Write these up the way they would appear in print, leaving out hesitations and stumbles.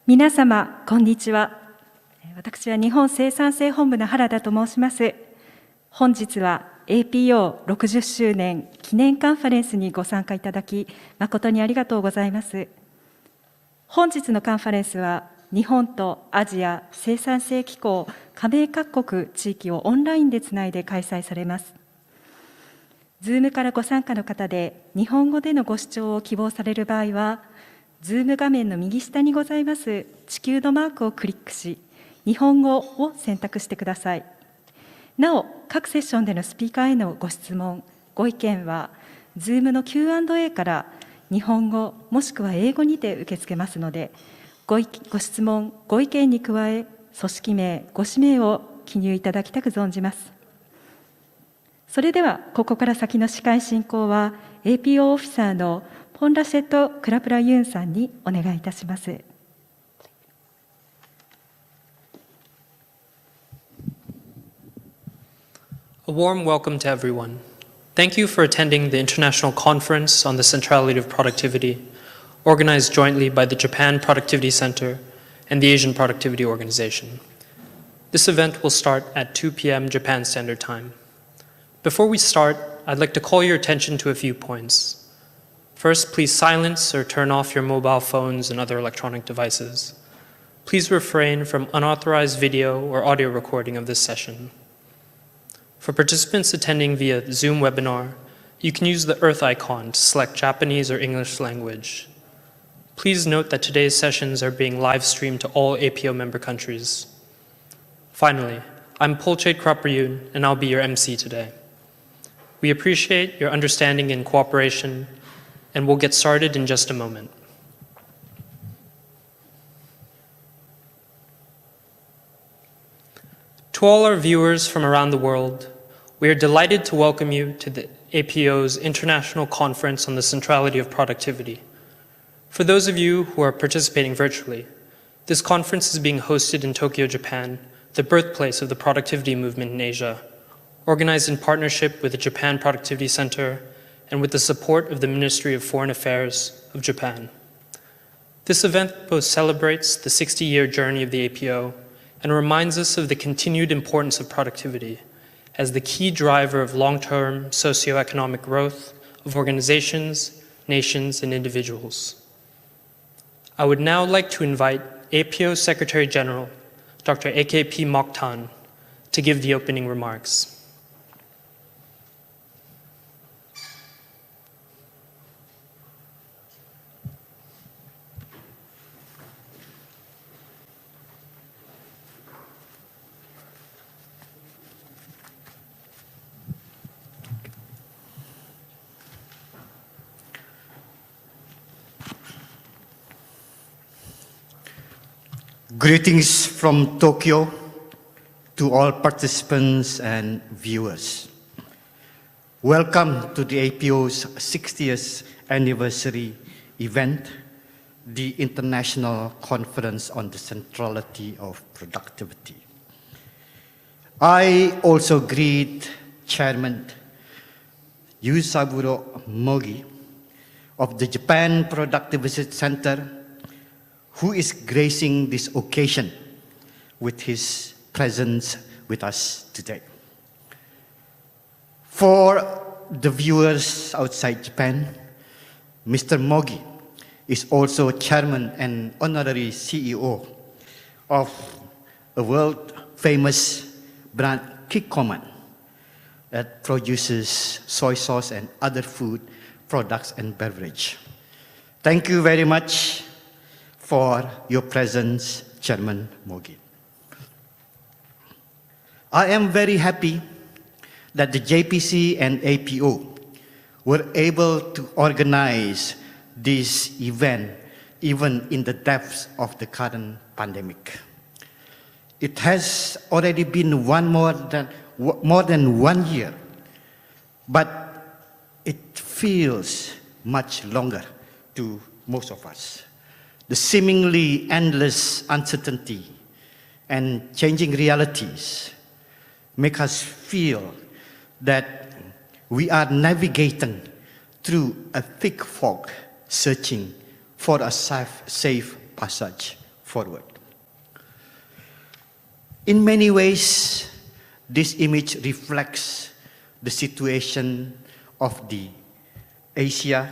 皆様、こんにちは。私は日本生産性本部の原田と申します。本日は APO60 周年記念カンファレンスにご参加いただき、誠にありがとうございます。本日のカンファレンスは、日本とアジア生産性機構加盟各国地域をオンラインでつないで開催されます。Zoom からご参加の方で、日本語でのご視聴を希望される場合は、Zoom 画面の右下にございます地球のマークをクリックし、日本語を選択してください。なお、各セッションでのスピーカーへのご質問、ご意見は、Zoom の Q&A から日本語もしくは英語にて受け付けますので、ご質問、ご意見に加え、組織名、ご氏名を記入いただきたく存じます。それでは、ここから先の司会進行は、APO オフィサーのポンラシェット・クラプラユンさんにお願いいたします。A warm welcome to everyone. Thank you for attending the International Conference on the Centrality of Productivity, organized jointly by the Japan Productivity Center and the Asian Productivity Organization. This event will start at 2 p.m. Japan Standard Time. Before we start, I'd like to call your attention to a few points. First, please silence or turn off your mobile phones and other electronic devices. Please refrain from unauthorized video or audio recording of this session. For participants attending via Zoom webinar, you can use the Earth icon to select Japanese or English language. Please note that today's sessions are being live streamed to all APO member countries. Finally, I'm Polchade Kraprayun, and I'll be your MC today. We appreciate your understanding and cooperation, and we'll get started in just a moment. To all our viewers from around the world, we are delighted to welcome you to the APO's International Conference on the Centrality of Productivity. For those of you who are participating virtually, this conference is being hosted in Tokyo, Japan, the birthplace of the productivity movement in Asia, organized in partnership with the Japan Productivity Center and with the support of the Ministry of Foreign Affairs of Japan. This event both celebrates the 60-year journey of the APO and reminds us of the continued importance of productivity as the key driver of long-term socioeconomic growth of organizations, nations, and individuals. I would now like to invite APO Secretary General, Dr. AKP Moktan, to give the opening remarks. Greetings from Tokyo to all participants and viewers. Welcome to the APO's 60th anniversary event, the International Conference on the Centrality of Productivity. I also greet Chairman Yusaburo Mogi of the Japan Productivity Center, who is gracing this occasion with his presence with us today. For the viewers outside Japan, Mr. Mogi is also chairman and honorary CEO of a world-famous brand Kikkoman that produces soy sauce and other food products and beverage. Thank you very much for your presence, Chairman Mogi. I am very happy that the JPC and APO were able to organize this event even in the depths of the current pandemic. It has already been more than 1 year, but it feels much longer to most of us. The seemingly endless uncertainty and changing realities make us feel that we are navigating through a thick fog, searching for a safe passage forward. In many ways, this image reflects the situation of the Asia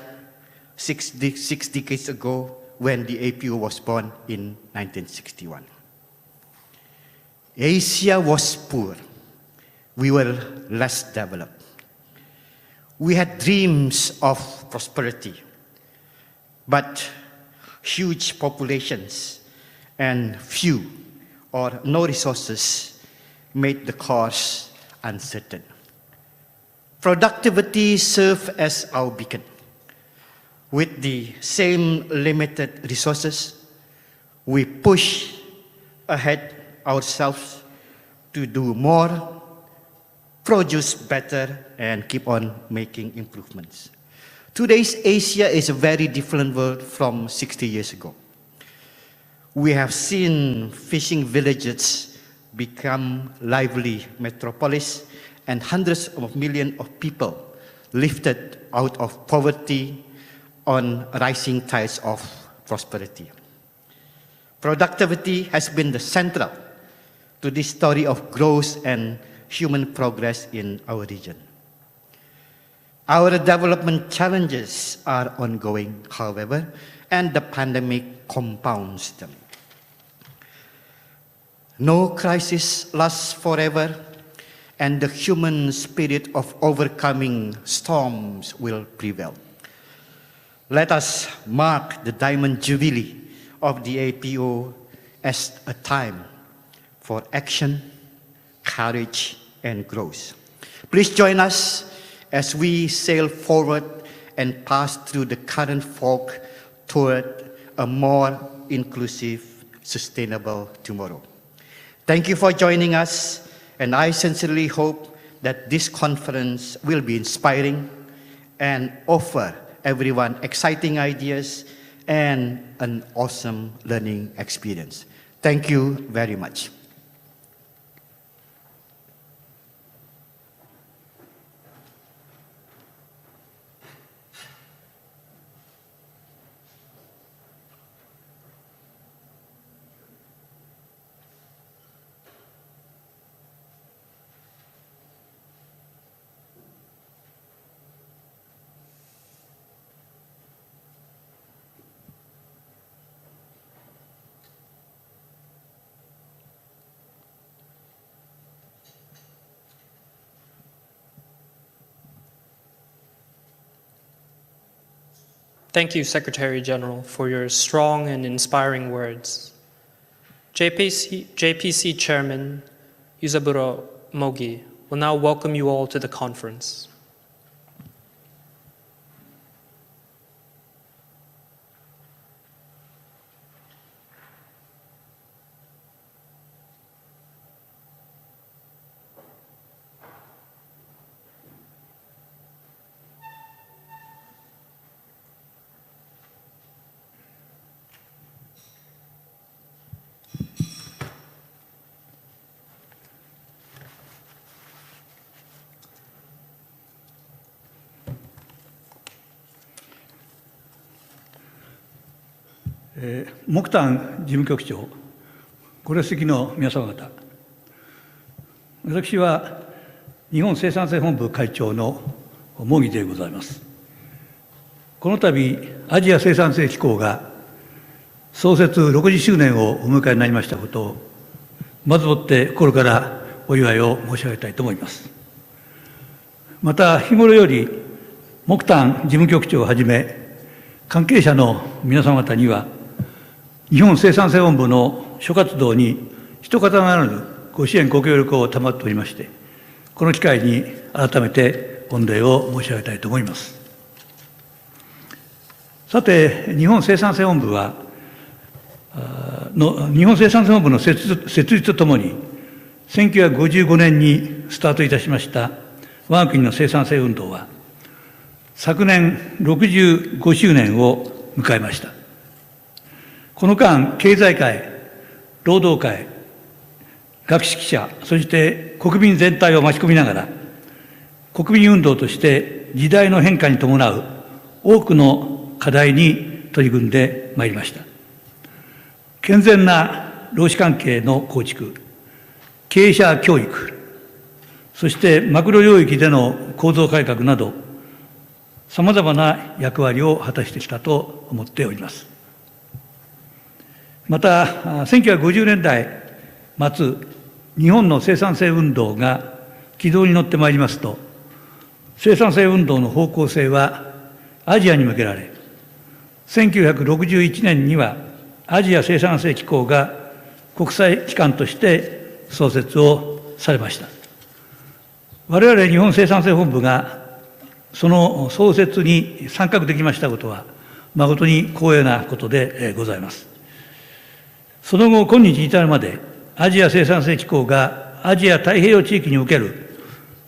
6 decades ago when the APO was born in 1961. Asia was poor. We were less developed. We had dreams of prosperity, but huge populations and few or no resources made the course uncertain. Productivity served as our beacon. With the same limited resources, we push ahead ourselves to do more, produce better, and keep on making improvements. Today's Asia is a very different world from 60 years ago. We have seen fishing villages become lively metropolis and hundreds of millions of people lifted out of poverty on rising tides of prosperity. Productivity has been the central to this story of growth and human progress in our region. Our development challenges are ongoing, however, and the pandemic compounds them. No crisis lasts forever, and the human spirit of overcoming storms will prevail. Let us mark the Diamond Jubilee of the APO as a time for action, courage, and growth. Please join us as we sail forward and pass through the current fog toward a more inclusive, sustainable tomorrow. Thank you for joining us, and I sincerely hope that this conference will be inspiring and offer everyone exciting ideas and an awesome learning experience. Thank you very much. Thank you, Secretary General, for your strong and inspiring words. JPC Chairman Yuzaburo Mogi will now welcome you all to the conference.木丹事務局長、ご列席の皆様方、私は日本生産性本部会長の茂木でございます。この度、アジア生産性機構が創設60周年をお迎えになりましたことを、まずもって心からお祝いを申し上げたいと思います。また、日頃より木丹事務局長をはじめ、関係者の皆様方には、日本生産性本部の諸活動に一方ならぬご支援ご協力を賜っておりまして、この機会に改めて御礼を申し上げたいと思います。さて、日本生産性本部は、日本生産性本部の設立とともに、1955年にスタートいたしました我が国の生産性運動は、昨年65周年を迎えました。この間、経済界、労働界、学識者、そして国民全体を巻き込みながら、国民運動として時代の変化に伴う多くの課題に取り組んでまいりました。経健全な労使関係の構築、経営者教育、そしてマクロ領域での構造改革など、さまざまな役割を果たしてきたと思っております。また、1950年代末、日本の生産性運動が軌道に乗ってまいりますと、生産性運動の方向性はアジアに向けられ、1961年にはアジア生産性機構が国際機関として創設をされました。我々日本生産性本部がその創設に参画できましたことは、誠に光栄なことでございます。その後、今日に至るまで、アジア生産性機構がアジア太平洋地域における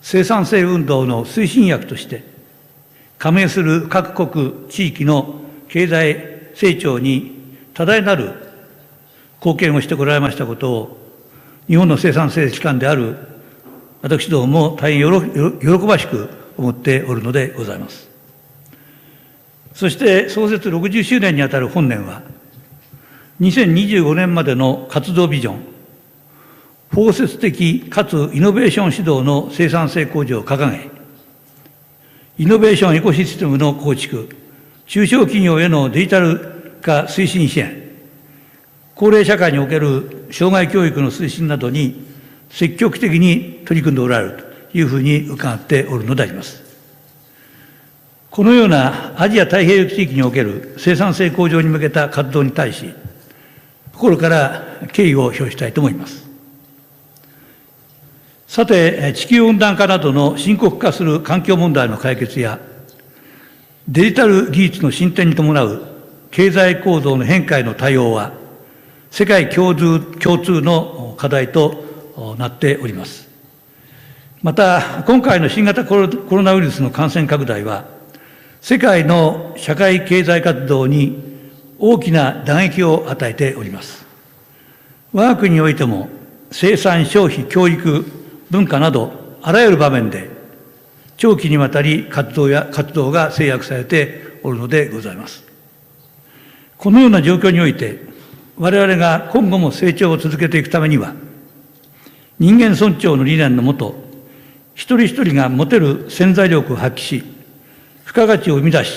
生産性運動の推進役として、加盟する各国地域の経済成長に多大なる貢献をしてこられましたことを、日本の生産性機関である私どもも大変喜ばしく思っておるのでございます。そして創設60周年にあたる本年は、2025年までの活動ビジョン、包摂的かつイノベーション指導の生産性向上を掲げ、イノベーションエコシステムの構築、中小企業へのデジタル化推進支援、高齢社会における障害教育の推進などに積極的に取り組んでおられるというふうに伺っておるのであります。このようなアジア太平洋地域における生産性向上に向けた活動に対し、心から敬意を表したいと思います。さて、地球温暖化などの深刻化する環境問題の解決や、デジタル技術の進展に伴う経済構造の変化への対応は、世界共通の課題となっております。また、今回の新型コロナウイルスの感染拡大は、世界の社会経済活動に大きな打撃を与えております。我が国においても、生産、消費、教育、文化など、あらゆる場面で、長期にわたり活動が制約されておるのでございます。このような状況において、我々が今後も成長を続けていくためには、人間尊重の理念のもと、一人一人が持てる潜在力を発揮し、付加価値を生み出し、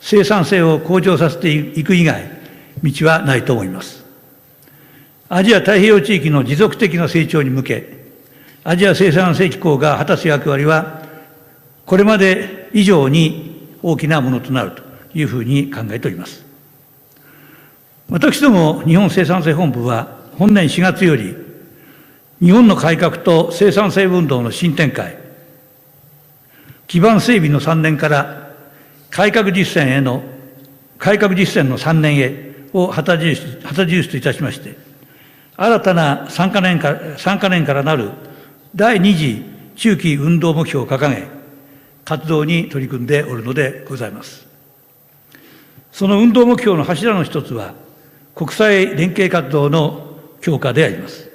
生産性を向上させていく以外、道はないと思います。アジア太平洋地域の持続的な成長に向け、アジア生産性機構が果たす役割は、これまで以上に大きなものとなるというふうに考えております。私ども日本生産性本部は、本年4月より、日本の改革と生産性運動の新展開、基盤整備の3年から改革実践の3年へを旗印といたしまして、新たな3カ年からなる第2次中期運動目標を掲げ、活動に取り組んでおるのでございます。その運動目標の柱の一つは、国際連携活動の強化であります。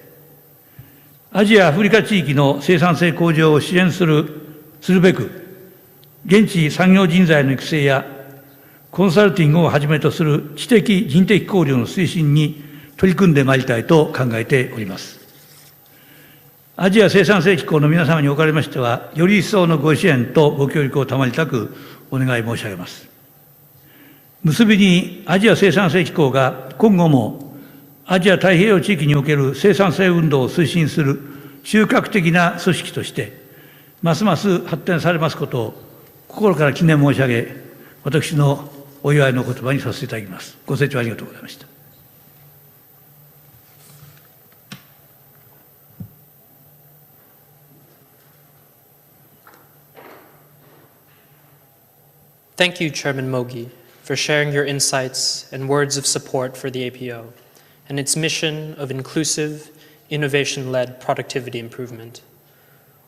アジア・アフリカ地域の生産性向上を支援するべく、現地産業人材の育成やコンサルティングをはじめとする知的人的交流の推進に取り組んでまいりたいと考えております。アジア生産性機構の皆様におかれましては、より一層のご支援とご協力を賜りたくお願い申し上げます。結びに、アジア生産性機構が今後もアジア太平洋地域における生産性運動を推進する中核的な組織として、ますます発展されますことを心から記念申し上げ、私のお祝いの言葉にさせていただきます。ご清聴ありがとうございました。Thank you, Chairman Mogi, for sharing your insights and words of support for the APO and its mission of inclusive, innovation-led productivity improvement.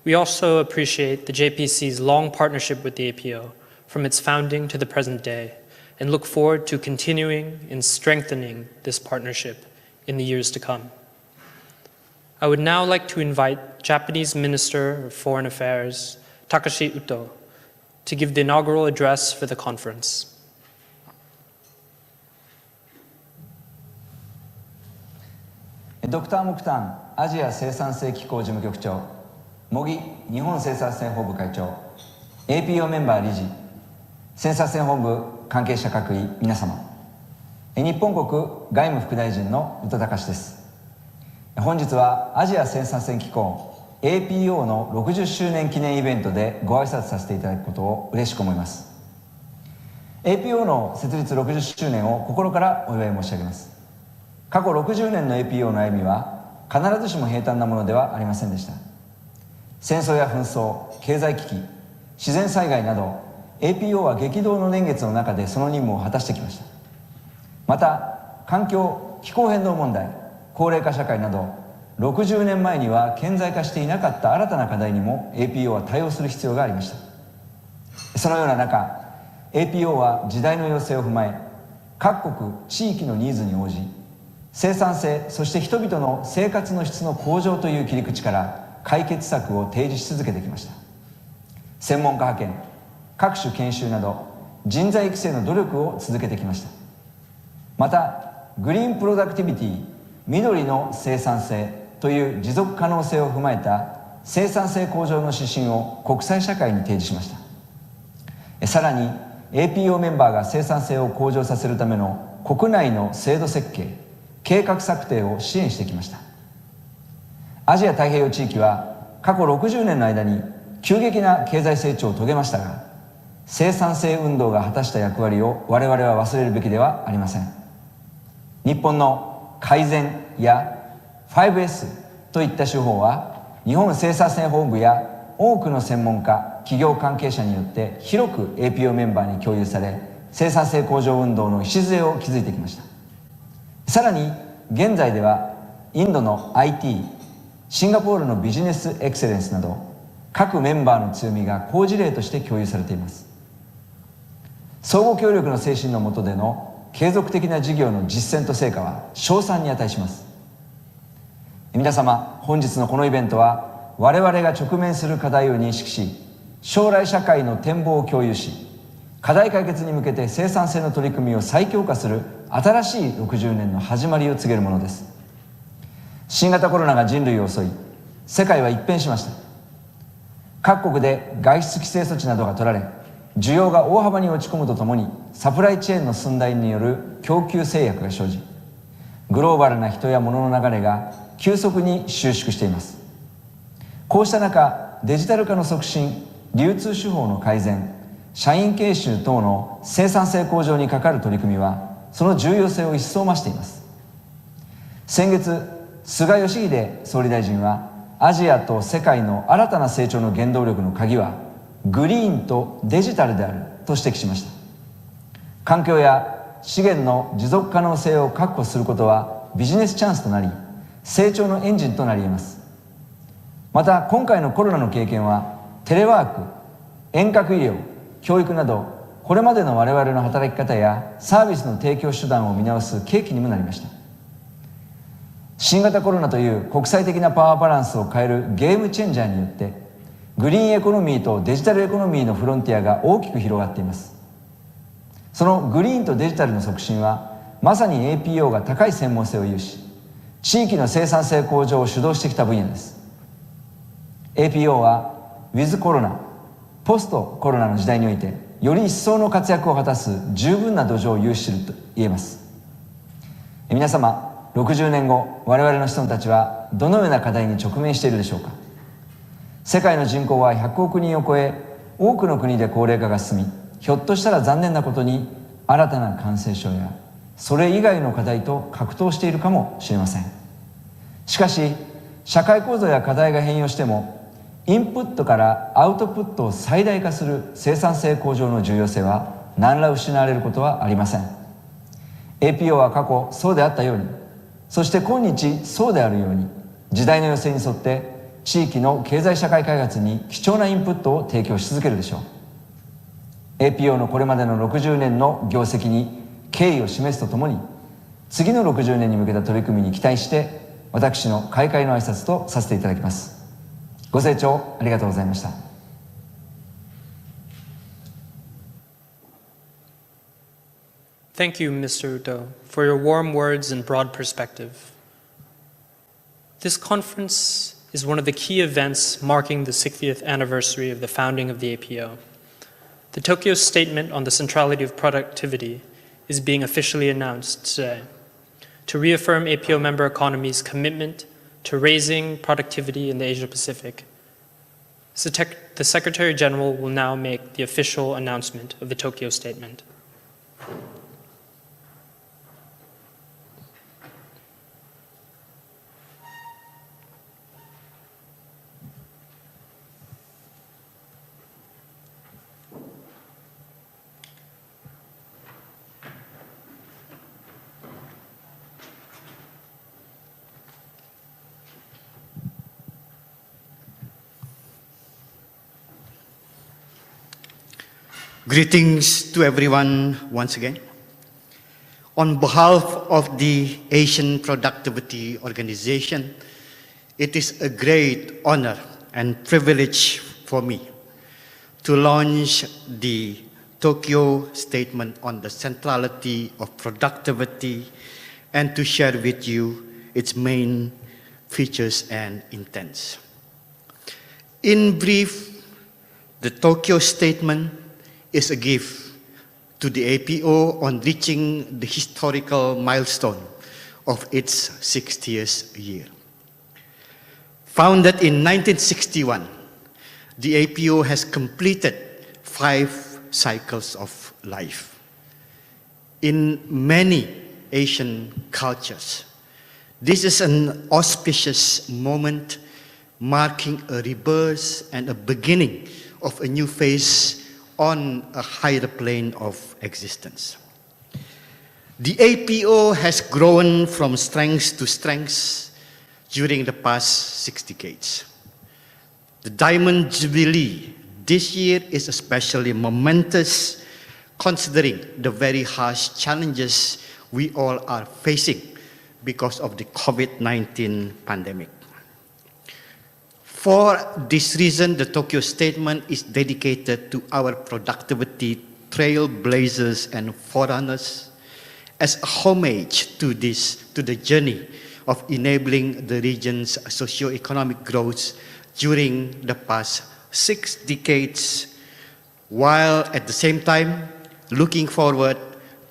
We also appreciate the JPC's long partnership with the APO from its founding to the present day and look forward to continuing and strengthening this partnership in the years to come. I would now like to invite Japanese Minister of Foreign Affairs, Takashi Uto, to give the inaugural address for the conference. ドクター・モクタンアジア生産性機構事務局長、茂木日本生産性本部会長、 APO メンバー理事、生産性本部関係者各位皆様、日本国外務副大臣の宇多隆です。本日はアジア生産性機構 APO の60周年記念イベントでご挨拶させていただくことを嬉しく思います。 APO の設立60周年を心からお祝い申し上げます。過去60年の APO の歩みは必ずしも平坦なものではありませんでした。戦争や紛争、経済危機、自然災害など APO は激動の年月の中でその任務を果たしてきました。また環境・気候変動問題、高齢化社会など60年前には顕在化していなかった新たな課題にも APO は対応する必要がありました。そのような中、 APO は時代の要請を踏まえ、各国地域のニーズに応じ、生産性、そして人々の生活の質の向上という切り口から解決策を提示し続けてきました。専門家派遣、各種研修など人材育成の努力を続けてきました。またグリーンプロダクティビティ、緑の生産性という持続可能性を踏まえた生産性向上の指針を国際社会に提示しました。さらに APO メンバーが生産性を向上させるための国内の制度設計、計画策定を支援してきました。アジア太平洋地域は過去60年の間に急激な経済成長を遂げましたが、生産性運動が果たした役割を我々は忘れるべきではありません。日本の改善や 5S といった手法は日本生産性本部や多くの専門家、企業関係者によって広く APO メンバーに共有され、生産性向上運動の礎を築いてきました。さらに現在ではインドの IT、 シンガポールのビジネスエクセレンスなど各メンバーの強みが好事例として共有されています。相互協力の精神の下での継続的な事業の実践と成果は称賛に値します。皆様、本日のこのイベントは我々が直面する課題を認識し、将来社会の展望を共有し、課題解決に向けて生産性の取り組みを再強化する新しい60年の始まりを告げるものです。新型コロナが人類を襲い、世界は一変しました。各国で外出規制措置などが取られ、需要が大幅に落ち込むとともにサプライチェーンの寸大による供給制約が生じ、グローバルな人や物の流れが急速に収縮しています。こうした中、デジタル化の促進、流通手法の改善、社員研修等の生産性向上にかかる取り組みはその重要性を一層増しています。先月、菅義偉総理大臣はアジアと世界の新たな成長の原動力の鍵はグリーンとデジタルであると指摘しました。環境や資源の持続可能性を確保することはビジネスチャンスとなり、成長のエンジンとなり得ます。また今回のコロナの経験はテレワーク、遠隔医療、教育などこれまでの我々の働き方やサービスの提供手段を見直す契機にもなりました。新型コロナという国際的なパワーバランスを変えるゲームチェンジャーによってグリーンエコノミーとデジタルエコノミーのフロンティアが大きく広がっています。そのグリーンとデジタルの促進はまさに APO が高い専門性を有し、地域の生産性向上を主導してきた分野です。 APO は With コロナ、ポストコロナの時代においてより一層の活躍を果たす十分な土壌を有していると言えます。皆様、60年後我々の子孫たちはどのような課題に直面しているでしょうか。世界の人口は100億人を超え、多くの国で高齢化が進み、ひょっとしたら残念なことに新たな感染症やそれ以外の課題と格闘しているかもしれません。しかし社会構造や課題が変容しても、インプットからアウトプットを最大化する生産性向上の重要性は何ら失われることはありません。 APO は過去そうであったように、そして今日そうであるように、時代の要請に沿って地域の経済社会開発に貴重なインプットを提供し続けるでしょう。 APO のこれまでの60年の業績に敬意を示すとともに、次の60年に向けた取り組みに期待して私の開会の挨拶とさせていただきます。ご清聴ありがとうございました。Thank you, Mr. Udo, for your warm words and broad perspective. This conference is one of the key events marking the 60th anniversary of the founding of the APO. The Tokyo Statement on the Centrality of Productivity is being officially announced today to reaffirm APO member economies' commitment to raising productivity in the Asia-Pacific. The Secretary General will now make the official announcement of the Tokyo Statement. Greetings to everyone once again. On behalf of the Asian Productivity Organization, it is a great honor and privilege for me to launch the Tokyo Statement on the Centrality of Productivity and to share with you its main features and intents. In brief, the Tokyo Statement is a gift to the APO on reaching the historical milestone of its 60th year. Founded in 1961, the APO has completed 5 cycles of life. In many Asian cultures, this is an auspicious moment marking a rebirth and a beginning of a new phase on a higher plane of existence. The APO has grown from strength to strength during the past 6 decades. The Diamond Jubilee this year is especially momentous considering the very harsh challenges we all are facing because of the COVID-19 pandemic. For this reason, the Tokyo Statement is dedicated to our productivity trailblazers and forerunners as a homage to the journey of enabling the region's socioeconomic growth during the past 6 decades, while at the same time looking forward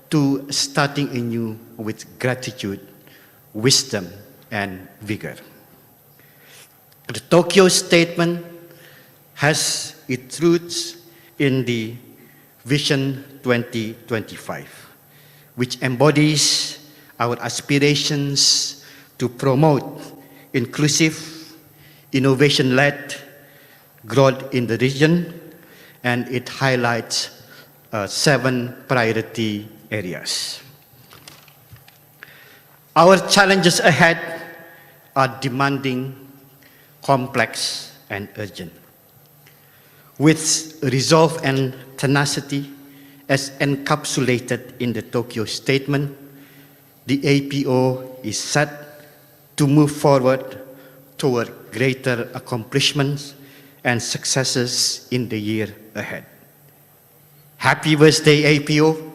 to starting anew with gratitude, wisdom, and vigor. The Tokyo Statement has its roots in the Vision 2025, which embodies our aspirations to promote inclusive, innovation-led growth in the region, and it highlights 7 priority areas. Our challenges ahead are demanding, complex, and urgent. With resolve and tenacity as encapsulated in the Tokyo Statement, the APO is set to move forward toward greater accomplishments and successes in the year ahead. Happy birthday, APO,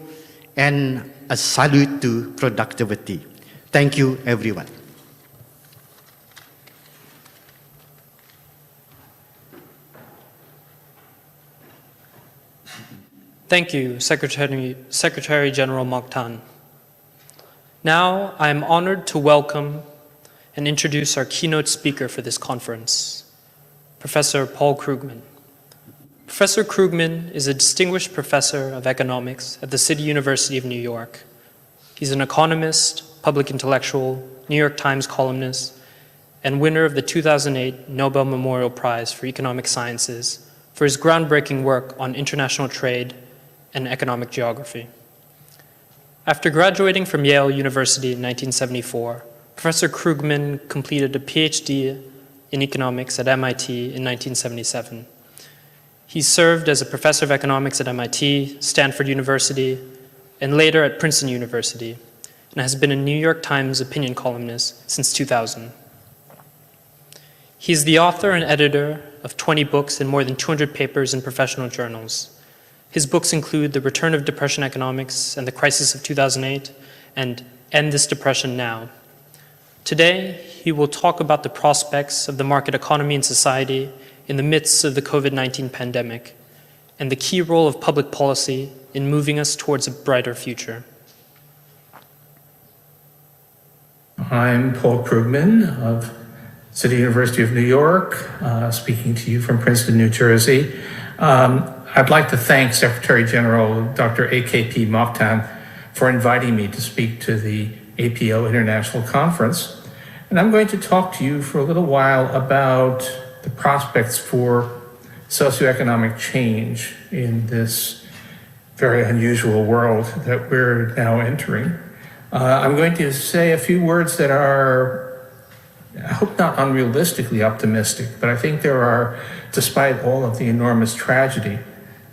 and a salute to productivity. Thank you, everyone. Thank you, Secretary General Mokhtar. Now, I am honored to welcome and introduce our keynote speaker for this conference, Professor Paul Krugman. Professor Krugman is a distinguished professor of economics at the City University of New York. He's an economist, public intellectual, New York Times columnist, and winner of the 2008 Nobel Memorial Prize for Economic Sciences for his groundbreaking work on international trade and economic geography. After graduating from Yale University in 1974, Professor Krugman completed a PhD in economics at MIT in 1977. He served as a professor of economics at MIT, Stanford University, and later at Princeton University, and has been a New York Times opinion columnist since 2000. He is the author and editor of 20 books and more than 200 papers in professional journals. His books include The Return of Depression Economics and the Crisis of 2008 and End This Depression Now. Today, he will talk about the prospects of the market economy and society in the midst of the COVID-19 pandemic and the key role of public policy in moving us towards a brighter future. I'm Paul Krugman of City University of New York, speaking to you from Princeton, New Jersey. I'd like to thank Secretary General Dr. AKP Mokhtar for inviting me to speak to the APO International Conference. And I'm going to talk to you for a little while about the prospects for socioeconomic change in this very unusual world that we're now entering. I'm going to say a few words that are, I hope not unrealistically optimistic, but I think there are, despite all of the enormous tragedy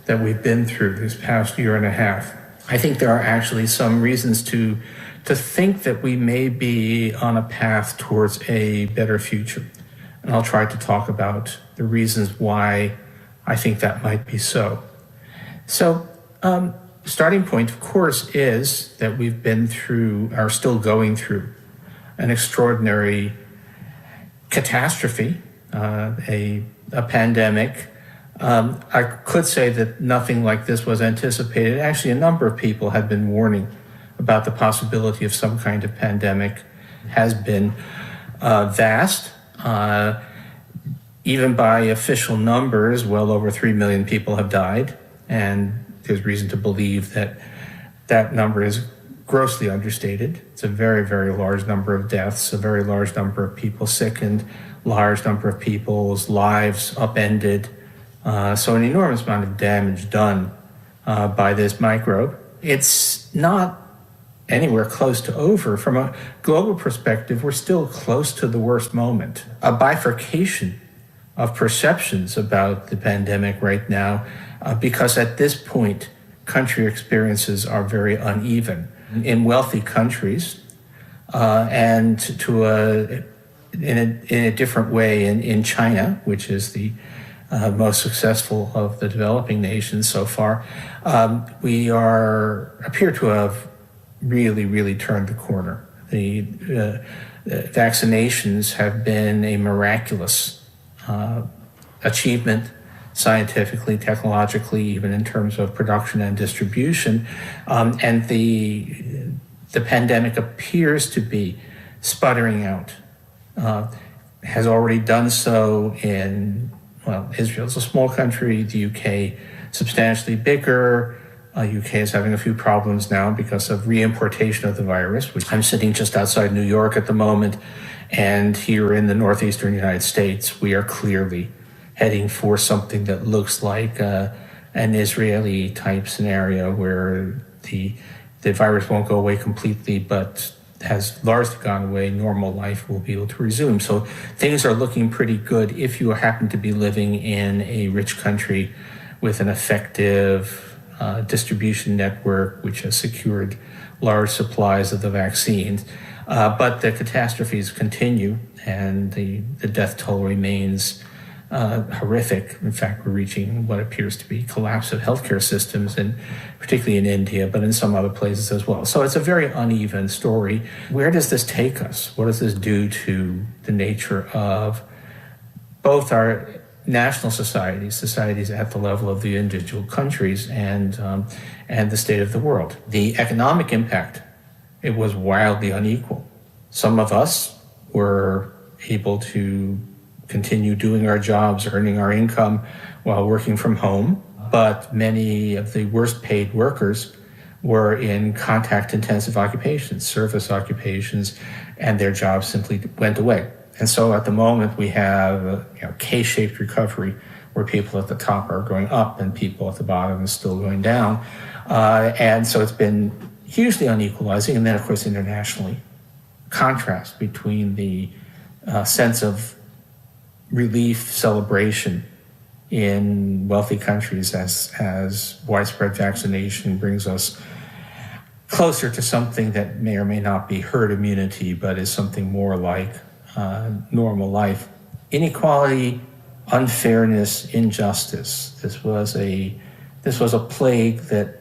that we've been through this past year and a half, I think there are actually some reasons to think that we may be on a path towards a better future. And I'll try to talk about the reasons why I think that might be so. So, starting point, of course, is that we've been through, are still going through, an extraordinary catastrophe, a pandemic. I could say that nothing like this was anticipated. Actually, a number of people had been warning about the possibility of some kind of pandemic. Has been vast. Even by official numbers, well over 3 million people have died, and there's reason to believe that that number is grossly understated. It's a very, very large number of deaths, a very large number of people sickened, large number of people's lives upended. So an enormous amount of damage done by this microbe. It's not anywhere close to over. From a global perspective, we're still close to the worst moment. A bifurcation of perceptions about the pandemic right now, because at this point, country experiences are very uneven. In wealthy countries, and in a different way in China, which is the most successful of the developing nations so far, we appear to have really turned the corner. The vaccinations have been a miraculous achievement, scientifically, technologically, even in terms of production and distribution. And the pandemic appears to be sputtering out. Has already done so in, well, Israel's a small country, the UK substantially bigger. UK is having a few problems now because of reimportation of the virus, which I'm sitting just outside New York at the moment. And here in the northeastern United States, we are clearly heading for something that looks like an Israeli type scenario where the virus won't go away completely, but has largely gone away. Normal life will be able to resume. So things are looking pretty good if you happen to be living in a rich country with an effective distribution network which has secured large supplies of the vaccines. But the catastrophes continue, and the death toll remains horrific. In fact, we're reaching what appears to be collapse of healthcare systems, and particularly in India, but in some other places as well. So it's a very uneven story. Where does this take us? What does this do to the nature of both our national societies at the level of the individual countries and the state of the world? The economic impact, it was wildly unequal. Some of us were able to continue doing our jobs, earning our income while working from home, but many of the worst paid workers were in contact-intensive occupations, service occupations, and their jobs simply went away. And so at the moment we have a K-shaped recovery where people at the top are going up and people at the bottom are still going down. And so it's been hugely unequalizing. And then, of course, internationally, contrast between the sense of relief, celebration in wealthy countries as widespread vaccination brings us closer to something that may or may not be herd immunity, but is something more like normal life. Inequality, unfairness, injustice. This was a plague that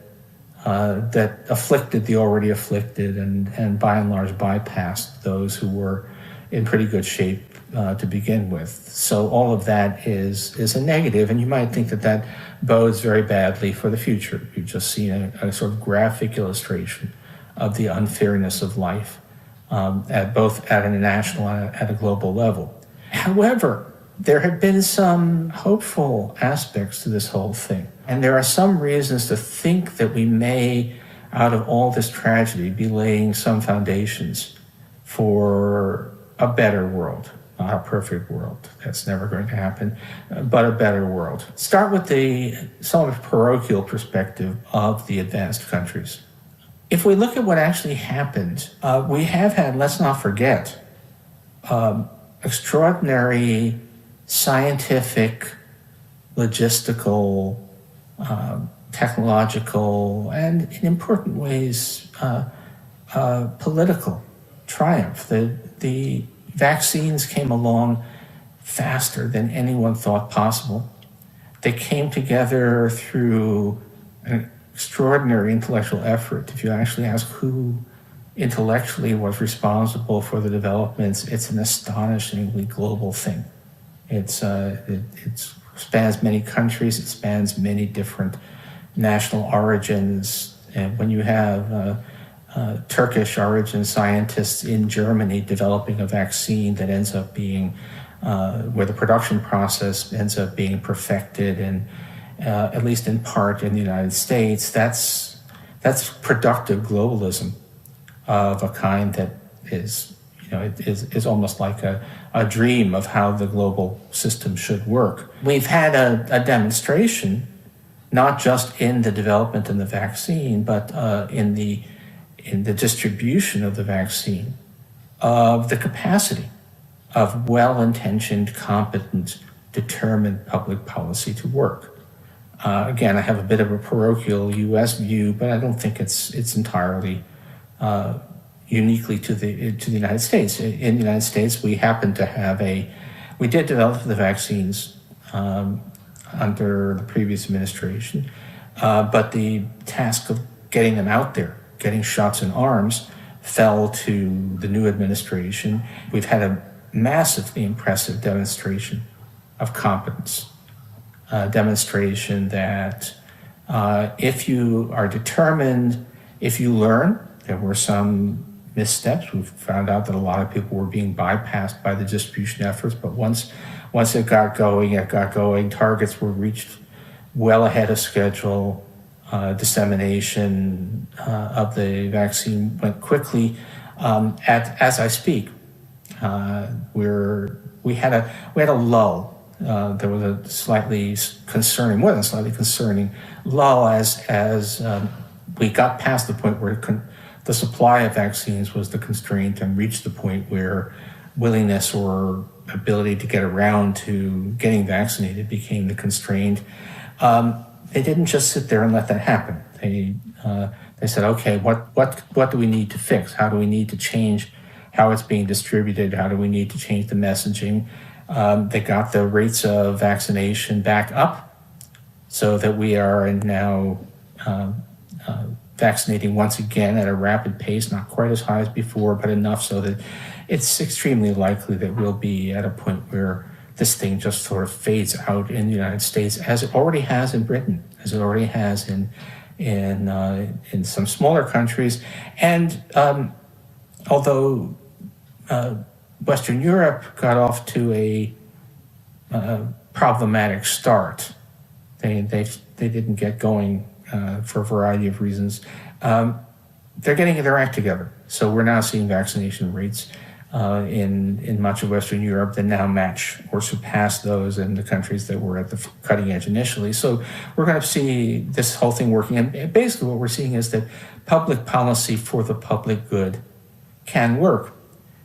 afflicted the already afflicted and by and large bypassed those who were in pretty good shape to begin with. So all of that is a negative, and you might think that that bodes very badly for the future. You've just seen a sort of graphic illustration of the unfairness of life, both at a national and at a global level. However, there have been some hopeful aspects to this whole thing, and there are some reasons to think that we may, out of all this tragedy, be laying some foundations for a better world. Not a perfect world, that's never going to happen, but a better world. Start with the somewhat parochial perspective of the advanced countries. If we look at what actually happened, we have had, let's not forget, extraordinary scientific, logistical, technological, and in important ways, political triumph. The vaccines came along faster than anyone thought possible. They came together through an extraordinary intellectual effort. If you actually ask who intellectually was responsible for the developments, it's an astonishingly global thing. It spans many countries, it spans many different national origins. And when you have Turkish origin scientists in Germany developing a vaccine that ends up being, where the production process ends up being perfected, and at least in part in the United States, that's productive globalism of a kind that is, is almost like a dream of how the global system should work. We've had a demonstration, not just in the development of the vaccine, but in the distribution of the vaccine, of the capacity of well-intentioned, competent, determined public policy to work. Again, I have a bit of a parochial U.S. view, but I don't think it's entirely uniquely to the United States. In the United States, we happen to have we did develop the vaccines under the previous administration, but the task of getting them out there, getting shots in arms, fell to the new administration. We've had a massively impressive demonstration of competence, demonstration that if you are determined, if you learn, there were some missteps. We've found out that a lot of people were being bypassed by the distribution efforts, but once it got going, targets were reached well ahead of schedule. Dissemination of the vaccine went quickly. As I speak, we had a lull. There was a slightly concerning, more than slightly concerning lull as we got past the point where the supply of vaccines was the constraint and reached the point where willingness or ability to get around to getting vaccinated became the constraint. They didn't just sit there and let that happen. They said, okay, what do we need to fix? How do we need to change how it's being distributed? How do we need to change the messaging? They got the rates of vaccination back up so that we are now vaccinating once again at a rapid pace, not quite as high as before, but enough so that it's extremely likely that we'll be at a point where this thing just sort of fades out in the United States, as it already has in Britain, as it already has in some smaller countries. And although Western Europe got off to a problematic start, they didn't get going for a variety of reasons. They're getting their act together. So we're now seeing vaccination rates in much of Western Europe that now match or surpass those in the countries that were at the cutting edge initially. So we're going to see this whole thing working. And basically what we're seeing is that public policy for the public good can work.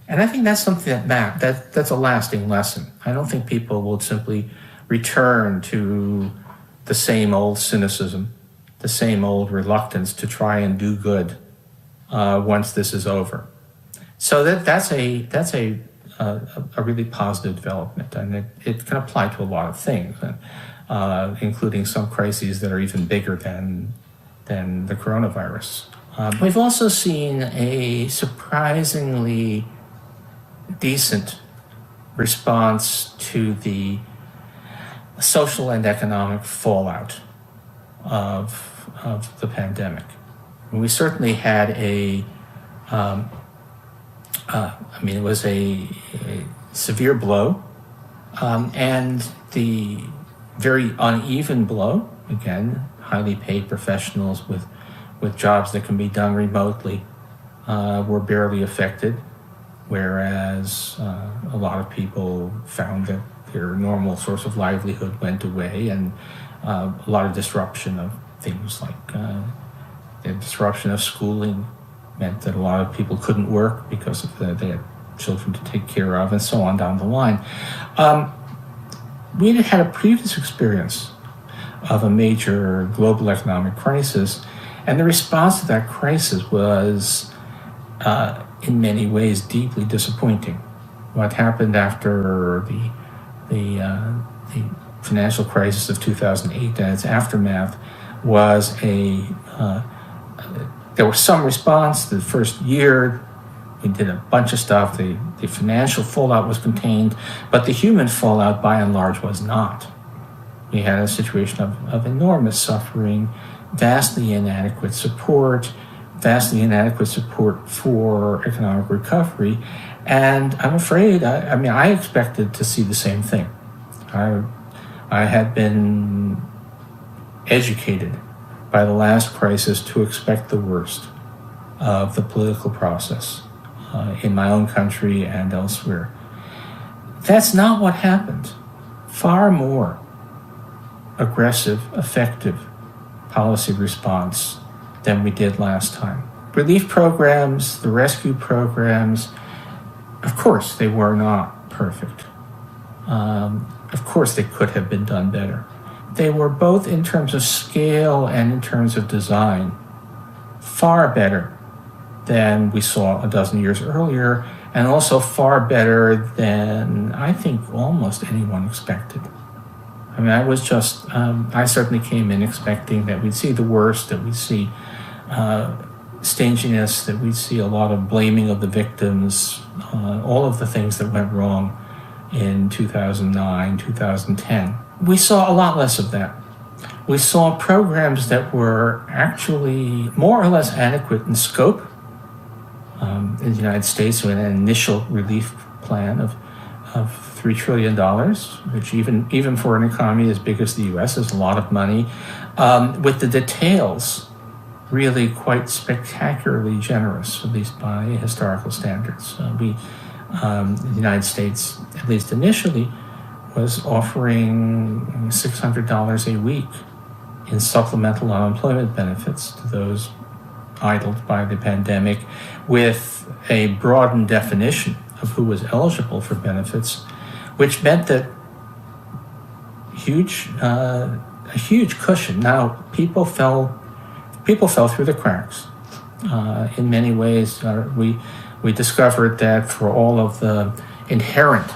And I think that's something that's a lasting lesson. I don't think people will simply return to the same old cynicism, the same old reluctance to try and do good once this is over. So that's a really positive development, and it can apply to a lot of things, including some crises that are even bigger than the coronavirus. We've also seen a surprisingly decent response to the social and economic fallout of the pandemic. We certainly had it was a severe blow, and the very uneven blow, again, highly paid professionals with jobs that can be done remotely were barely affected, whereas a lot of people found that their normal source of livelihood went away, and a lot of disruption of things like the disruption of schooling meant that a lot of people couldn't work because of they had children to take care of, and so on down the line. We had a previous experience of a major global economic crisis, and the response to that crisis was, in many ways, deeply disappointing. What happened after the financial crisis of 2008 and its aftermath was there was some response. The first year, we did a bunch of stuff. The financial fallout was contained, but the human fallout, by and large, was not. We had a situation of enormous suffering, vastly inadequate support for economic recovery, and I'm afraid, I expected to see the same thing. I had been educated by the last crisis to expect the worst of the political process in my own country and elsewhere. That's not what happened. Far more aggressive, effective policy response than we did last time. Relief programs, the rescue programs, of course they were not perfect. Of course they could have been done better. They were both in terms of scale and in terms of design far better than we saw a dozen years earlier, and also far better than I think almost anyone expected. I certainly came in expecting that we'd see the worst, that we'd see stinginess, that we'd see a lot of blaming of the victims, all of the things that went wrong in 2009, 2010. We saw a lot less of that. We saw programs that were actually more or less adequate in scope. In the United States, we had an initial relief plan of $3 trillion, which even for an economy as big as the U.S. is a lot of money, with the details really quite spectacularly generous, at least by historical standards. The United States, at least initially, was offering $600 a week in supplemental unemployment benefits to those idled by the pandemic, with a broadened definition of who was eligible for benefits, which meant that a huge cushion. Now, people fell through the cracks. In many ways, we discovered that for all of the inherent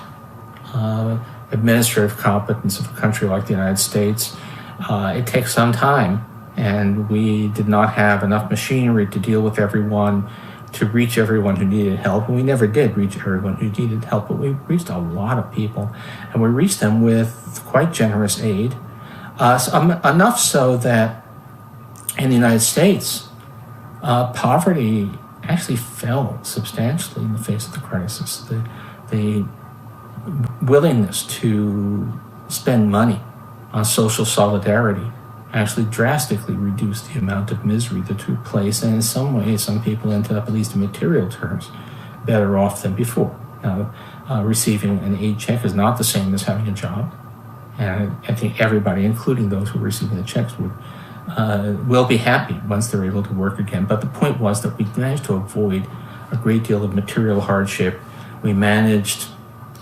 administrative competence of a country like the United States, it takes some time, and we did not have enough machinery to deal with everyone, to reach everyone who needed help. And we never did reach everyone who needed help, but we reached a lot of people, and we reached them with quite generous aid, enough so that in the United States, poverty actually fell substantially in the face of the crisis. The willingness to spend money on social solidarity actually drastically reduced the amount of misery that took place, and in some ways, some people ended up, at least in material terms, better off than before. Now, receiving an aid check is not the same as having a job, and I think everybody, including those who are receiving the checks, will be happy once they're able to work again. But the point was that we managed to avoid a great deal of material hardship. We managed,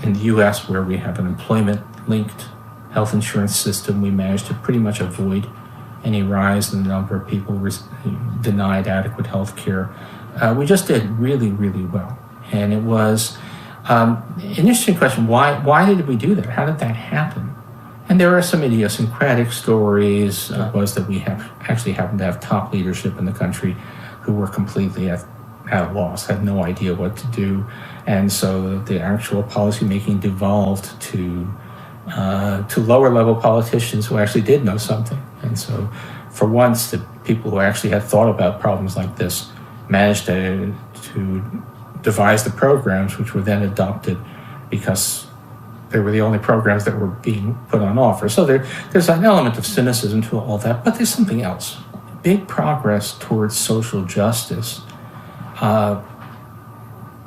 in the U.S., where we have an employment-linked health insurance system, we managed to pretty much avoid any rise in the number of people denied adequate health care. We just did really, really well. And it was an interesting question. Why did we do that? How did that happen? And there are some idiosyncratic stories. Was that we actually happened to have top leadership in the country who were completely at a loss, had no idea what to do. And so the actual policymaking devolved to lower level politicians who actually did know something. And so for once, the people who actually had thought about problems like this managed to devise the programs which were then adopted because they were the only programs that were being put on offer. So there's an element of cynicism to all that, but there's something else. Big progress towards social justice.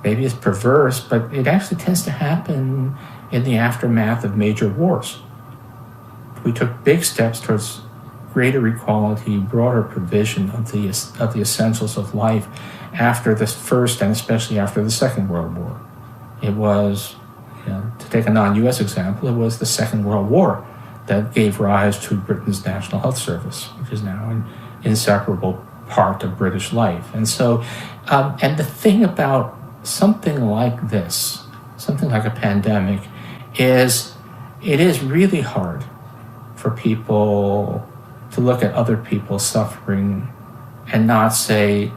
Maybe it's perverse, but it actually tends to happen in the aftermath of major wars. We took big steps towards greater equality, broader provision of the essentials of life after the First and especially after the Second World War. It was, to take a non-US example, it was the Second World War that gave rise to Britain's National Health Service, which is now an inseparable part of British life. And so, and the thing about something like this, something like a pandemic, is it is really hard for people to look at other people suffering and not say,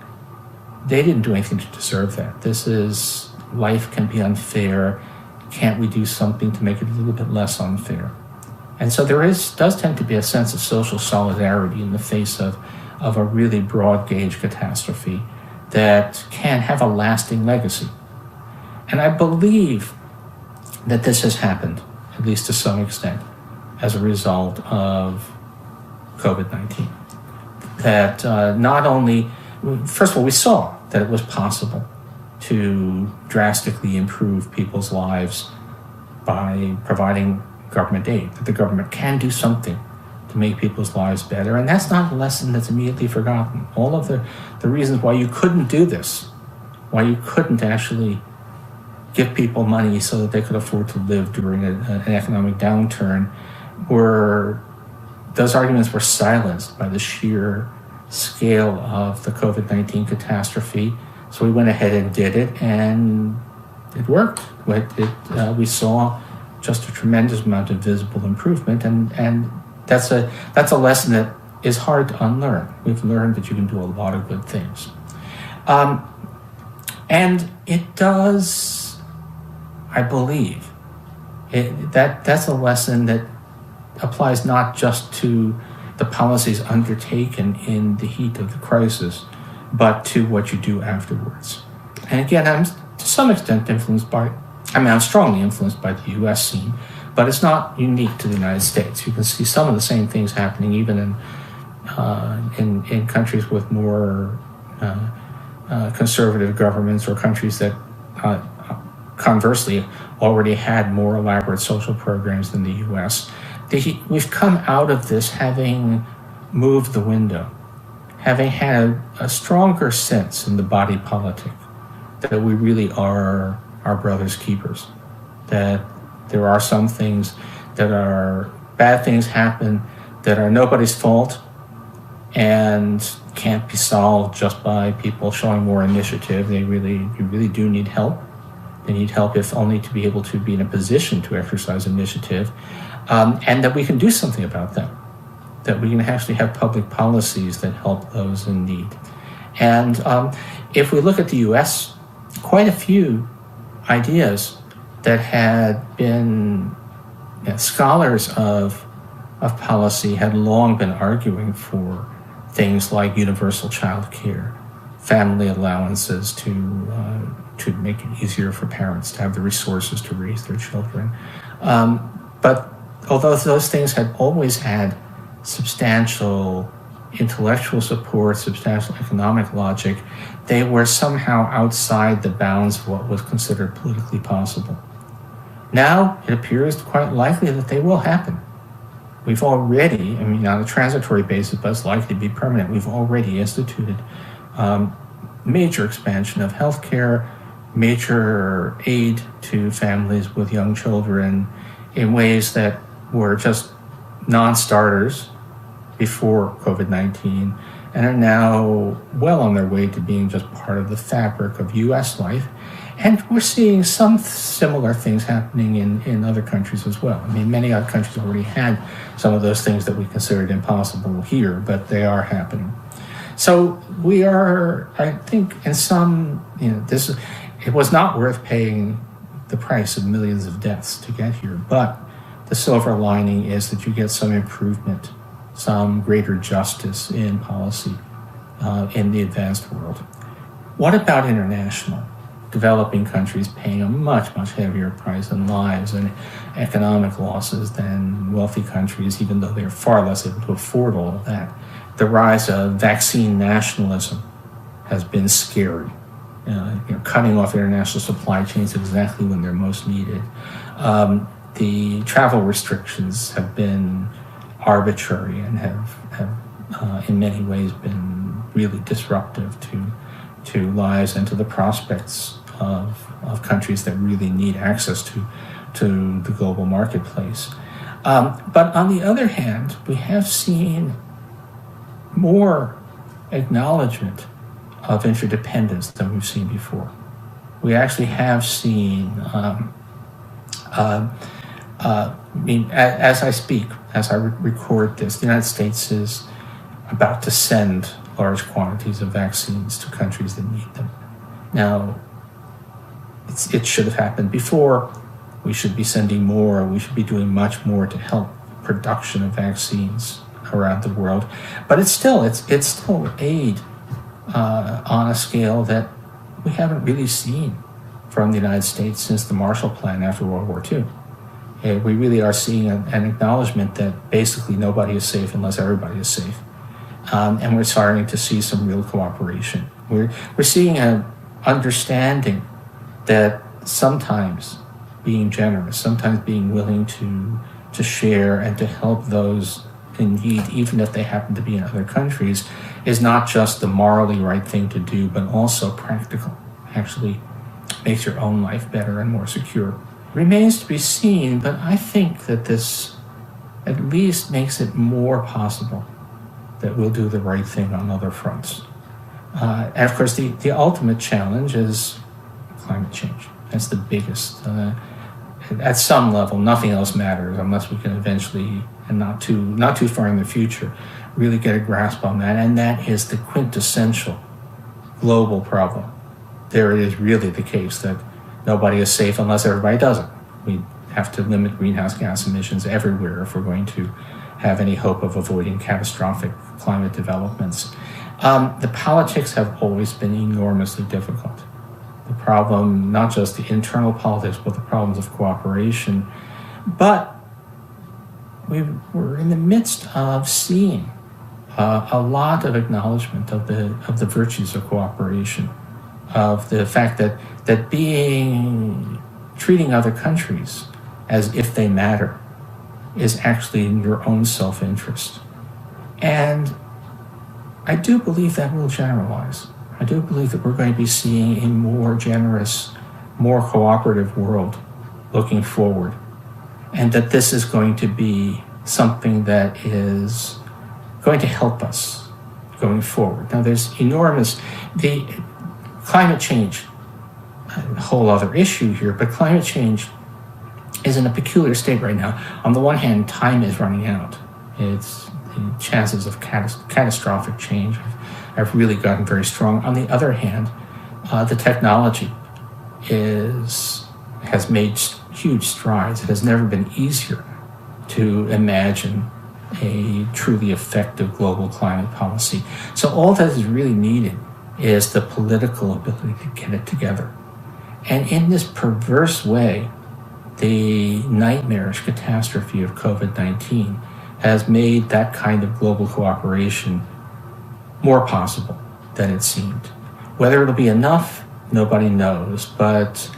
they didn't do anything to deserve that. This is, life can be unfair. Can't we do something to make it a little bit less unfair? And so does tend to be a sense of social solidarity in the face of a really broad gauge catastrophe that can have a lasting legacy. And I believe that this has happened, at least to some extent, as a result of COVID-19. That not only, first of all, we saw that it was possible to drastically improve people's lives by providing government aid, that the government can do something to make people's lives better. And that's not a lesson that's immediately forgotten. All of the reasons why you couldn't do this, why you couldn't actually give people money so that they could afford to live during an economic downturn, those arguments were silenced by the sheer scale of the COVID-19 catastrophe. So we went ahead and did it, and it worked. We saw just a tremendous amount of visible improvement, and that's a lesson that is hard to unlearn. We've learned that you can do a lot of good things. And it does, I believe, that's a lesson that applies not just to the policies undertaken in the heat of the crisis, but to what you do afterwards. And again, I'm to some extent I'm strongly influenced by the US scene, but it's not unique to the United States. You can see some of the same things happening even in countries with more conservative governments, or countries that conversely already had more elaborate social programs than the US. We've come out of this having moved the window, having had a stronger sense in the body politic that we really are our brother's keepers, that there are some things that are bad things happen that are nobody's fault and can't be solved just by people showing more initiative. You really do need help. They need help, if only to be able to be in a position to exercise initiative, and that we can do something about that, that we can actually have public policies that help those in need. And if we look at the US, quite a few ideas that had been scholars of policy had long been arguing for things like universal child care, family allowances to make it easier for parents to have the resources to raise their children. But although those things had always had substantial intellectual support, substantial economic logic, they were somehow outside the bounds of what was considered politically possible. Now it appears quite likely that they will happen. We've already, on a transitory basis, but it's likely to be permanent, we've already instituted major expansion of healthcare, major aid to families with young children in ways that were just non-starters before COVID-19 and are now well on their way to being just part of the fabric of US life. And we're seeing some similar things happening in other countries as well. Many other countries already had some of those things that we considered impossible here, but they are happening. So we are, I think, in some, it was not worth paying the price of millions of deaths to get here. But the silver lining is that you get some improvement, some greater justice in policy in the advanced world. What about international? Developing countries paying a much, much heavier price in lives and economic losses than wealthy countries, even though they're far less able to afford all of that. The rise of vaccine nationalism has been scary. Cutting off international supply chains exactly when they're most needed. The travel restrictions have been arbitrary and have in many ways been really disruptive to lives and to the prospects of countries that really need access to the global marketplace. But on the other hand, we have seen more acknowledgement of interdependence than we've seen before. We actually have seen, as I speak, as I record this, the United States is about to send large quantities of vaccines to countries that need them. Now, it should have happened before. We should be sending more. We should be doing much more to help production of vaccines around the world. But it's still aid on a scale that we haven't really seen from the United States since the Marshall Plan after World War II. We really are seeing an acknowledgement that basically nobody is safe unless everybody is safe. And we're starting to see some real cooperation. We're seeing an understanding that sometimes being generous, sometimes being willing to share and to help those in need, even if they happen to be in other countries, is not just the morally right thing to do, but also practical. Actually makes your own life better and more secure. Remains to be seen, but I think that this at least makes it more possible that we'll do the right thing on other fronts. And of course, the ultimate challenge is climate change. That's the biggest. At some level, nothing else matters unless we can eventually, and not too far in the future, really get a grasp on that. And that is the quintessential global problem. There it is really the case that nobody is safe unless everybody does it. We have to limit greenhouse gas emissions everywhere if we're going to have any hope of avoiding catastrophic climate developments. The politics have always been enormously difficult. The problem, not just the internal politics, but the problems of cooperation. But we're in the midst of seeing a lot of acknowledgement of the virtues of cooperation, of the fact that treating other countries as if they matter is actually in your own self-interest. And I do believe that will generalize. I do believe that we're going to be seeing a more generous, more cooperative world looking forward, and that this is going to be something that is going to help us going forward. Now, there's the climate change, a whole other issue here, but climate change is in a peculiar state right now. On the one hand, time is running out. The chances of catastrophic change have really gotten very strong. On the other hand, the technology has made huge strides. It has never been easier to imagine a truly effective global climate policy. So all that is really needed is the political ability to get it together. And in this perverse way, the nightmarish catastrophe of COVID-19 has made that kind of global cooperation more possible than it seemed. Whether it'll be enough, nobody knows, but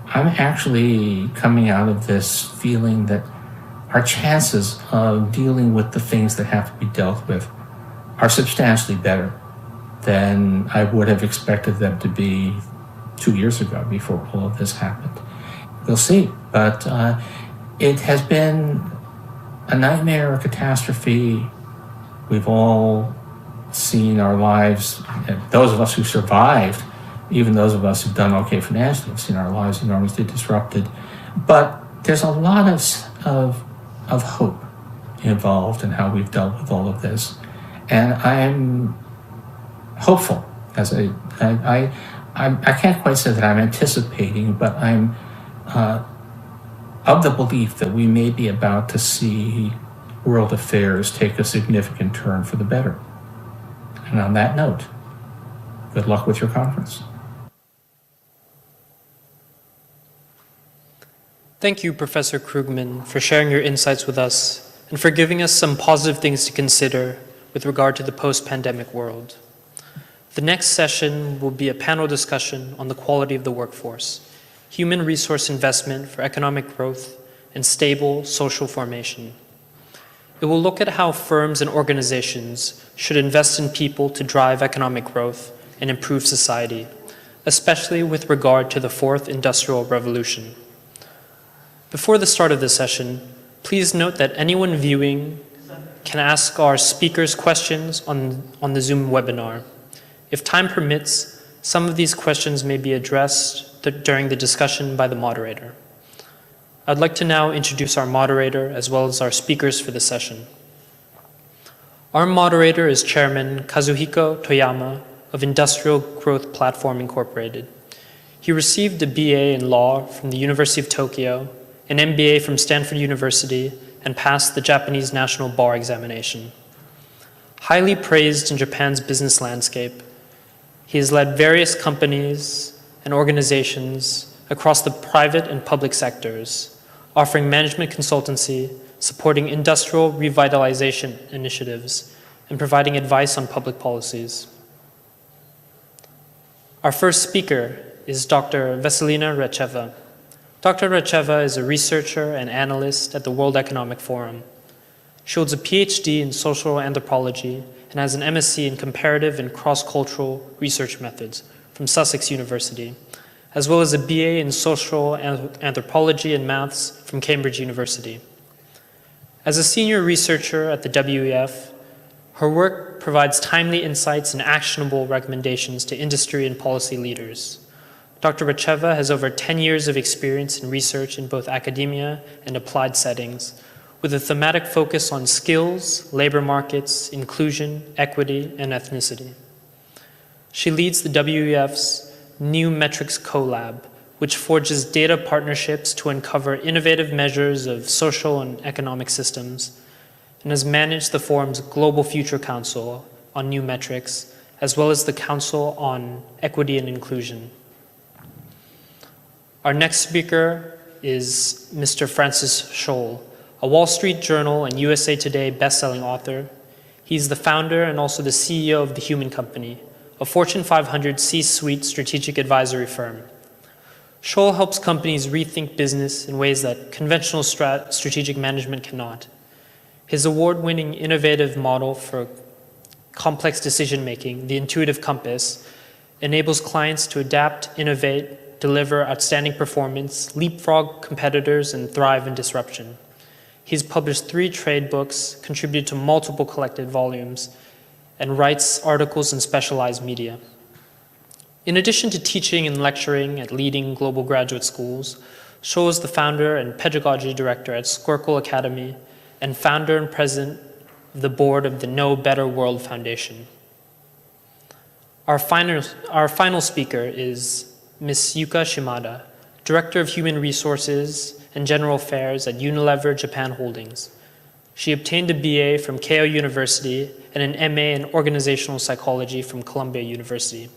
I'm actually coming out of this feeling that our chances of dealing with the things that have to be dealt with are substantially better than I would have expected them to be 2 years ago before all of this happened. We'll see, but it has been a nightmare, a catastrophe. We've all seen our lives, those of us who survived, even those of us who've done okay financially, have seen our lives enormously disrupted. But there's a lot of hope involved in how we've dealt with all of this. And I'm hopeful. I can't quite say that I'm anticipating, but I'm of the belief that we may be about to see world affairs take a significant turn for the better. And on that note, good luck with your conference. Thank you, Professor Krugman, for sharing your insights with us and for giving us some positive things to consider with regard to the post-pandemic world. The next session will be a panel discussion on the quality of the workforce, human resource investment for economic growth, and stable social formation. It will look at how firms and organizations should invest in people to drive economic growth and improve society, especially with regard to the fourth industrial revolution. Before the start of the session, please note that anyone viewing can ask our speakers questions on the Zoom webinar. If time permits, some of these questions may be addressed during the discussion by the moderator. I'd like to now introduce our moderator as well as our speakers for the session. Our moderator is Chairman Kazuhiko Toyama of Industrial Growth Platform Incorporated. He received a BA in law from the University of Tokyo, an MBA from Stanford University, and passed the Japanese National Bar Examination. Highly praised in Japan's business landscape, he has led various companies and organizations across the private and public sectors, offering management consultancy, supporting industrial revitalization initiatives, and providing advice on public policies. Our first speaker is Dr. Vesselina Recheva. Dr. Recheva is a researcher and analyst at the World Economic Forum. She holds a PhD in social anthropology and has an MSc in comparative and cross-cultural research methods from Sussex University, as well as a BA in social anthropology and maths from Cambridge University. As a senior researcher at the WEF, her work provides timely insights and actionable recommendations to industry and policy leaders. Dr. Recheva has over 10 years of experience in research in both academia and applied settings, with a thematic focus on skills, labor markets, inclusion, equity, and ethnicity. She leads the WEF's New Metrics Collab, which forges data partnerships to uncover innovative measures of social and economic systems, and has managed the forum's Global Future Council on New Metrics, as well as the Council on Equity and Inclusion. Our next speaker is Mr. Francis Scholl, a Wall Street Journal and USA Today best-selling author. He's the founder and also the CEO of The Human Company, a Fortune 500 C-suite strategic advisory firm. Scholl helps companies rethink business in ways that conventional strategic management cannot. His award-winning innovative model for complex decision-making, the Intuitive Compass, enables clients to adapt, innovate, deliver outstanding performance, leapfrog competitors, and thrive in disruption. He's published 3 trade books, contributed to multiple collected volumes, and writes articles in specialized media. In addition to teaching and lecturing at leading global graduate schools, Scholl is the founder and pedagogy director at Squircle Academy and founder and president of the board of the No Better World Foundation. Our final speaker is Ms. Yuka Shimada, Director of Human Resources and General Affairs at Unilever Japan Holdings. She obtained a BA from Keio University and an MA in Organizational Psychology from Columbia University.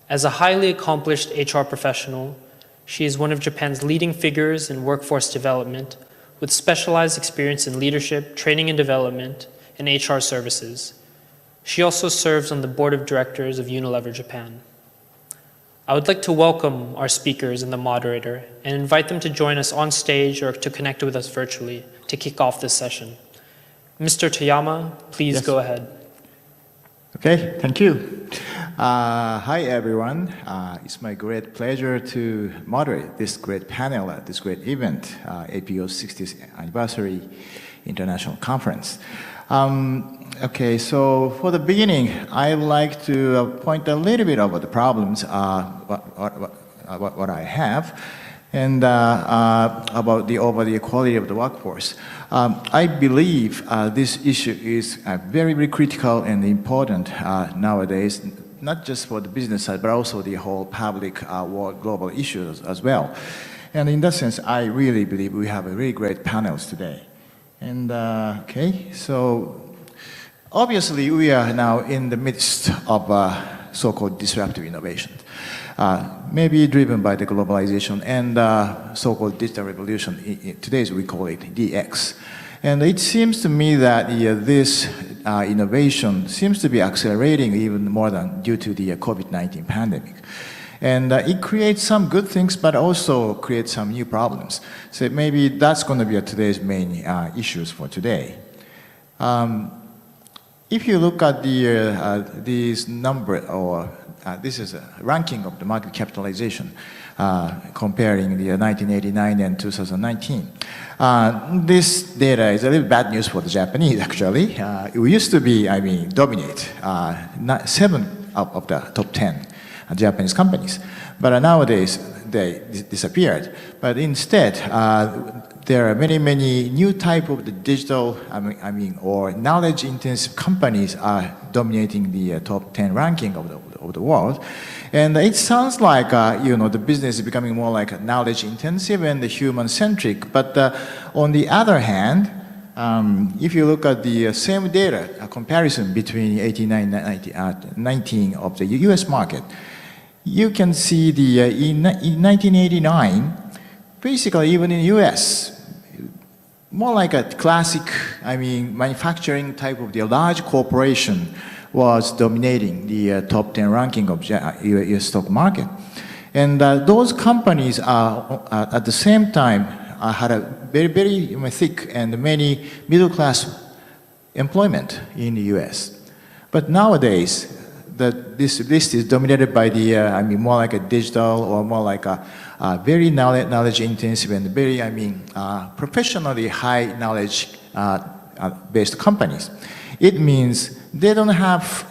As a highly accomplished HR professional, she is one of Japan's leading figures in workforce development, with specialized experience in leadership, training and development, and HR services. She also serves on the board of directors of Unilever Japan. I would like to welcome our speakers and the moderator and invite them to join us on stage or to connect with us virtually to kick off this session. Mr. Toyama, please go ahead. Okay, thank you. Hi, everyone. It's my great pleasure to moderate this great panel at this great event, APO's 60th Anniversary International Conference. Okay, so for the beginning, I'd like to point a little bit about the problems, what I have, and about the quality of the workforce. I believe this issue is very, very critical and important nowadays, not just for the business side, but also the whole public world global issues as well. And in that sense, I really believe we have a really great panels today. And okay, so obviously we are now in the midst of so-called disruptive innovation, maybe driven by the globalization and so-called digital revolution. Today we call it DX. And it seems to me that this innovation seems to be accelerating even more than due to the COVID-19 pandemic. And it creates some good things, but also creates some new problems. So maybe that's going to be today's main issues for today. If you look at this number, or this is a ranking of the market capitalization, comparing the 1989 and 2019. This data is a little bad news for the Japanese, actually. We used to be, dominate 7 of the top 10 Japanese companies. But nowadays, they disappeared. But instead, there are many, many new type of the digital, or knowledge-intensive companies are dominating the top 10 ranking of the world. And it sounds like, the business is becoming more like knowledge-intensive and human-centric. But on the other hand, if you look at the same data, a comparison between 89 and 19 of the US market, you can see in 1989, basically even in the US, more like a classic, manufacturing type of the large corporation was dominating the top 10 ranking of US stock market. And those companies at the same time had a very, very thick and many middle-class employment in the US. But nowadays, this list is dominated by the, more like a digital or more like a very knowledge-intensive and very, professionally high knowledge-based companies. It means they don't have,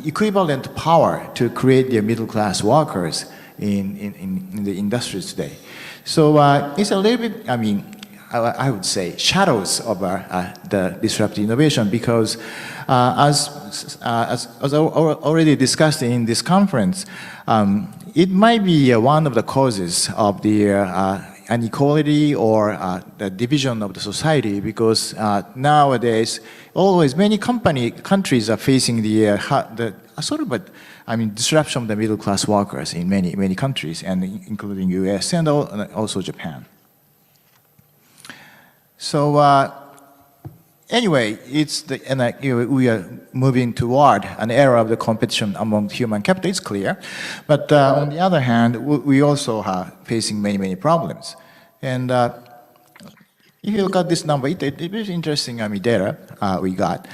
equivalent power to create their middle-class workers in the industries today. So it's a little bit, I would say, shadows of the disruptive innovation, because as already discussed in this conference, it might be one of the causes of the inequality or the division of the society, because nowadays, always many countries are facing the sort of disruption of the middle class workers in many countries, and including US and also Japan. So anyway, we are moving toward an era of the competition among human capital. It's clear, but on the other hand, we also are facing many problems. And if you look at this number, it is interesting data we got.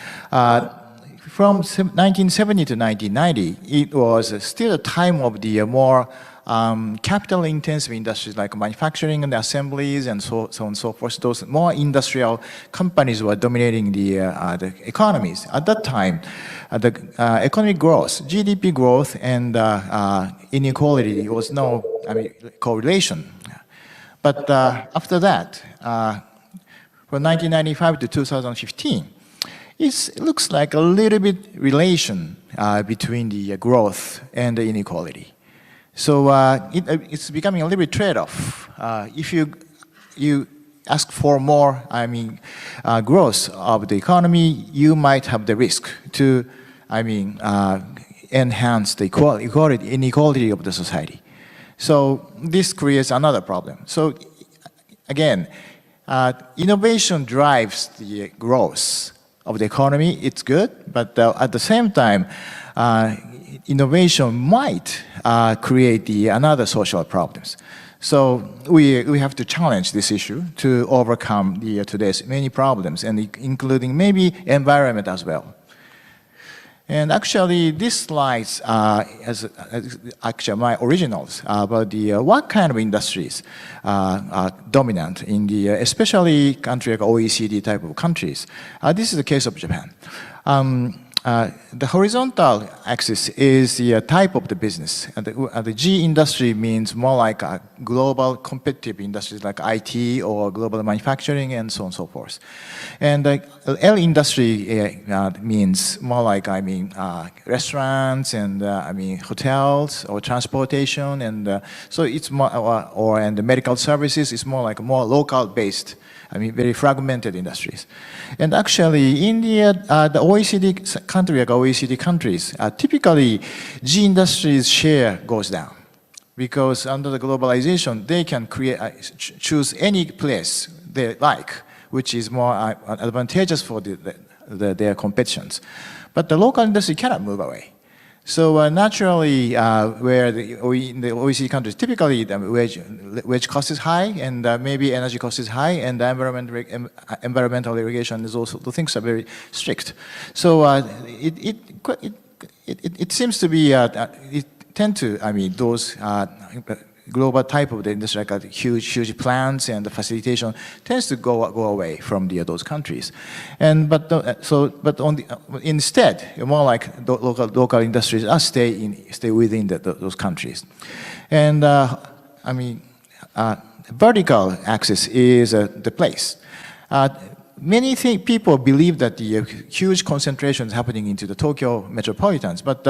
From 1970 to 1990, it was still a time of the more capital-intensive industries like manufacturing and assemblies and so on and so forth. Those more industrial companies were dominating the economies. At that time, the economic growth, GDP growth, and inequality was no correlation. But after that, from 1995 to 2015, it looks like a little bit relation between the growth and the inequality. So it's becoming a little bit trade-off. If you ask for more, growth of the economy, you might have the risk to, enhance the inequality of the society. So this creates another problem. So again, innovation drives the growth of the economy. It's good, but at the same time, innovation might create another social problems. So we have to challenge this issue to overcome today's many problems, and including maybe environment as well. And actually, these slides are actually my originals about what kind of industries are dominant in especially countries like OECD type of countries. This is the case of Japan. the horizontal axis is the type of the business. And the G industry means more like a global competitive industries like IT or global manufacturing and so on and so forth. And the L industry means more like, restaurants and hotels or transportation. And so it's more, and the medical services is more like more local based. Very fragmented industries. And actually, in the OECD country, like OECD countries, typically G industries share goes down because under the globalization, they can choose any place they like, which is more advantageous for their competitions. But the local industry cannot move away. So naturally, where in the OECD countries, typically the wage cost is high, and maybe energy cost is high, and the environmental regulation is also, the things are very strict. So it seems to be, it tend to, those global type of the industry, like huge plants and the facilitation tends to go away from those countries, and instead more like local industries stay within those countries, and vertical axis is the place. Many people believe that the huge concentration is happening into the Tokyo metropolitans, but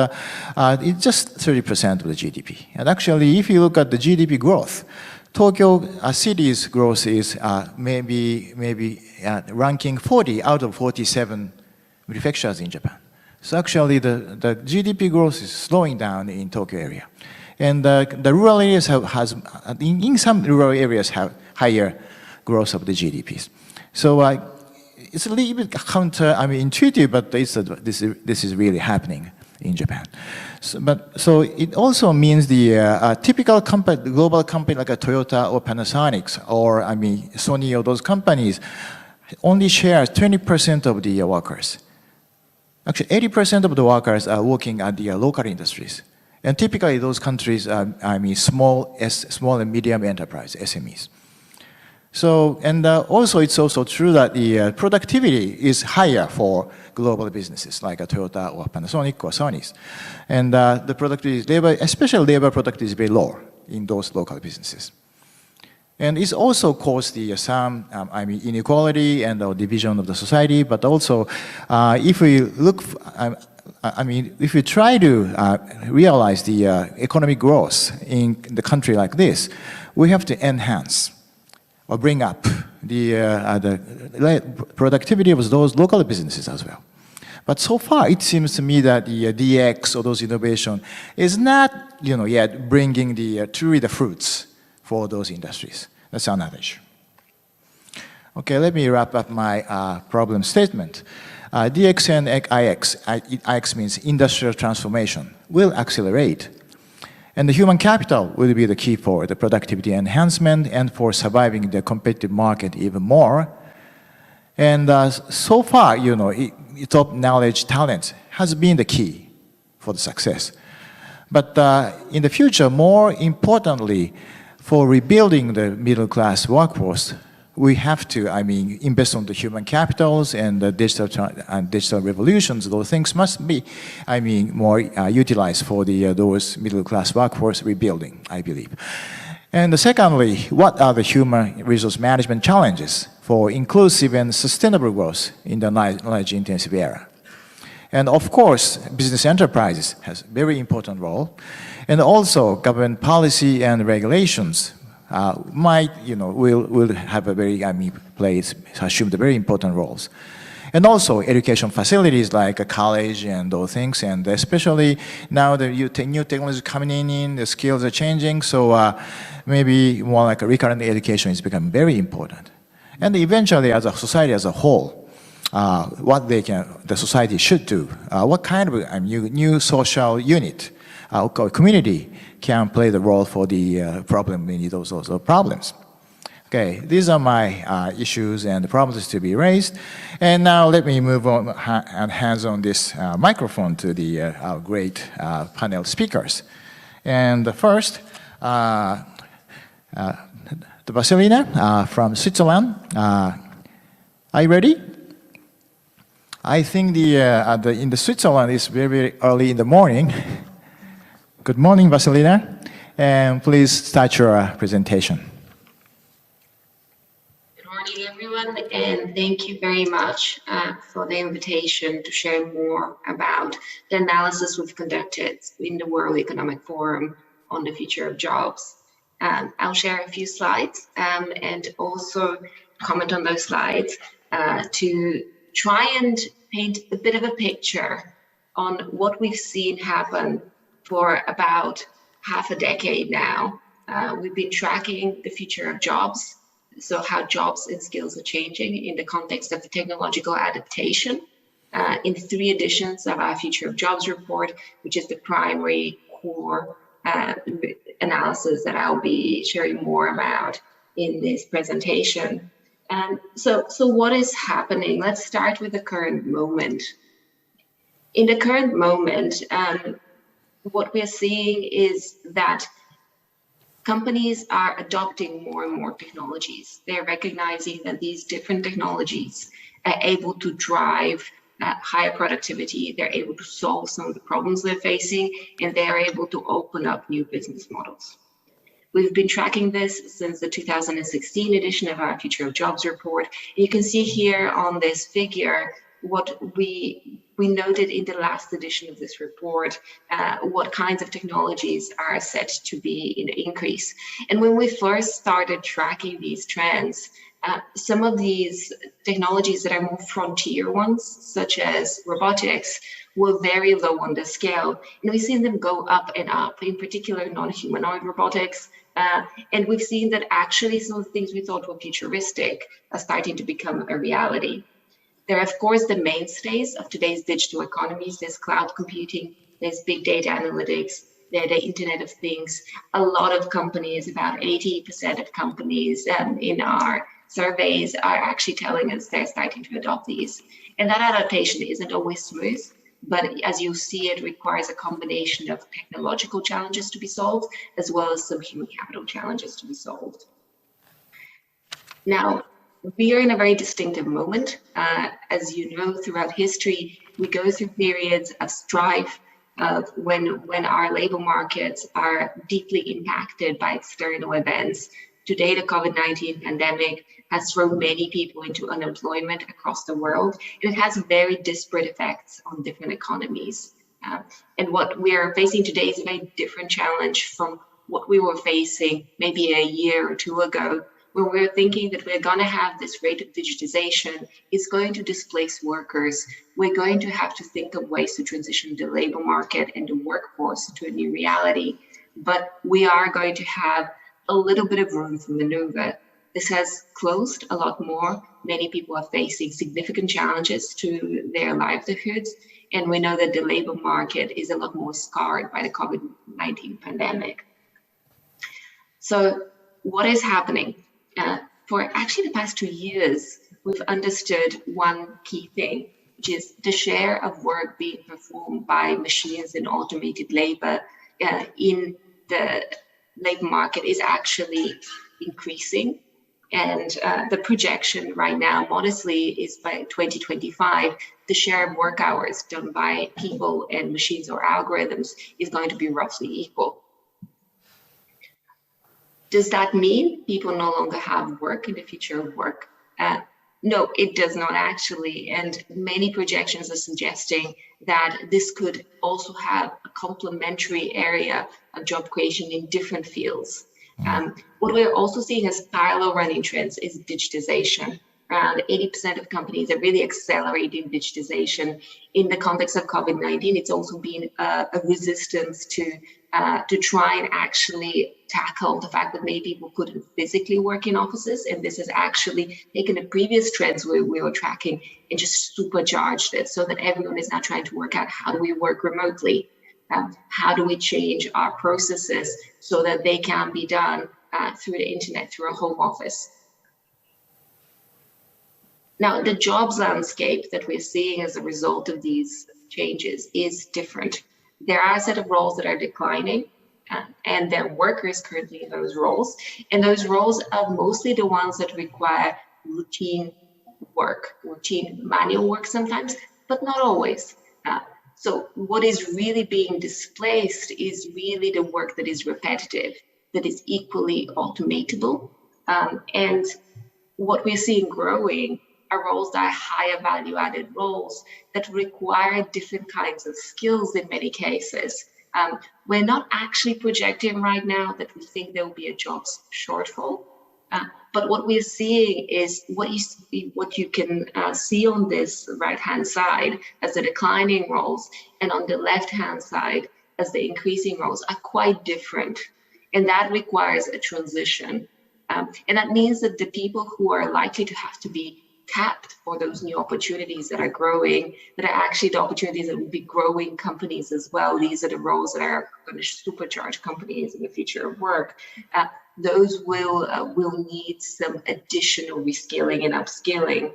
it's just 30% of the GDP. And actually, if you look at the GDP growth, Tokyo city's growth is maybe ranking 40 out of 47 prefectures in Japan. So actually, the GDP growth is slowing down in Tokyo area. And the rural areas in some rural areas have higher growth of the GDPs. So it's a little bit intuitive, but this is really happening in Japan. So it also means the typical company, global company like a Toyota or Panasonic or Sony or those companies only share 20% of the workers. Actually, 80% of the workers are working at the local industries. And typically those countries are small and medium enterprise, SMEs. So, and also it's also true that the productivity is higher for global businesses like a Toyota or Panasonic or Sony's. And the productivity, especially labor productivity is very low in those local businesses. And it's also caused some inequality and division of the society, but also if we look, if we try to realize the economic growth in the country like this, we have to enhance or bring up the productivity of those local businesses as well. But so far, it seems to me that the DX or those innovation is not, yet bringing truly the fruits for those industries. That's another issue. Okay, let me wrap up my problem statement. DX and IX, IX means industrial transformation, will accelerate. And the human capital will be the key for the productivity enhancement and for surviving the competitive market even more. And so far, top knowledge talent has been the key for the success. But in the future, more importantly, for rebuilding the middle class workforce, we have to, invest on the human capitals and the digital revolutions. Those things must be, more utilized for those middle class workforce rebuilding, I believe. And secondly, what are the human resource management challenges for inclusive and sustainable growth in the knowledge-intensive era? And of course, business enterprises has a very important role, and also government policy and regulations will have a very, assume the very important roles. And also education facilities like a college and those things, and especially now the new technology coming in, the skills are changing, so maybe more like a recurrent education is becoming very important. And eventually, as a society as a whole, what the society should do, what kind of new social unit or community can play the role for the problem in those problems. Okay, these are my issues and the problems to be raised. And now let me move on and hands on this microphone to the our great panel speakers. And the first, the Vesselina from Switzerland. Are you ready? I think in the Switzerland it's very, very early in the morning. Good morning, Vesselina, and please start your presentation. Good morning, everyone, and thank you very much for the invitation to share more about the analysis we've conducted in the World Economic Forum on the future of jobs. I'll share a few slides and also comment on those slides to try and paint a bit of a picture on what we've seen happen for about half a decade now. We've been tracking the future of jobs, so how jobs and skills are changing in the context of technological adaptation in 3 editions of our Future of Jobs report, which is the primary core analysis that I'll be sharing more about in this presentation. So what is happening? Let's start with the current moment. In the current moment, what we're seeing is that companies are adopting more and more technologies. They're recognizing that these different technologies are able to drive higher productivity. They're able to solve some of the problems they're facing, and they're able to open up new business models. We've been tracking this since the 2016 edition of our Future of Jobs report. And you can see here on this figure what we noted in the last edition of this report, what kinds of technologies are set to be in increase. And when we first started tracking these trends, some of these technologies that are more frontier ones, such as robotics, were very low on the scale. And we've seen them go up and up, in particular non-humanoid robotics. And we've seen that actually some of the things we thought were futuristic are starting to become a reality. There are, of course, the mainstays of today's digital economies. There's cloud computing, there's big data analytics, there's the Internet of Things. A lot of companies, about 80% of companies in our surveys are actually telling us they're starting to adopt these. And that adaptation isn't always smooth, but as you see, it requires a combination of technological challenges to be solved, as well as some human capital challenges to be solved. Now, we are in a very distinctive moment. As you know, throughout history, we go through periods of strife, when our labor markets are deeply impacted by external events. Today, the COVID-19 pandemic has thrown many people into unemployment across the world, and it has very disparate effects on different economies. And what we are facing today is a very different challenge from what we were facing maybe a year or 2 ago, when we're thinking that we're going to have this rate of digitization is going to displace workers. We're going to have to think of ways to transition the labor market and the workforce to a new reality. But we are going to have a little bit of room for maneuver. This has closed a lot more. Many people are facing significant challenges to their livelihoods. And we know that the labor market is a lot more scarred by the COVID-19 pandemic. So what is happening? For actually the past 2 years, we've understood one key thing, which is the share of work being performed by machines and automated labor in the labor market is actually increasing. And the projection right now, modestly, is by 2025, the share of work hours done by people and machines or algorithms is going to be roughly equal. Does that mean people no longer have work in the future of work? No, it does not actually. And many projections are suggesting that this could also have a complementary area of job creation in different fields. What we're also seeing as parallel running trends is digitization. Around 80% of companies are really accelerating digitization. In the context of COVID-19, it's also been a resistance to try and actually tackle the fact that many people couldn't physically work in offices. And this has actually taken the previous trends we were tracking and just supercharged it so that everyone is now trying to work out how do we work remotely? How do we change our processes so that they can be done through the internet, through a home office? Now, the jobs landscape that we're seeing as a result of these changes is different. There are a set of roles that are declining, and there are workers currently in those roles. And those roles are mostly the ones that require routine work, routine manual work sometimes, but not always. So what is really being displaced is really the work that is repetitive, that is equally automatable. And what we're seeing growing are roles that are higher value-added roles that require different kinds of skills in many cases. We're not actually projecting right now that we think there will be a jobs shortfall. But what we're seeing is what you can see on this right-hand side as the declining roles, and on the left-hand side as the increasing roles, are quite different. And that requires a transition. And that means that the people who are likely to have to be tapped for those new opportunities that are growing, that are actually the opportunities that will be growing companies as well. These are the roles that are going to supercharge companies in the future of work. Those will need some additional reskilling and upskilling.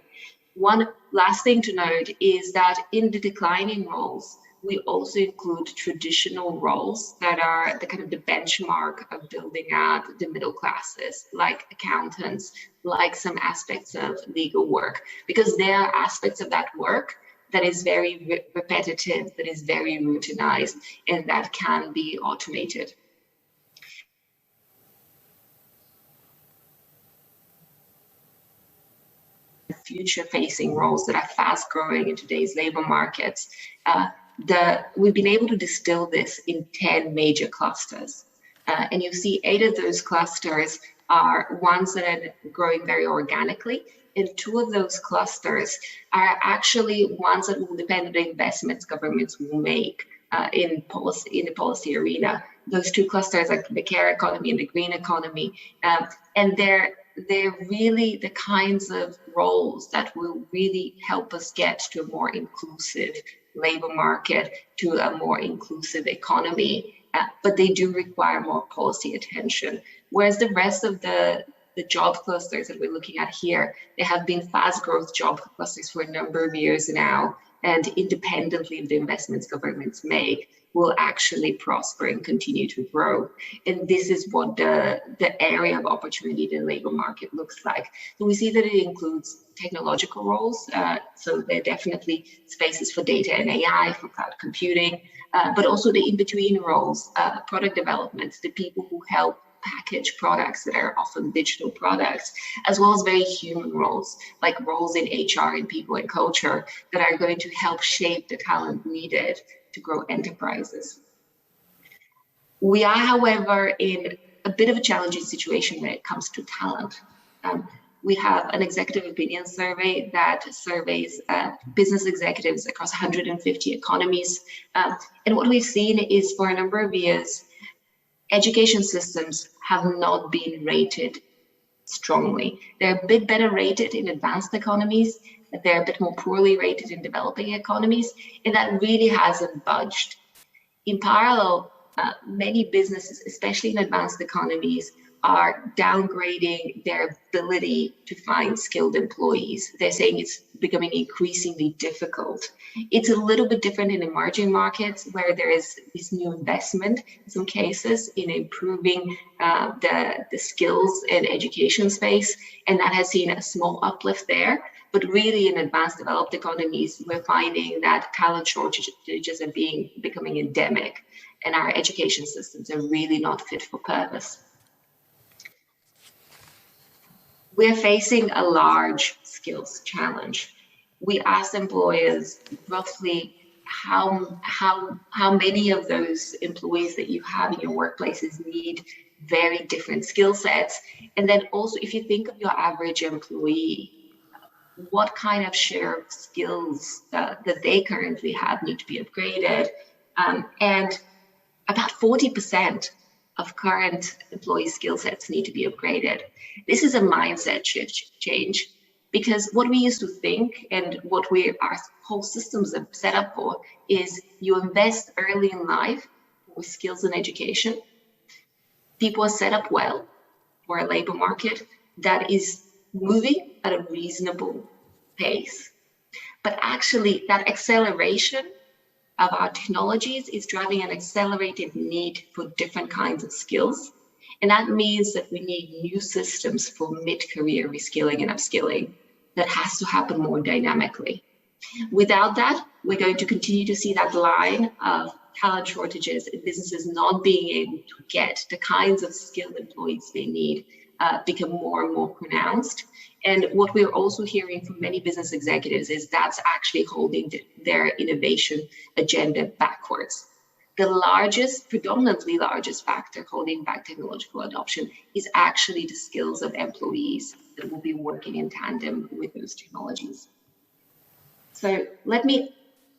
One last thing to note is that in the declining roles, we also include traditional roles that are the kind of the benchmark of building out the middle classes, like accountants, like some aspects of legal work, because there are aspects of that work that is very repetitive, that is very routinized, and that can be automated. Future-facing roles that are fast-growing in today's labor markets. We've been able to distill this in 10 major clusters. And you see 8 of those clusters are ones that are growing very organically, and 2 of those clusters are actually ones that will depend on the investments governments will make in the policy arena. Those 2 clusters are the care economy and the green economy, and they're really the kinds of roles that will really help us get to a more inclusive labor market, to a more inclusive economy, but they do require more policy attention. Whereas the rest of the job clusters that we're looking at here, they have been fast growth job clusters for a number of years now, and independently of the investments governments make, will actually prosper and continue to grow. And this is what the area of opportunity in the labor market looks like. So we see that it includes technological roles. So there are definitely spaces for data and AI, for cloud computing, but also the in-between roles, product development, the people who help package products that are often digital products, as well as very human roles, like roles in HR and people and culture that are going to help shape the talent needed to grow enterprises. We are, however, in a bit of a challenging situation when it comes to talent. We have an executive opinion survey that surveys business executives across 150 economies. And what we've seen is for a number of years, education systems have not been rated strongly. They're a bit better rated in advanced economies, they're a bit more poorly rated in developing economies, and that really hasn't budged. In parallel, many businesses, especially in advanced economies, are downgrading their ability to find skilled employees. They're saying it's becoming increasingly difficult. It's a little bit different in emerging markets where there is this new investment in some cases in improving the skills and education space, and that has seen a small uplift there. But really in advanced developed economies, we're finding that talent shortages are becoming endemic, and our education systems are really not fit for purpose. We're facing a large skills challenge. We asked employers roughly how many of those employees that you have in your workplaces need very different skill sets. And then also, if you think of your average employee, what kind of share of skills that they currently have need to be upgraded. And about 40% of current employee skill sets need to be upgraded. This is a mindset shift change, because what we used to think and what our whole systems are set up for is you invest early in life with skills and education. People are set up well for a labor market that is moving at a reasonable pace. But actually that acceleration of our technologies is driving an accelerated need for different kinds of skills. And that means that we need new systems for mid-career reskilling and upskilling that has to happen more dynamically. Without that, we're going to continue to see that line of talent shortages and businesses not being able to get the kinds of skilled employees they need become more and more pronounced. And what we're also hearing from many business executives is that's actually holding their innovation agenda backwards. The largest, predominantly largest factor holding back technological adoption is actually the skills of employees that will be working in tandem with those technologies. So let me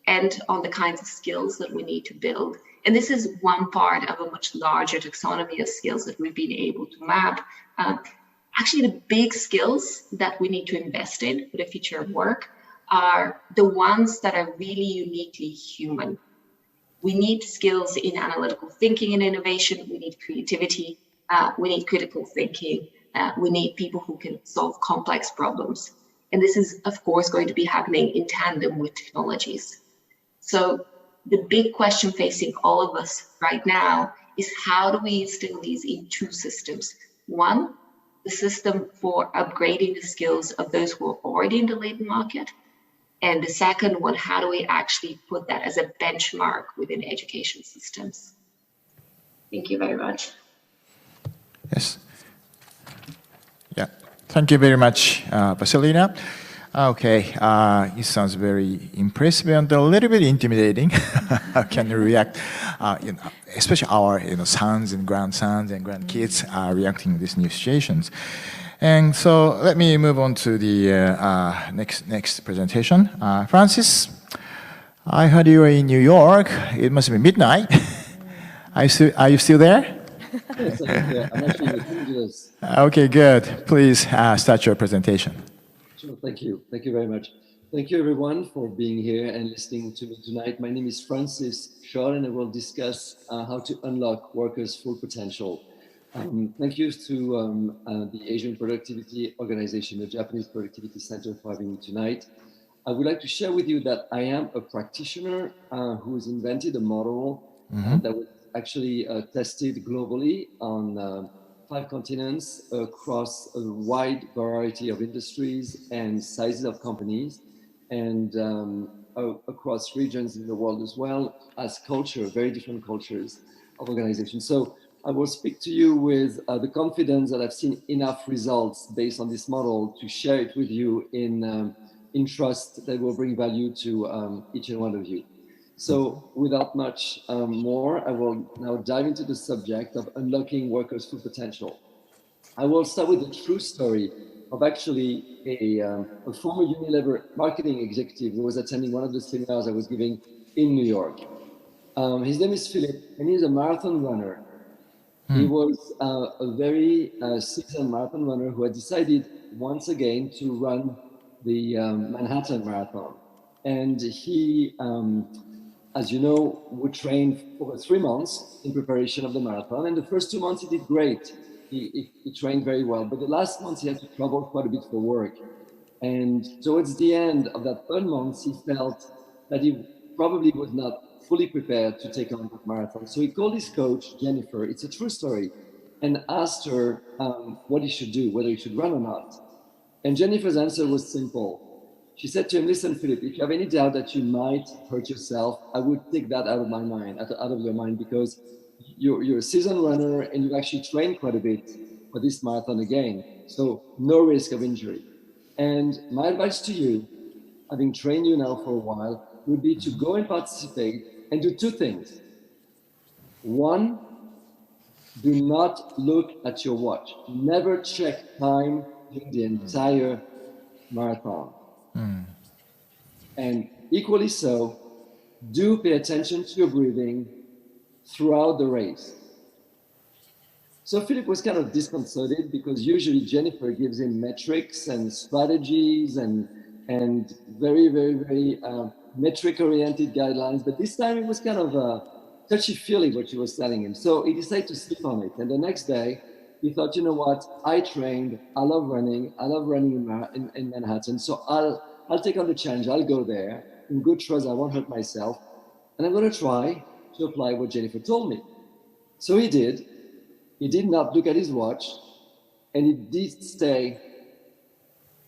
end on the kinds of skills that we need to build. And this is one part of a much larger taxonomy of skills that we've been able to map. Actually, the big skills that we need to invest in for the future of work are the ones that are really uniquely human. We need skills in analytical thinking and innovation. We need creativity. We need critical thinking. We need people who can solve complex problems. And this is, of course, going to be happening in tandem with technologies. So the big question facing all of us right now is how do we instill these in two systems? One, the system for upgrading the skills of those who are already in the labor market. And the second one, how do we actually put that as a benchmark within education systems? Thank you very much. Yes. Yeah. Thank you very much, Vesselina. Okay, it sounds very impressive and a little bit intimidating. How can you react? Especially our sons and grandsons and grandkids are reacting to these new situations. And so let me move on to the next presentation. Francis, I heard you were in New York. It must be midnight. Are you still there? Yes, I'm actually in Los Angeles. Okay, good. Please start your presentation. Sure, thank you. Thank you very much. Thank you everyone for being here and listening to me tonight. My name is Francis Scholl and I will discuss how to unlock workers' full potential. Thank you to the Asian Productivity Organization, the Japanese Productivity Center, for having me tonight. I would like to share with you that I am a practitioner who has invented a model that was actually tested globally on 5 continents across a wide variety of industries and sizes of companies, and across regions in the world as well as culture, very different cultures of organizations. So I will speak to you with the confidence that I've seen enough results based on this model to share it with you in trust that will bring value to each and one of you. So without much more, I will now dive into the subject of unlocking workers' full potential. I will start with a true story of actually a former Unilever marketing executive who was attending one of the seminars I was giving in New York. His name is Philip, and he's a marathon runner. He was a very seasoned marathon runner who had decided once again to run the Manhattan Marathon. And he, as you know, would train over 3 months in preparation of the marathon. And the first 2 months he did great. He trained very well. But the last month he had to travel quite a bit for work. And towards the end of that 3rd month, he felt that he probably was not fully prepared to take on that marathon. So he called his coach, Jennifer, it's a true story, and asked her what he should do, whether he should run or not. And Jennifer's answer was simple. She said to him, listen, Philip, if you have any doubt that you might hurt yourself, I would take that out of my mind, out of your mind, because you're a seasoned runner and you've actually trained quite a bit for this marathon again. So no risk of injury. And my advice to you, having trained you now for a while, would be to go and participate and do 2 things. 1, do not look at your watch. Never check time during the entire marathon. And equally so, do pay attention to your breathing throughout the race. So Philip was kind of disconcerted because usually Jennifer gives him metrics and strategies and very, very, very metric-oriented guidelines, but this time it was kind of touchy-feely what she was telling him. So he decided to sleep on it. And the next day, he thought, you know what? I trained. I love running. I love running in Manhattan. So I'll take on the challenge. I'll go there in good trust. I won't hurt myself, and I'm going to try to apply what Jennifer told me. So he did. He did not look at his watch, and he did stay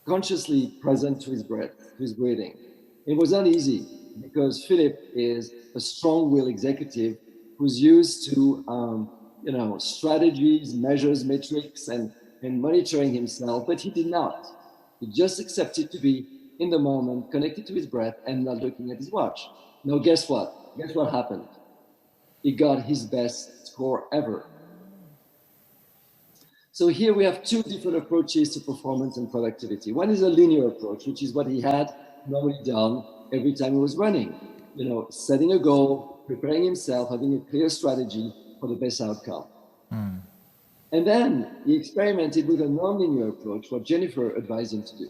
consciously present to his breath, to his breathing. It was not easy because Philip is a strong-willed executive who's used to, strategies, measures, metrics, and monitoring himself, but he did not. He just accepted to be in the moment, connected to his breath, and not looking at his watch. Now, guess what? Guess what happened? He got his best score ever. So here we have two different approaches to performance and productivity. One is a linear approach, which is what he had normally done every time he was running. Setting a goal, preparing himself, having a clear strategy for the best outcome. And then he experimented with a non-linear approach, what Jennifer advised him to do.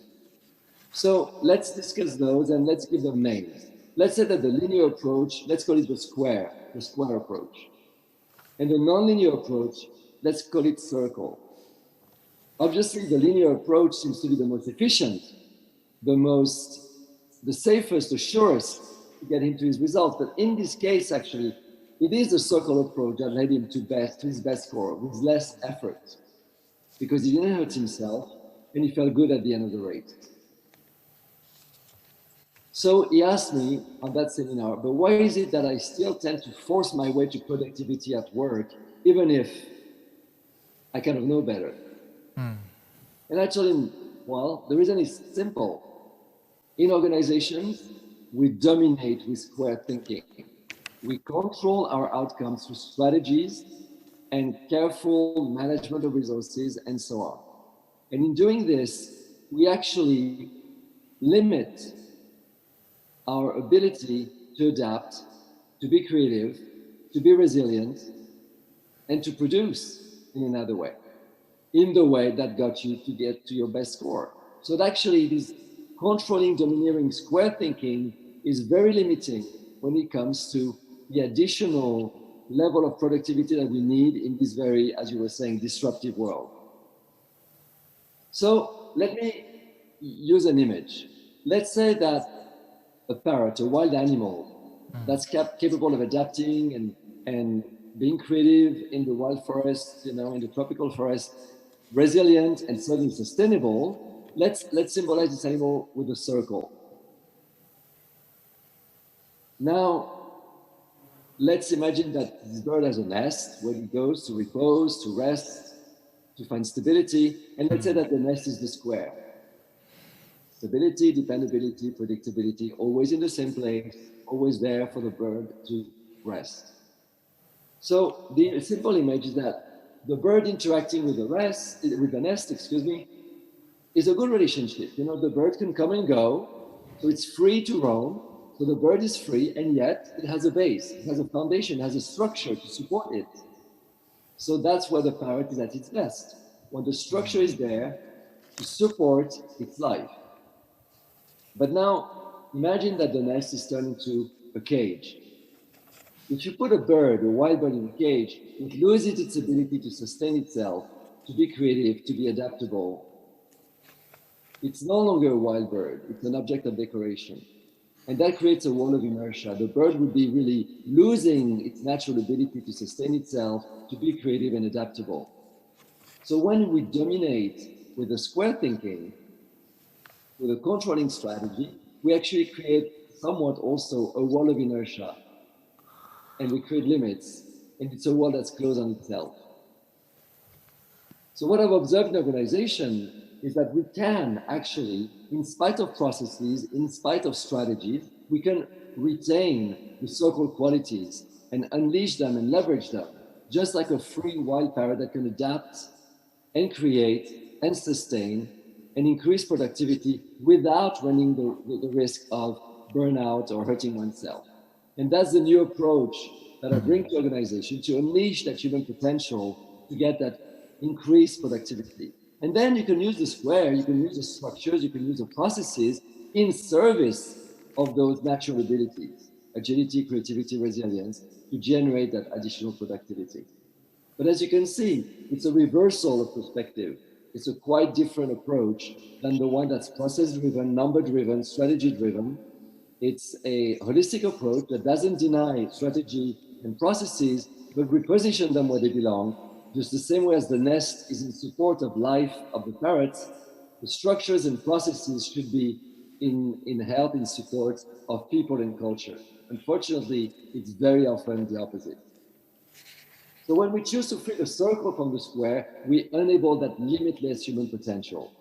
So let's discuss those and let's give them names. Let's say that the linear approach, let's call it the square approach. And the non-linear approach, let's call it circle. Obviously, the linear approach seems to be the most efficient, the safest, the surest to get him to his results. But in this case, actually, it is the circle approach that led him to his best score with less effort, because he didn't hurt himself and he felt good at the end of the race. So he asked me on that seminar, but why is it that I still tend to force my way to productivity at work, even if I kind of know better? And I told him, well, the reason is simple. In organizations, we dominate with square thinking. We control our outcomes through strategies and careful management of resources and so on. And in doing this, we actually limit our ability to adapt, to be creative, to be resilient, and to produce in another way, in the way that got you to get to your best score. So actually, this controlling, domineering square thinking is very limiting when it comes to the additional level of productivity that we need in this very, as you were saying, disruptive world. So let me use an image. Let's say that a parrot, a wild animal that's capable of adapting and being creative in the wild forest, in the tropical forest, resilient and certainly sustainable. Let's symbolize this animal with a circle. Now, let's imagine that this bird has a nest where it goes to repose, to rest, to find stability. And let's say that the nest is the square. Stability, dependability, predictability, always in the same place, always there for the bird to rest. So the simple image is that the bird interacting with the nest, is a good relationship. The bird can come and go, so it's free to roam. So the bird is free, and yet it has a base, it has a foundation, it has a structure to support it. So that's where the parrot is at its best, when the structure is there to support its life. But now, imagine that the nest is turned into a cage. If you put a wild bird in a cage, it loses its ability to sustain itself, to be creative, to be adaptable. It's no longer a wild bird, it's an object of decoration. And that creates a wall of inertia. The bird would be really losing its natural ability to sustain itself, to be creative and adaptable. So when we dominate with the square thinking, with a controlling strategy, we actually create somewhat also a wall of inertia. And we create limits, and it's a wall that's closed on itself. So what I've observed in organization is that we can actually, in spite of processes, in spite of strategies, we can retain the circle qualities and unleash them and leverage them, just like a free wild parrot that can adapt and create and sustain and increase productivity without running the risk of burnout or hurting oneself. And that's the new approach that I bring to organization, to unleash that human potential, to get that increased productivity. And then you can use the square, you can use the structures, you can use the processes in service of those natural abilities, agility, creativity, resilience, to generate that additional productivity. But as you can see, it's a reversal of perspective. It's a quite different approach than the one that's process-driven, number-driven, strategy-driven. It's a holistic approach that doesn't deny strategy and processes, but reposition them where they belong. Just the same way as the nest is in support of life of the parrots, the structures and processes should be in help, in support of people and culture. Unfortunately, it's very often the opposite. So when we choose to free the circle from the square, we enable that limitless human potential.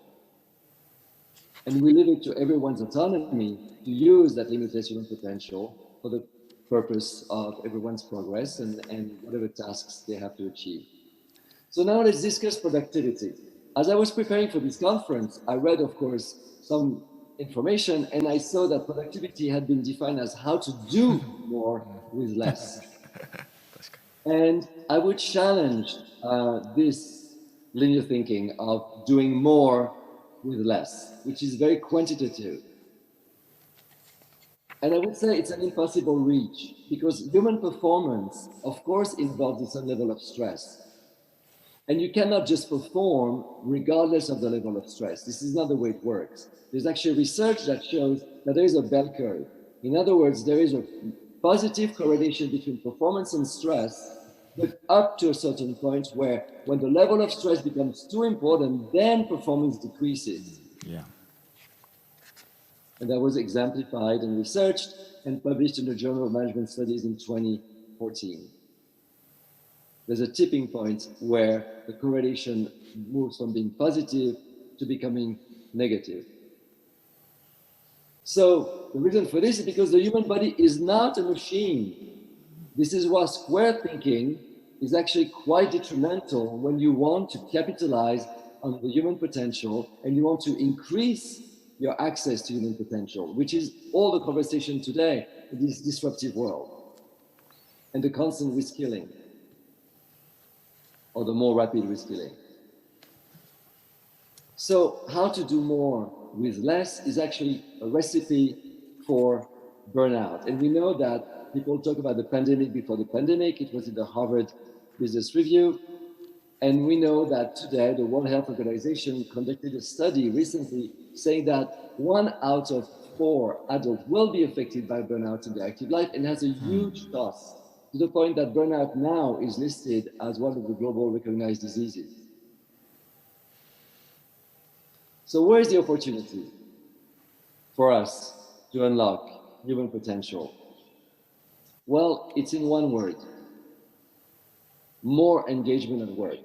And we leave it to everyone's autonomy to use that limitless human potential for the purpose of everyone's progress and whatever tasks they have to achieve. So now let's discuss productivity. As I was preparing for this conference, I read, of course, some information, and I saw that productivity had been defined as how to do more with less. And I would challenge this linear thinking of doing more with less, which is very quantitative. And I would say it's an impossible reach, because human performance, of course, involves a certain level of stress. And you cannot just perform regardless of the level of stress. This is not the way it works. There's actually research that shows that there is a bell curve. In other words, there is a positive correlation between performance and stress, but up to a certain point where when the level of stress becomes too important, then performance decreases. Yeah. And that was exemplified and researched and published in the Journal of Management Studies in 2014. There's a tipping point where the correlation moves from being positive to becoming negative. So the reason for this is because the human body is not a machine. This is why square thinking is actually quite detrimental when you want to capitalize on the human potential and you want to increase your access to human potential, which is all the conversation today in this disruptive world, and the constant reskilling, or the more rapid reskilling. So how to do more with less is actually a recipe for burnout. And we know that people talk about the pandemic before the pandemic. It was in the Harvard Business Review. And we know that today the World Health Organization conducted a study recently saying that 1 out of 4 adults will be affected by burnout in their active life, and has a huge cost, to the point that burnout now is listed as one of the global recognized diseases. So where is the opportunity for us to unlock human potential? Well, it's in one word: more engagement at work.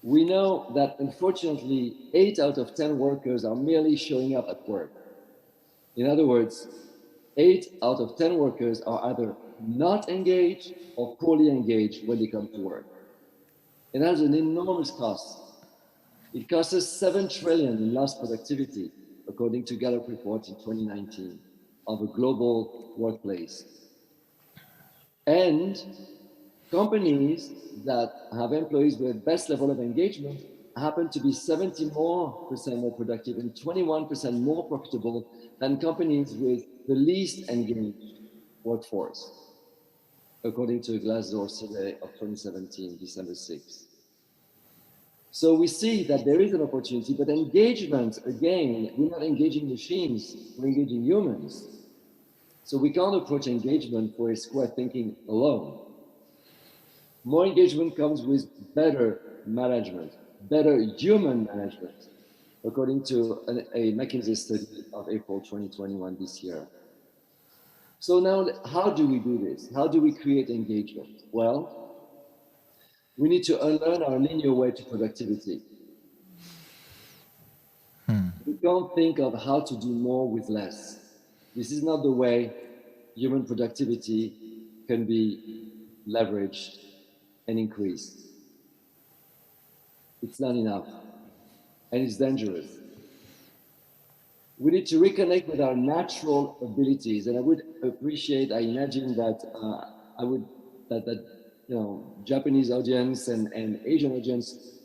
We know that unfortunately 8 out of 10 workers are merely showing up at work. In other words, 8 out of 10 workers are either not engaged or poorly engaged when they come to work. It has an enormous cost. It costs us 7 trillion in lost productivity, according to Gallup report in 2019, of a global workplace. And companies that have employees with the best level of engagement happen to be 70% more productive and 21% more profitable than companies with the least engaged workforce, according to a Glassdoor survey of 2017, December 6. So we see that there is an opportunity, but engagement, again, we're not engaging machines, we're engaging humans. So we can't approach engagement for a square thinking alone. More engagement comes with better management, better human management, according to a McKinsey study of April 2021 this year. So now, how do we do this? How do we create engagement? Well, we need to unlearn our linear way to productivity. We don't think of how to do more with less. This is not the way human productivity can be leveraged and increased. It's not enough, and it's dangerous. We need to reconnect with our natural abilities, and I would appreciate, I imagine that Japanese audience and Asian audience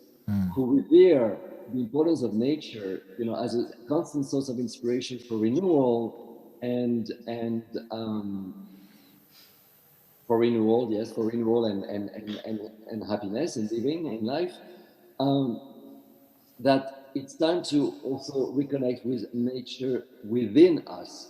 who revere the importance of nature, as a constant source of inspiration for renewal and happiness and living in life, that it's time to also reconnect with nature within us.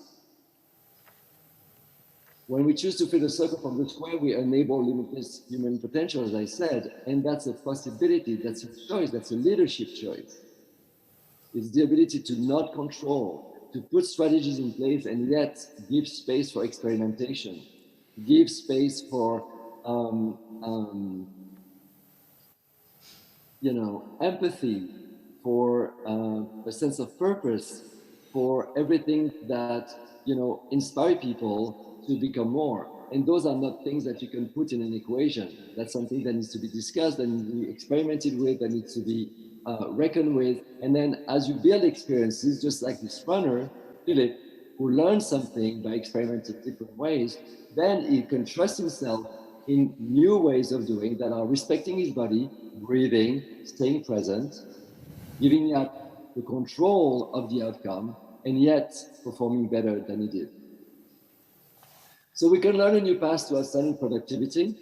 When we choose to fill the circle from the square, we enable limitless human potential, as I said, and that's a possibility, that's a choice, that's a leadership choice. It's the ability to not control, to put strategies in place and yet give space for experimentation, give space for empathy, for a sense of purpose, for everything that inspire people to become more. And those are not things that you can put in an equation. That's something that needs to be discussed, that needs to be experimented with, that needs to be reckoned with. And then as you build experiences, just like this runner, Philip, who learned something by experimenting different ways, then he can trust himself in new ways of doing that are respecting his body, breathing, staying present, giving up the control of the outcome, and yet performing better than he did. So we can learn a new path to outstanding productivity.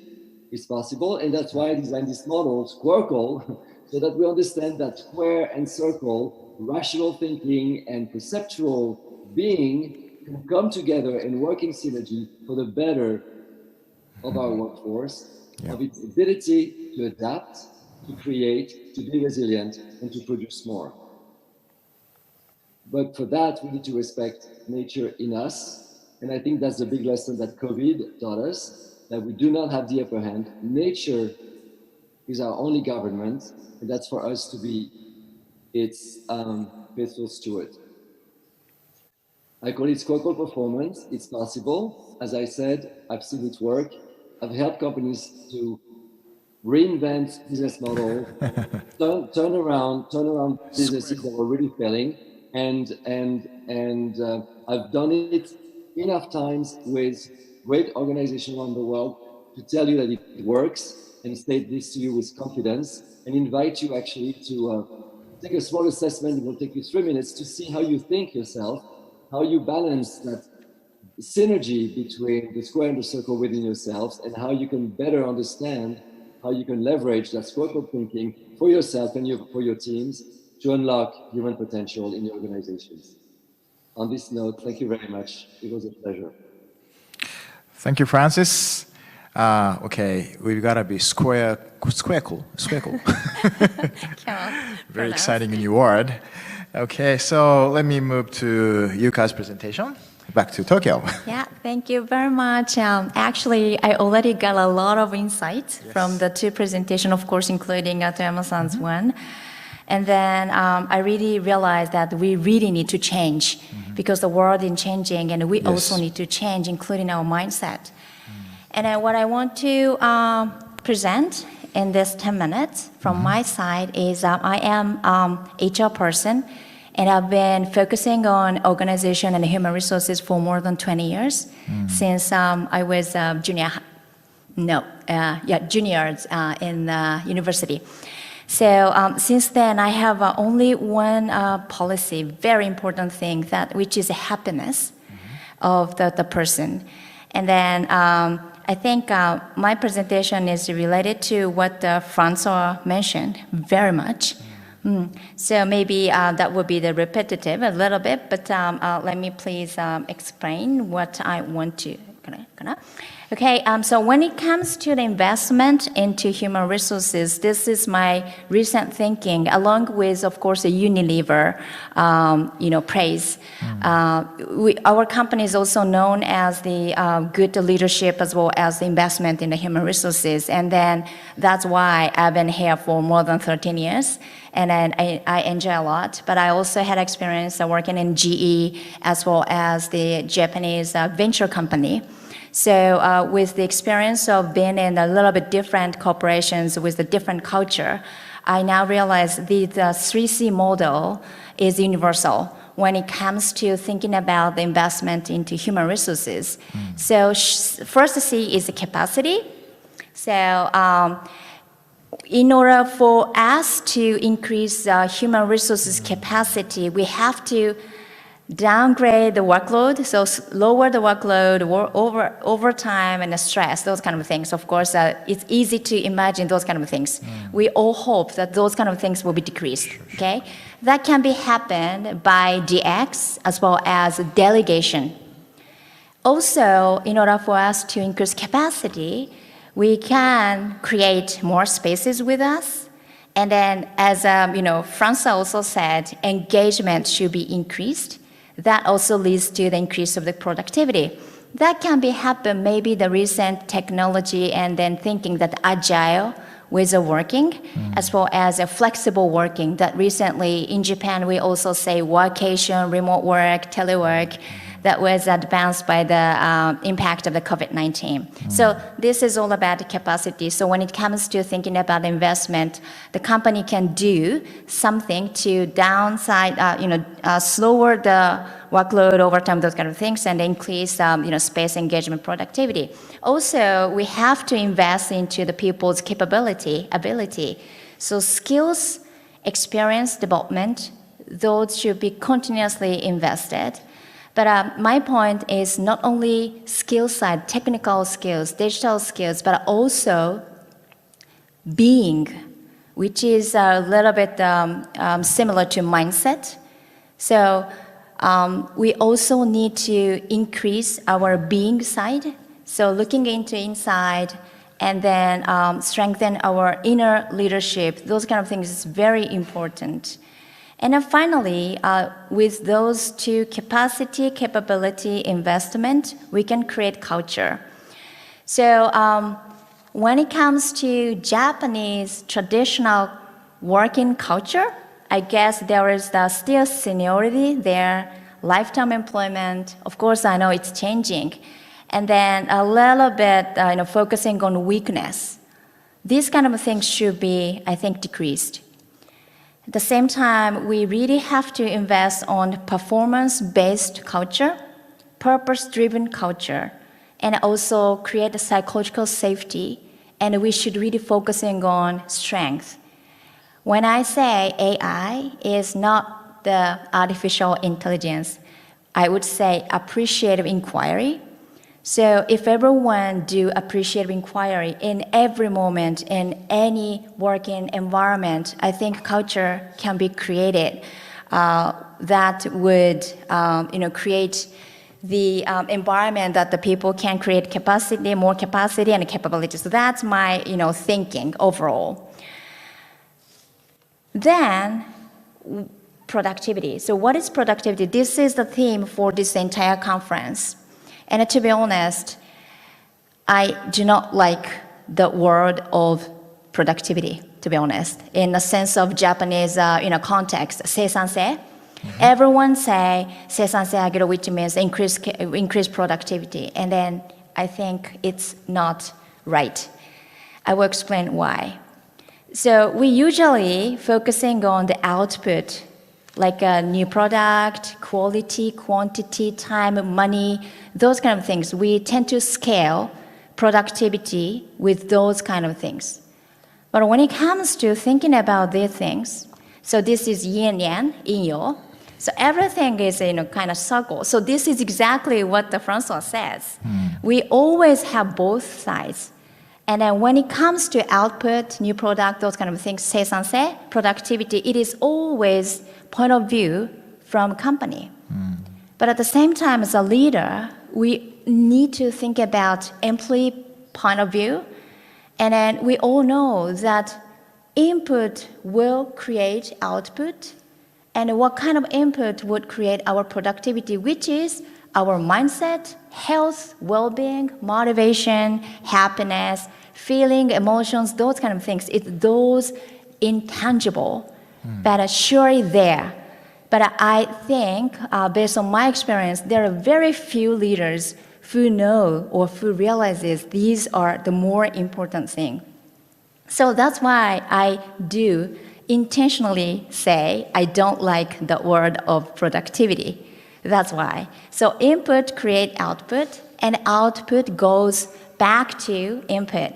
It's possible, and that's why I designed this model, Squircle, so that we understand that square and circle, rational thinking and perceptual being can come together and work in synergy for the better of our workforce, of its ability to adapt, to create, to be resilient, and to produce more. But for that, we need to respect nature in us. And I think that's the big lesson that COVID taught us, that we do not have the upper hand. Nature is our only government, and that's for us to be its faithful steward. I call it Squircle performance. It's possible. As I said, I've seen it work. I've helped companies to reinvent business models, turn around businesses that were really failing, and I've done it enough times with great organizations around the world to tell you that it works, and state this to you with confidence, and invite you actually to take a small assessment. It will take you 3 minutes to see how you think yourself, how you balance that synergy between the square and the circle within yourselves, and how you can better understand how you can leverage that squircle thinking for yourself and for your teams to unlock human potential in your organizations. On this note, thank you very much. It was a pleasure. Thank you, Francis. Okay, we've got to be squircle. Very exciting new word. Okay, so let me move to Yuka's presentation. Back to Tokyo. Yeah, thank you very much. Actually, I already got a lot of insights from the two presentations, of course, including Toyama-san's one. And then I really realized that we really need to change because the world is changing, and we also need to change, including our mindset. And what I want to present in this 10 minutes from my side is I am HR person, and I've been focusing on organization and human resources for more than 20 years since I was juniors in university. So since then, I have only one policy, very important thing, which is happiness of the person. And then I think my presentation is related to what Francois mentioned very much. So maybe that would be the repetitive a little bit, but let me please explain what I want to. Okay, so when it comes to the investment into human resources, this is my recent thinking, along with, of course, the Unilever, praise. Our company is also known as the good leadership as well as the investment in the human resources, and then that's why I've been here for more than 13 years. And I enjoy a lot, but I also had experience working in GE as well as the Japanese venture company. So with the experience of being in a little bit different corporations with a different culture, I now realize the 3C model is universal when it comes to thinking about the investment into human resources. So first C is the capacity. So in order for us to increase human resources capacity, we have to downgrade the workload, so lower the workload, overtime and the stress, those kind of things. Of course, it's easy to imagine those kind of things. We all hope that those kind of things will be decreased, okay? That can be happened by DX as well as delegation. Also, in order for us to increase capacity, we can create more spaces with us, And then, as Francois also said, engagement should be increased. That also leads to the increase of the productivity. That can be happen maybe the recent technology and then thinking that agile ways of working, as well as a flexible working. That recently in Japan we also say workation, remote work, telework. That was advanced by the impact of the COVID-19. So this is all about the capacity. So when it comes to thinking about investment, the company can do something to downside, slower the workload over time, those kind of things, and increase, space engagement productivity. Also, we have to invest into the people's ability. So skills, experience development, those should be continuously invested. But my point is not only skill side, technical skills, digital skills, but also being, which is a little bit similar to mindset. So we also need to increase our being side. So looking into inside and then strengthen our inner leadership, those kind of things is very important. And then finally, with those two capacity, capability, investment, we can create culture. So when it comes to Japanese traditional working culture, I guess there is still seniority there, lifetime employment. Of course, I know it's changing. And then a little bit focusing on weakness. These kind of things should be, I think, decreased. At the same time, we really have to invest on performance-based culture, purpose-driven culture, and also create a psychological safety. And we should really focusing on strength. When I say AI is not the artificial intelligence, I would say appreciative inquiry. So if everyone do appreciative inquiry in every moment, in any working environment, I think culture can be created that would create the environment that the people can create capacity, more capacity and capability. So that's my thinking overall. Then productivity. So what is productivity? This is the theme for this entire conference. And to be honest, I do not like the word of productivity, to be honest, in the sense of Japanese context, seisansei. Everyone say seisansei ageru, which means increase productivity. And then I think it's not right. I will explain why. So we usually focusing on the output, like a new product, quality, quantity, time, money, those kind of things. We tend to scale productivity with those kind of things. But when it comes to thinking about these things, so this is yin yang, yin yo. So everything is kind of circle. So this is exactly what the Francois says. We always have both sides. And then when it comes to output, new product, those kind of things, seisansei, productivity, it is always point of view from company. But at the same time, as a leader, we need to think about employee point of view. And then we all know that input will create output. And what kind of input would create our productivity, which is our mindset, health, well-being, motivation, happiness, feeling, emotions, those kind of things. It's those intangible, but are surely there. But I think, based on my experience, there are very few leaders who know or who realizes these are the more important thing. So that's why I do intentionally say I don't like the word of productivity. That's why. So input create output, and output goes back to input.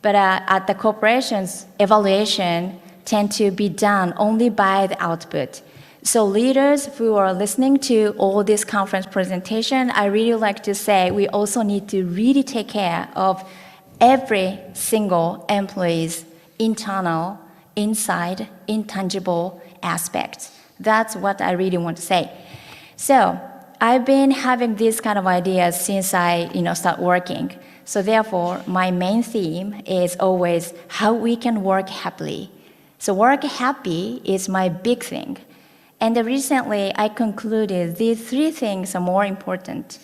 But at the corporations, evaluation tend to be done only by the output. So leaders who are listening to all this conference presentation, I really like to say we also need to really take care of every single employee's internal, inside, intangible aspects. That's what I really want to say. So I've been having these kind of ideas since I start working. So therefore, my main theme is always how we can work happily. So work happy is my big thing. And recently, I concluded these three things are more important.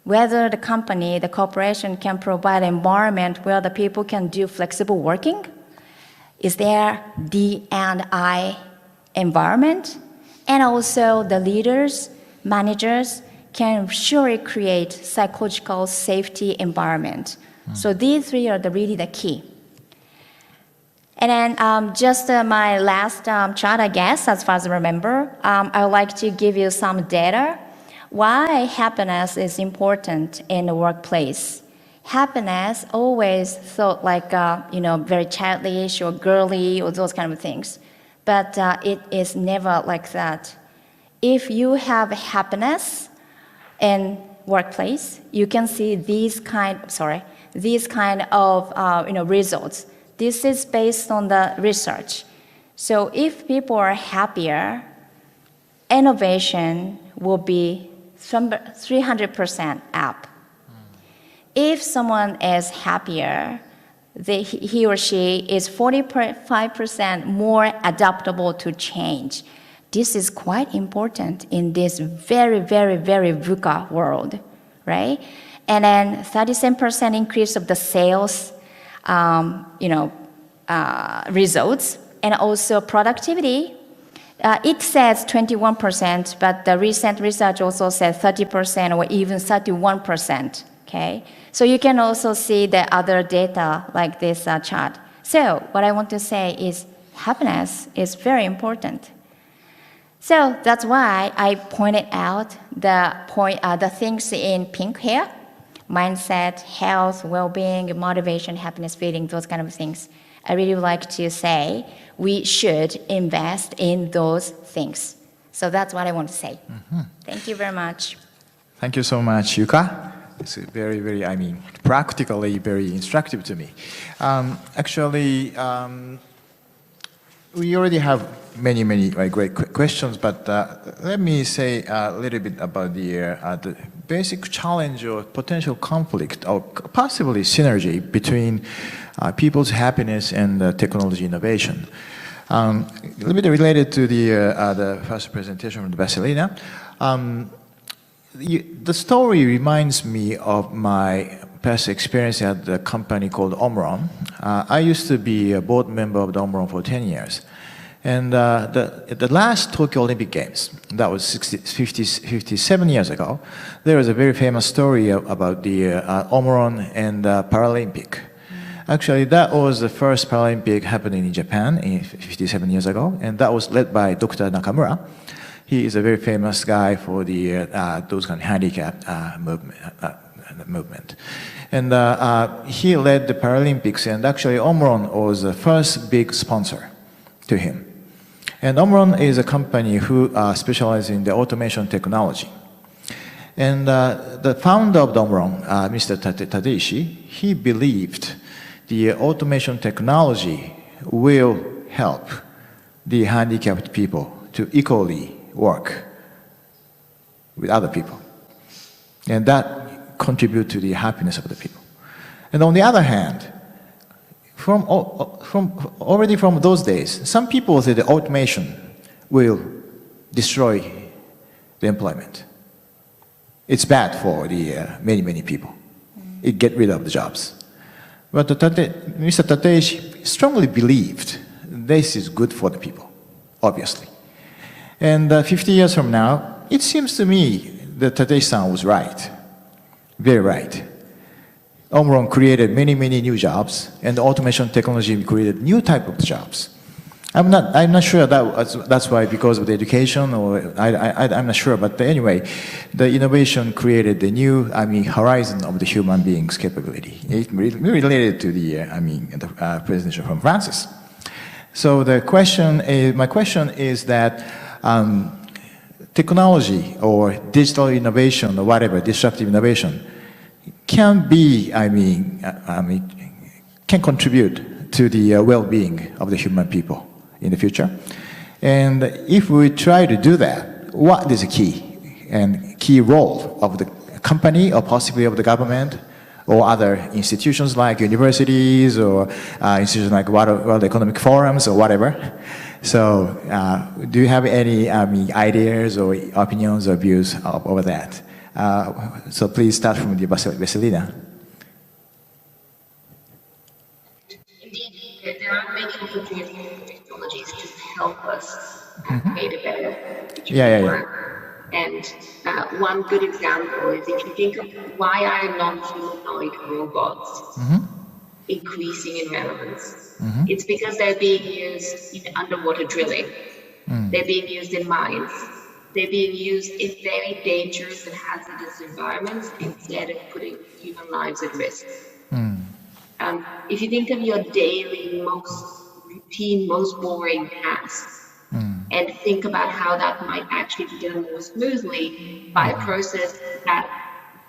Whether the company, the corporation can provide an environment where the people can do flexible working, is there D&I environment, and also the leaders, managers can surely create psychological safety environment. So these three are really the key. And then just my last chart, I guess, as far as I remember, I would like to give you some data. Why happiness is important in the workplace. Happiness always thought like, very childish or girly or those kind of things. But it is never like that. If you have happiness in workplace, you can see these kind of results. This is based on the research. So if people are happier, innovation will be 300% up. If someone is happier, he or she is 45% more adaptable to change. This is quite important in this very, very, very VUCA world, right? And then 37% increase of the sales, results, and also productivity. It says 21%, but the recent research also said 30% or even 31%, okay? So you can also see the other data like this chart. So what I want to say is happiness is very important. So that's why I pointed out the things in pink here: mindset, health, well-being, motivation, happiness, feeling, those kind of things. I really would like to say we should invest in those things. So that's what I want to say. Thank you very much. Thank you so much, Yuka. It's very, very, practically very instructive to me. Actually, we already have many great questions, but let me say a little bit about the basic challenge or potential conflict or possibly synergy between people's happiness and technology innovation. A little bit related to the first presentation from Vesselina. The story reminds me of my past experience at the company called Omron. I used to be a board member of the Omron for 10 years. And the last Tokyo Olympic Games, that was 57 years ago, there was a very famous story about the Omron and Paralympic. Actually, that was the first Paralympic happening in Japan 57 years ago, and that was led by Dr. Nakamura. He is a very famous guy for the those kind of handicap movement. And he led the Paralympics, and actually Omron was the first big sponsor to him. And Omron is a company who specializes in the automation technology. And the founder of Omron, Mr. Tadeishi, he believed the automation technology will help the handicapped people to equally work with other people. And that contributes to the happiness of the people. And on the other hand, already from those days, some people say the automation will destroy the employment. It's bad for the many people. It get rid of the jobs. But Mr. Tateishi strongly believed this is good for the people, obviously. And 50 years from now, it seems to me that Tateishi-san was right, very right. Omron created many new jobs, and the automation technology created new type of jobs. I'm not sure that's why, because of the education, or I'm not sure, but anyway, the innovation created the new, horizon of the human being's capability. It related to the, the presentation from Francis. So the question is, my question is that technology or digital innovation or whatever, disruptive innovation, can be, can contribute to the well-being of the human people in the future. And if we try to do that, what is the key role of the company or possibly of the government or other institutions like universities or institutions like World Economic Forums or whatever. So do you have any ideas or opinions or views over that? So please start from the Vesselina. Indeed, there are many opportunities for technologies to help us create a better future work. And one good example is if you think of why are non-humanoid robots increasing in relevance? It's because they're being used in underwater drilling. They're being used in mines. They're being used in very dangerous and hazardous environments instead of putting human lives at risk. If you think of your daily, most routine, most boring tasks, and think about how that might actually be done more smoothly by a process that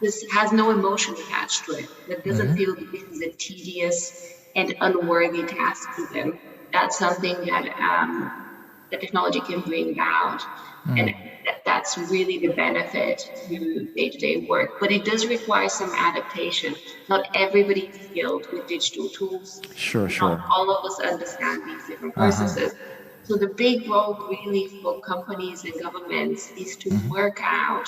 this has no emotion attached to it, that doesn't feel that this is a tedious and unworthy task to them, that's something that the technology can bring about. And that's really the benefit to day-to-day work. But it does require some adaptation. Not everybody is skilled with digital tools. Not all of us understand these different processes. So the big role really for companies and governments is to work out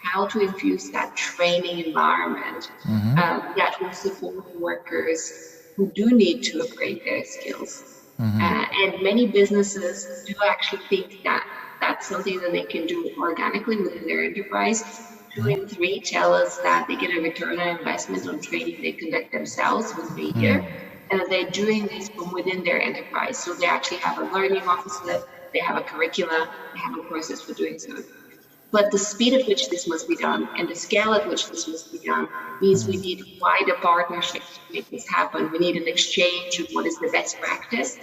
how to infuse that training environment that will support workers who do need to upgrade their skills. And many businesses do actually think that that's something that they can do organically within their enterprise. 2 in 3 tell us that they get a return on investment on training they conduct themselves within a year, and that they're doing this from within their enterprise. So they actually have a learning officer, they have a curricula, they have a process for doing so. But the speed at which this must be done and the scale at which this must be done means we need wider partnerships to make this happen. We need an exchange of what is the best practice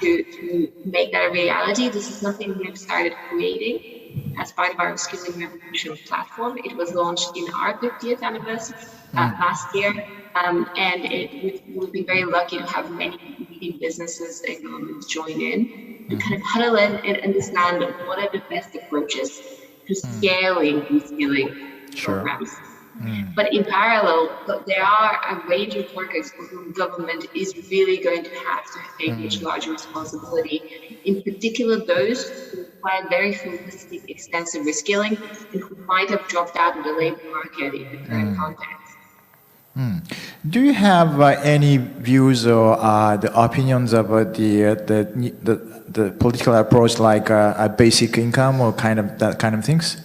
to make that a reality. This is something we have started creating as part of our Skilling Revolution platform. It was launched in our 50th anniversary last year. And we've been very lucky to have many leading businesses and governments join in to kind of huddle in and understand what are the best approaches to scaling reskilling programs. But in parallel, there are a range of workers for whom government is really going to have to take much larger responsibility, in particular those who require very holistic, extensive reskilling and who might have dropped out of the labor market in the current context. Do you have any views or the opinions about the political approach, like a basic income or that kind of things?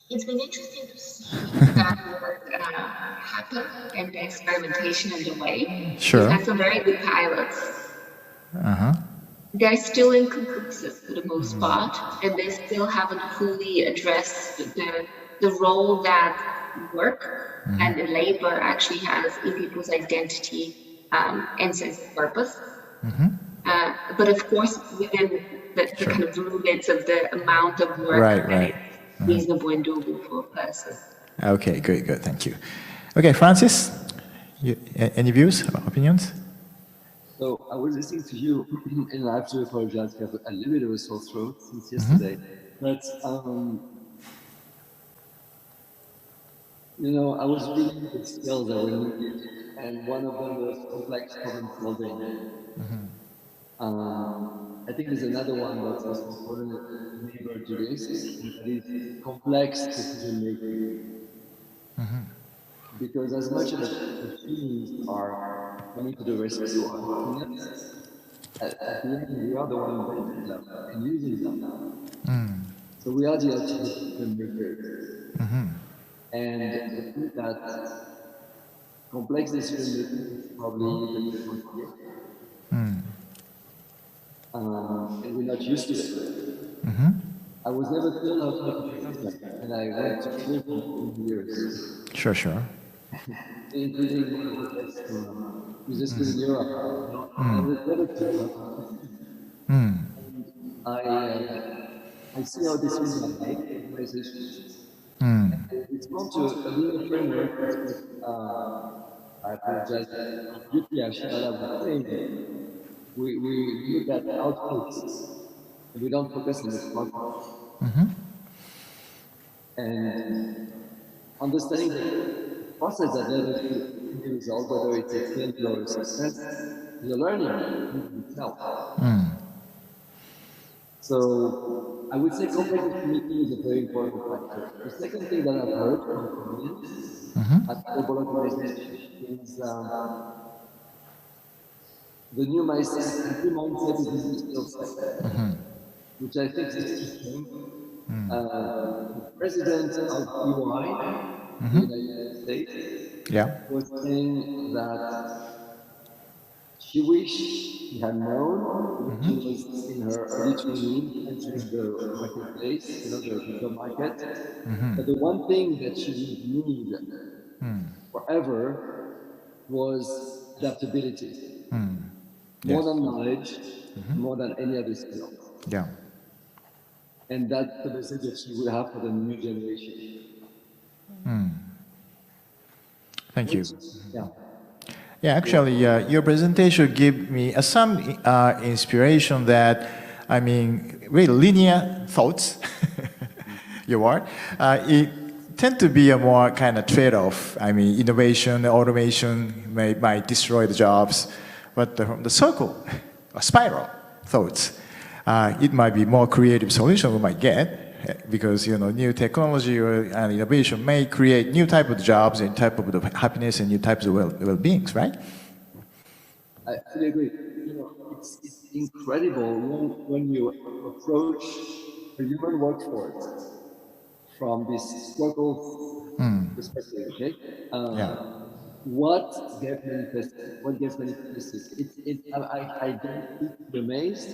It's been interesting to see that work happen and the experimentation underway. We've had some very good pilots. They're still inconclusive for the most part, and they still haven't fully addressed the role that work and labor actually has in people's identity and sense of purpose. But of course, within the kind of limits of the amount of work that is reasonable and doable for a person. Okay, good, thank you. Okay, Francis, any views or opinions? So I was listening to you, and I have to apologize. I have a little bit of a sore throat since yesterday. But you know, I was reading the skills that were needed, and one of them was complex problem solving. I think there's another one that's also important in labor duties, that is complex decision making. Because as much as machines are coming to the rescue of humans, at the end we are the one inventing them and using them. So we are the ultimate decision makers. And I think that complex decision making is probably the different here. And we're not used to it. I was never told how to make a system, and I went to school for 2 years. Sure. Including one of the best businesses in Europe. I was never told how to I see how this is like organizations. It's gone to a little framework. I apologize. Yuka, Shimada was saying we look at outputs and we don't focus on the process. And understanding that process that led us to the result, whether it's a failure or a success, is a learning in itself. So I would say complex thinking is a very important factor. The second thing that I've heard from communities at global organizations is the new mindset is business skill set, which I think is interesting. The president of EY in the United States was saying that she wished she had known when she was in her early 20s entering the marketplace, the job market. But the one thing that she would need forever was adaptability. More than knowledge, more than any other skill. And that's the message that she will have for the new generation. Thank you. Yeah, actually, your presentation gave me some inspiration that, I mean, really linear thoughts, your word, it tend to be a more kind of trade-off. I mean, innovation, automation might destroy the jobs, but the circle, or spiral thoughts, it might be more creative solution we might get, because new technology and innovation may create new type of jobs and type of happiness and new types of well-beings, right? I fully agree. It's incredible when you approach the human workforce from this circle perspective. Okay, what gets manifested? I get amazed,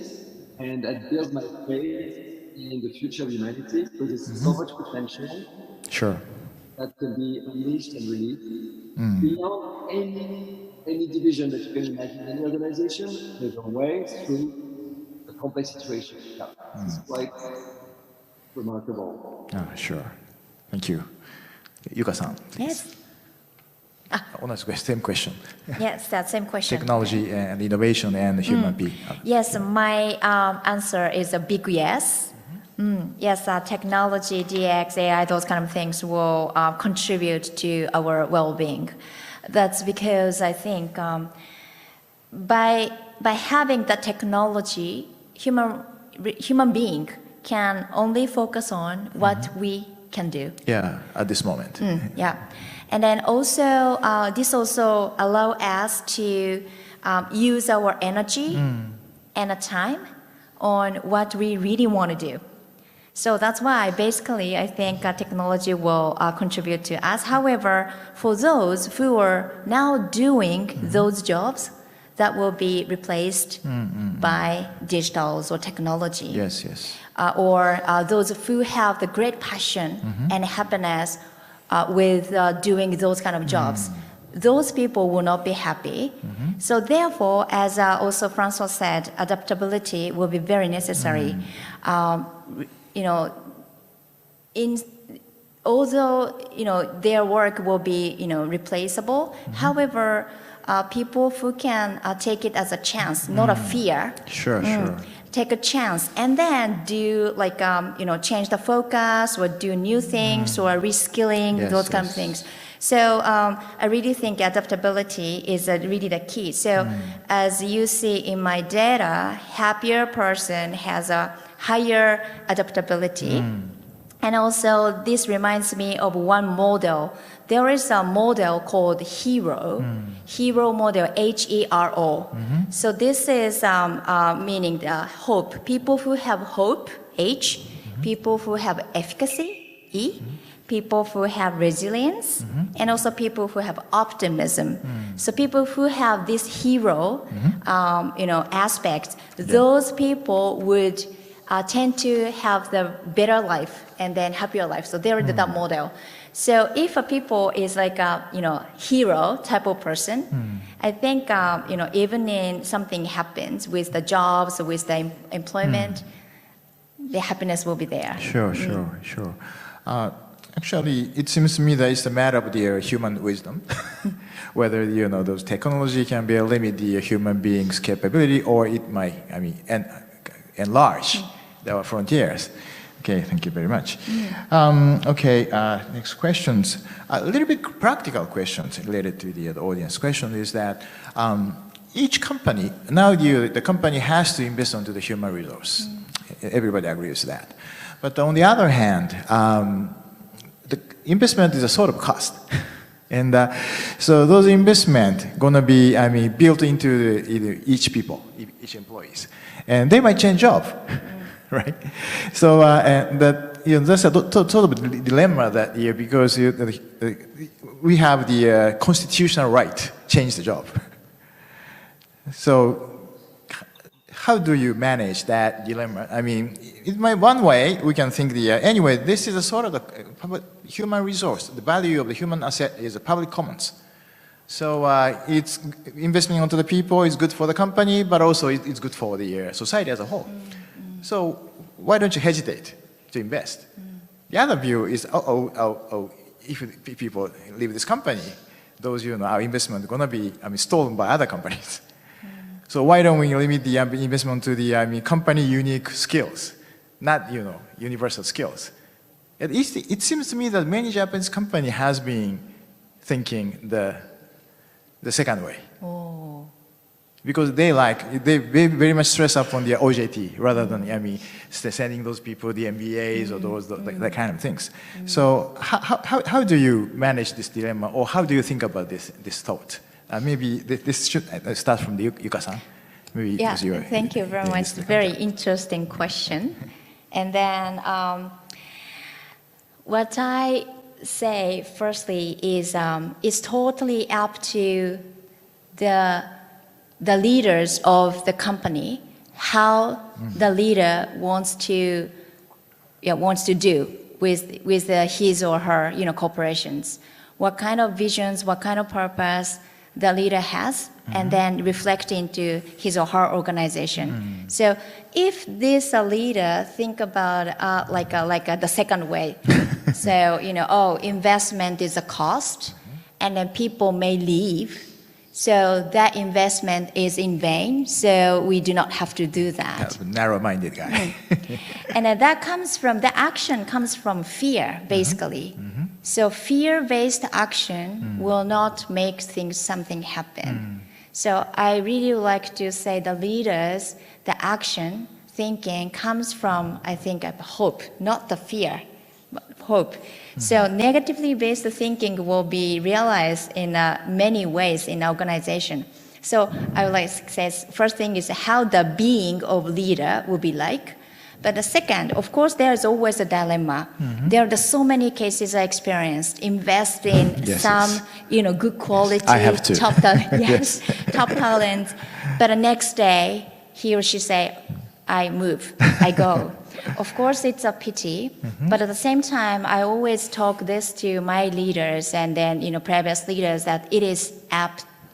and I build my faith in the future of humanity, because there's so much potential that can be unleashed and released beyond any division that you can imagine in any organization. There's a way through a complex situation. It's quite remarkable. Sure. Thank you. Yuka-san, please. Same question. Yes, that same question. Technology and innovation and human being. Yes, my answer is a big yes. Yes, technology, DX, AI, those kind of things will contribute to our well-being. That's because I think by having the technology, human being can only focus on what we can do. Yeah, at this moment. And then also, this also allow us to use our energy and time on what we really want to do. So that's why basically I think technology will contribute to us. However, for those who are now doing those jobs, that will be replaced by digitals or technology. Yes. Or those who have the great passion and happiness with doing those kind of jobs. Those people will not be happy. So therefore, as also Francois said, adaptability will be very necessary. Although their work will be replaceable, however, people who can take it as a chance, not a fear. Sure. Take a chance and then do change the focus or do new things or reskilling, those kind of things. So I really think adaptability is really the key. So as you see in my data, happier person has a higher adaptability. And also this reminds me of one model. There is a model called HERO, HERO model, HERO. So this is meaning the hope. People who have hope, H. People who have efficacy, E. People who have resilience, and also people who have optimism. So people who have this HERO, aspect, those people would tend to have the better life and then happier life. So they're that model. So if a people is like a hero type of person, I think even in something happens with the jobs, with the employment, the happiness will be there. Sure. Actually, it seems to me that it's a matter of the human wisdom, whether those technology can be limit the human being's capability, or it might enlarge our frontiers. Okay, thank you very much. Okay, next questions. A little bit practical questions related to the audience. Question is that each company, now the company has to invest into the human resource. Everybody agrees with that. But on the other hand, the investment is a sort of cost. And so those investment gonna be, built into each people, each employees. And they might change job. Right, so that's a sort of a dilemma that year because we have the constitutional right to change the job. So how do you manage that dilemma? I mean, one way we can think anyway, this is a sort of the human resource. The value of the human asset is a public commons. So it's investment into the people is good for the company, but also it's good for the society as a whole. So why don't you hesitate to invest? The other view is, if people leave this company, those, our investment are going to be stolen by other companies. So why don't we limit the investment to the company unique skills, not, universal skills? It seems to me that many Japanese company has been thinking the second way. Oh. Because they very much stress up on the OJT rather than sending those people the MBAs or that kind of things. So how do you manage this dilemma, or how do you think about this thought? Maybe this should start from the Yuka-san. Yeah, thank you very much. Very interesting question. And then what I say firstly is it's totally up to the leaders of the company, how the leader wants to do with his or her corporations, what kind of visions, what kind of purpose the leader has, and then reflect into his or her organization. So if this leader think about the second way, so investment is a cost, and then people may leave. So that investment is in vain, so we do not have to do that. That's a narrow-minded guy. And the action comes from fear, basically. So fear-based action will not make something happen. So I really like to say the leaders, the action, thinking comes from, I think, hope, not the fear, but hope. So negatively based thinking will be realized in many ways in organization. So I would like to say, first thing is how the being of leader will be like. But the second, of course, there's always a dilemma. There are so many cases I experienced. Invest in some, good quality, top talent. But the next day, he or she say, I move, I go. Of course, it's a pity, but at the same time, I always talk this to my leaders and then, previous leaders that it is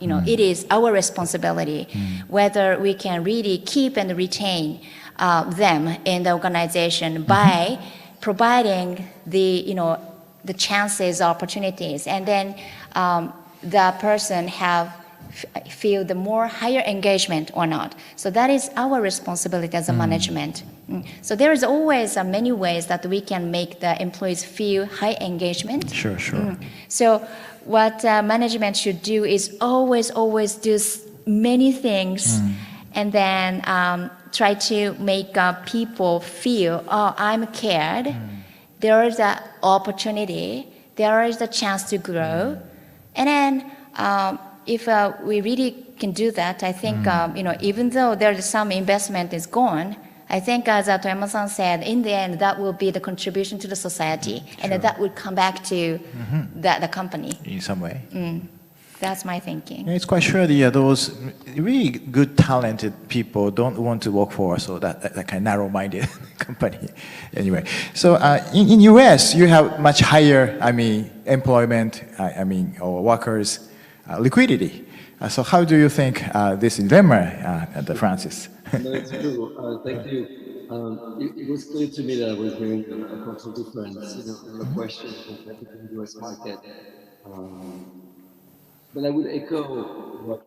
it is our responsibility whether we can really keep and retain them in the organization by providing the chances, opportunities, and then the person feel the more higher engagement or not. So that is our responsibility as a management. So there is always many ways that we can make the employees feel high engagement. Sure. So what management should do is always do many things and then try to make people feel, I'm cared. There is an opportunity. There is a chance to grow. And then if we really can do that, I think, even though there's some investment is gone, I think as Toyama-san said, in the end, that will be the contribution to the society, and that would come back to the company. In some way. That's my thinking. It's quite sure those really good, talented people don't want to work for that kind of narrow-minded company. Anyway, so in US, you have much higher, employment, or workers' liquidity. So how do you think this dilemma, Francis? No, it's true. Thank you. It was clear to me that I was hearing a cultural difference, in the question compared to the US market. But I would echo what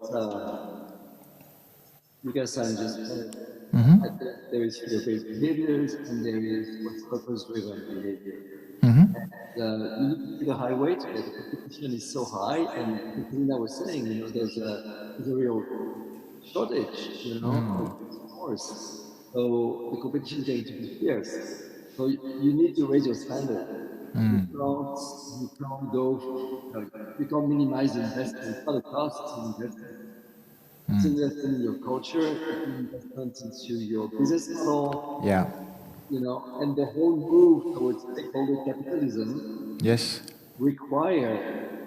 Yuka-san just said. Mm-hmm. There is fear-based behaviors, and there is what's purpose-driven behavior. Mm-hmm. And you need to see the high weight where the competition is so high, and Vesselina was saying, there's a real shortage, of course. So the competition is going to be fierce. So you need to raise your standard. You can't you can't minimize investment. It's not a cost, it's an investment. It's investment in your culture, it's an investment into your business model. Yeah. And the whole move towards stakeholder capitalism require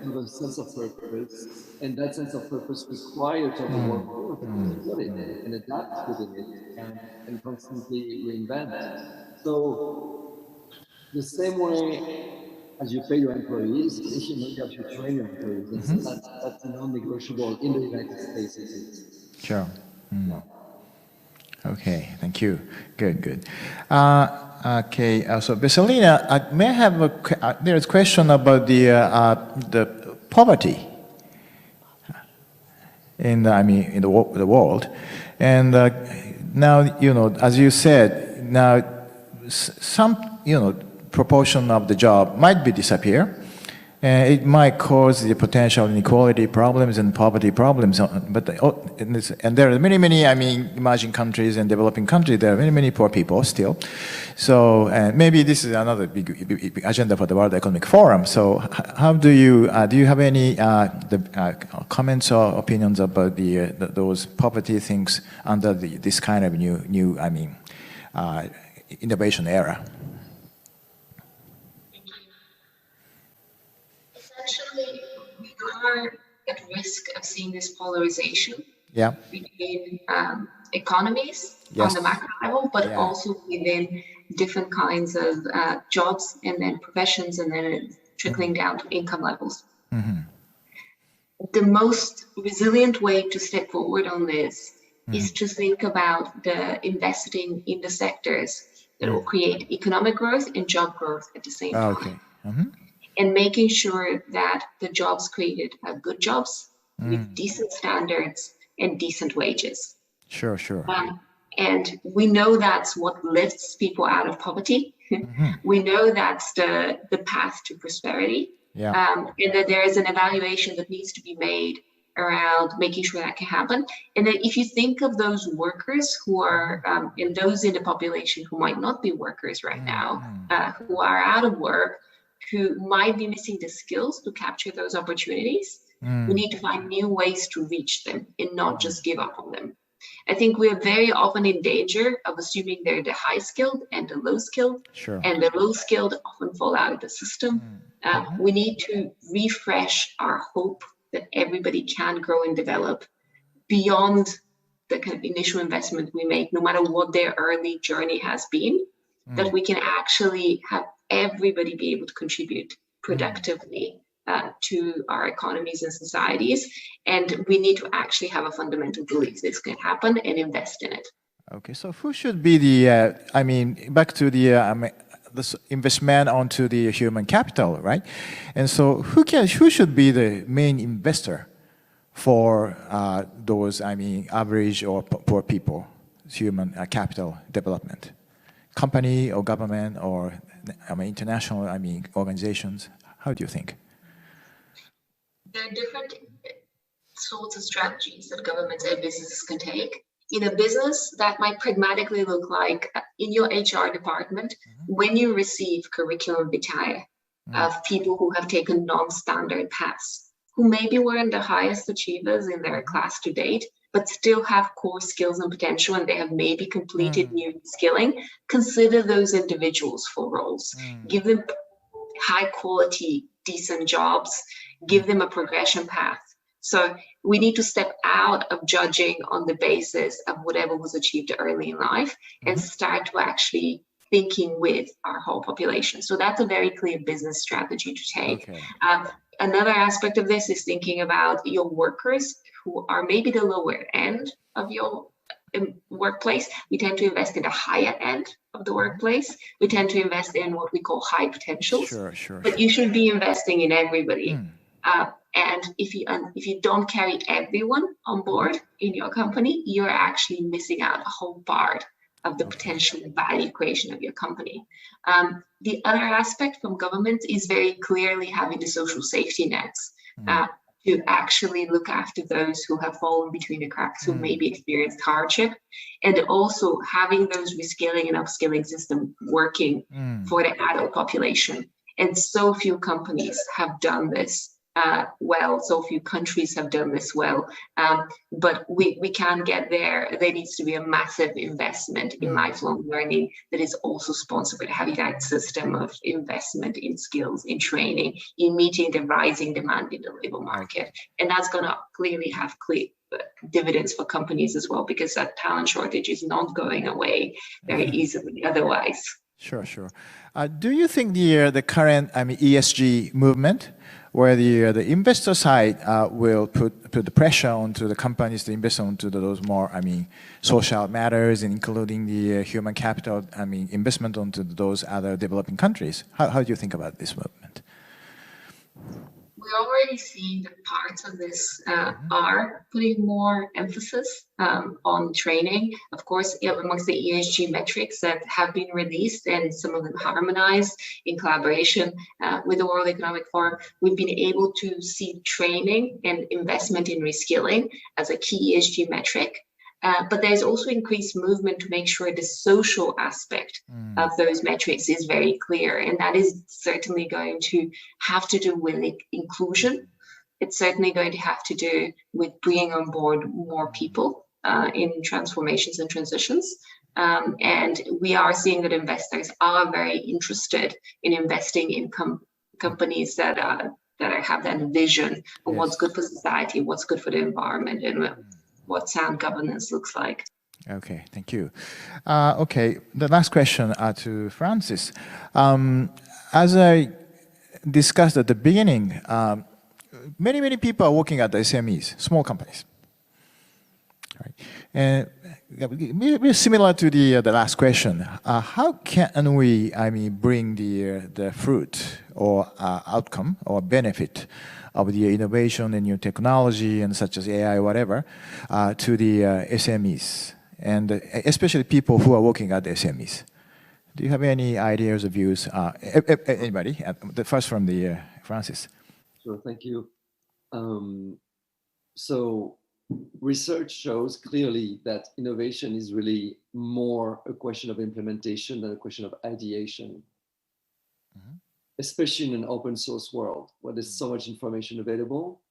to have a sense of purpose, and that sense of purpose requires to have a work to support it and adapt within it and constantly reinvent. So the same way as you pay your employees, you have to train your employees. And so that's non-negotiable in the United States at least. Sure. Yeah. Okay, thank you. Good. Okay, so Vesselina, may I have there's a question about the poverty in the world, and now as you said, now some proportion of the job might be disappear. It might cause the potential inequality problems and poverty problems, and there are many, emerging countries and developing countries. There are many poor people still. So maybe this is another big agenda for the World Economic Forum. So how do you have any comments or opinions about those poverty things under this kind of new innovation era? Essentially, we are at risk of seeing this polarization between economies on the macro level, but also within different kinds of jobs and then professions, and then trickling down to income levels. The most resilient way to step forward on this is to think about the investing in the sectors that will create economic growth and job growth at the same time. And making sure that the jobs created are good jobs with decent standards and decent wages. Sure. And we know that's what lifts people out of poverty. We know that's the path to prosperity. And that there is an evaluation that needs to be made around making sure that can happen. And then if you think of those workers who are, and those in the population who might not be workers right now, who are out of work, who might be missing the skills to capture those opportunities, we need to find new ways to reach them and not just give up on them. I think we are very often in danger of assuming they're the high-skilled and the low-skilled, and the low-skilled often fall out of the system. We need to refresh our hope that everybody can grow and develop beyond the kind of initial investment we make, no matter what their early journey has been, that we can actually have everybody be able to contribute productively to our economies and societies. And we need to actually have a fundamental belief this can happen and invest in it. Okay, so who should be back to the investment onto the human capital, right? And so who should be the main investor for those, average or poor people, human capital development? Company or government or international organizations? How do you think? There are different sorts of strategies that governments and businesses can take. In a business, that might pragmatically look like in your HR department, when you receive curriculum vitae of people who have taken non-standard paths, who maybe weren't the highest achievers in their class to date, but still have core skills and potential, and they have maybe completed new skilling, consider those individuals for roles. Give them high quality, decent jobs, give them a progression path. So we need to step out of judging on the basis of whatever was achieved early in life and start to actually thinking with our whole population. So that's a very clear business strategy to take. Another aspect of this is thinking about your workers who are maybe the lower end of your workplace. We tend to invest in the higher end of the workplace. We tend to invest in what we call high potentials. But you should be investing in everybody. And if you don't carry everyone on board in your company, you're actually missing out a whole part of the potential value creation of your company. The other aspect from government is very clearly having the social safety nets to actually look after those who have fallen between the cracks, who maybe experienced hardship, and also having those reskilling and upskilling system working for the adult population. And so few companies have done this well, so few countries have done this well, but we can get there. There needs to be a massive investment in lifelong learning that is also sponsored by having that system of investment in skills, in training, in meeting the rising demand in the labor market. And that's going to clearly have dividends for companies as well, because that talent shortage is not going away very easily otherwise. Sure. Do you think the current ESG movement, where the investor side will put the pressure onto the companies to invest onto those more social matters, including the human capital investment onto those other developing countries? How do you think about this movement? We're already seeing that parts of this are putting more emphasis on training. Of course, amongst the ESG metrics that have been released, and some of them harmonized in collaboration with the World Economic Forum, we've been able to see training and investment in reskilling as a key ESG metric. But there's also increased movement to make sure the social aspect of those metrics is very clear. And that is certainly going to have to do with inclusion. It's certainly going to have to do with bringing on board more people in transformations and transitions. And we are seeing that investors are very interested in investing in companies that have that vision of what's good for society, what's good for the environment, and what sound governance looks like. Okay, thank you. Okay, the last question to Francis. As I discussed at the beginning, many people are working at the SMEs, small companies. Right. And similar to the last question, how can we bring the fruit or outcome or benefit of the innovation and new technology and such as AI, whatever, to the SMEs, and especially people who are working at the SMEs? Do you have any ideas or views? Anybody? The first from the Francis. Sure, thank you. So research shows clearly that innovation is really more a question of implementation than a question of ideation. Especially in an open source world where there's so much information available.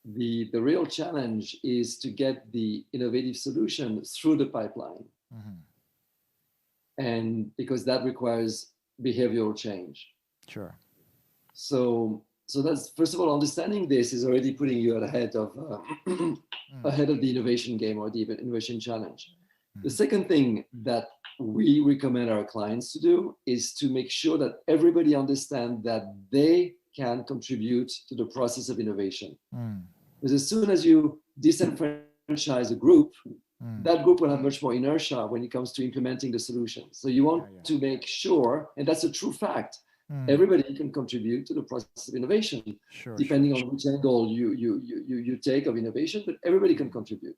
The real challenge is to get the innovative solution through the pipeline. And because that requires behavioral change. Sure. So that's, first of all, understanding this is already putting you ahead of ahead of the innovation game or the innovation challenge. The second thing that we recommend our clients to do is to make sure that everybody understands that they can contribute to the process of innovation. Because as soon as you disenfranchise a group, that group will have much more inertia when it comes to implementing the solution. So you want to make sure, and that's a true fact, everybody can contribute to the process of innovation, depending on which angle you take of innovation, but everybody can contribute.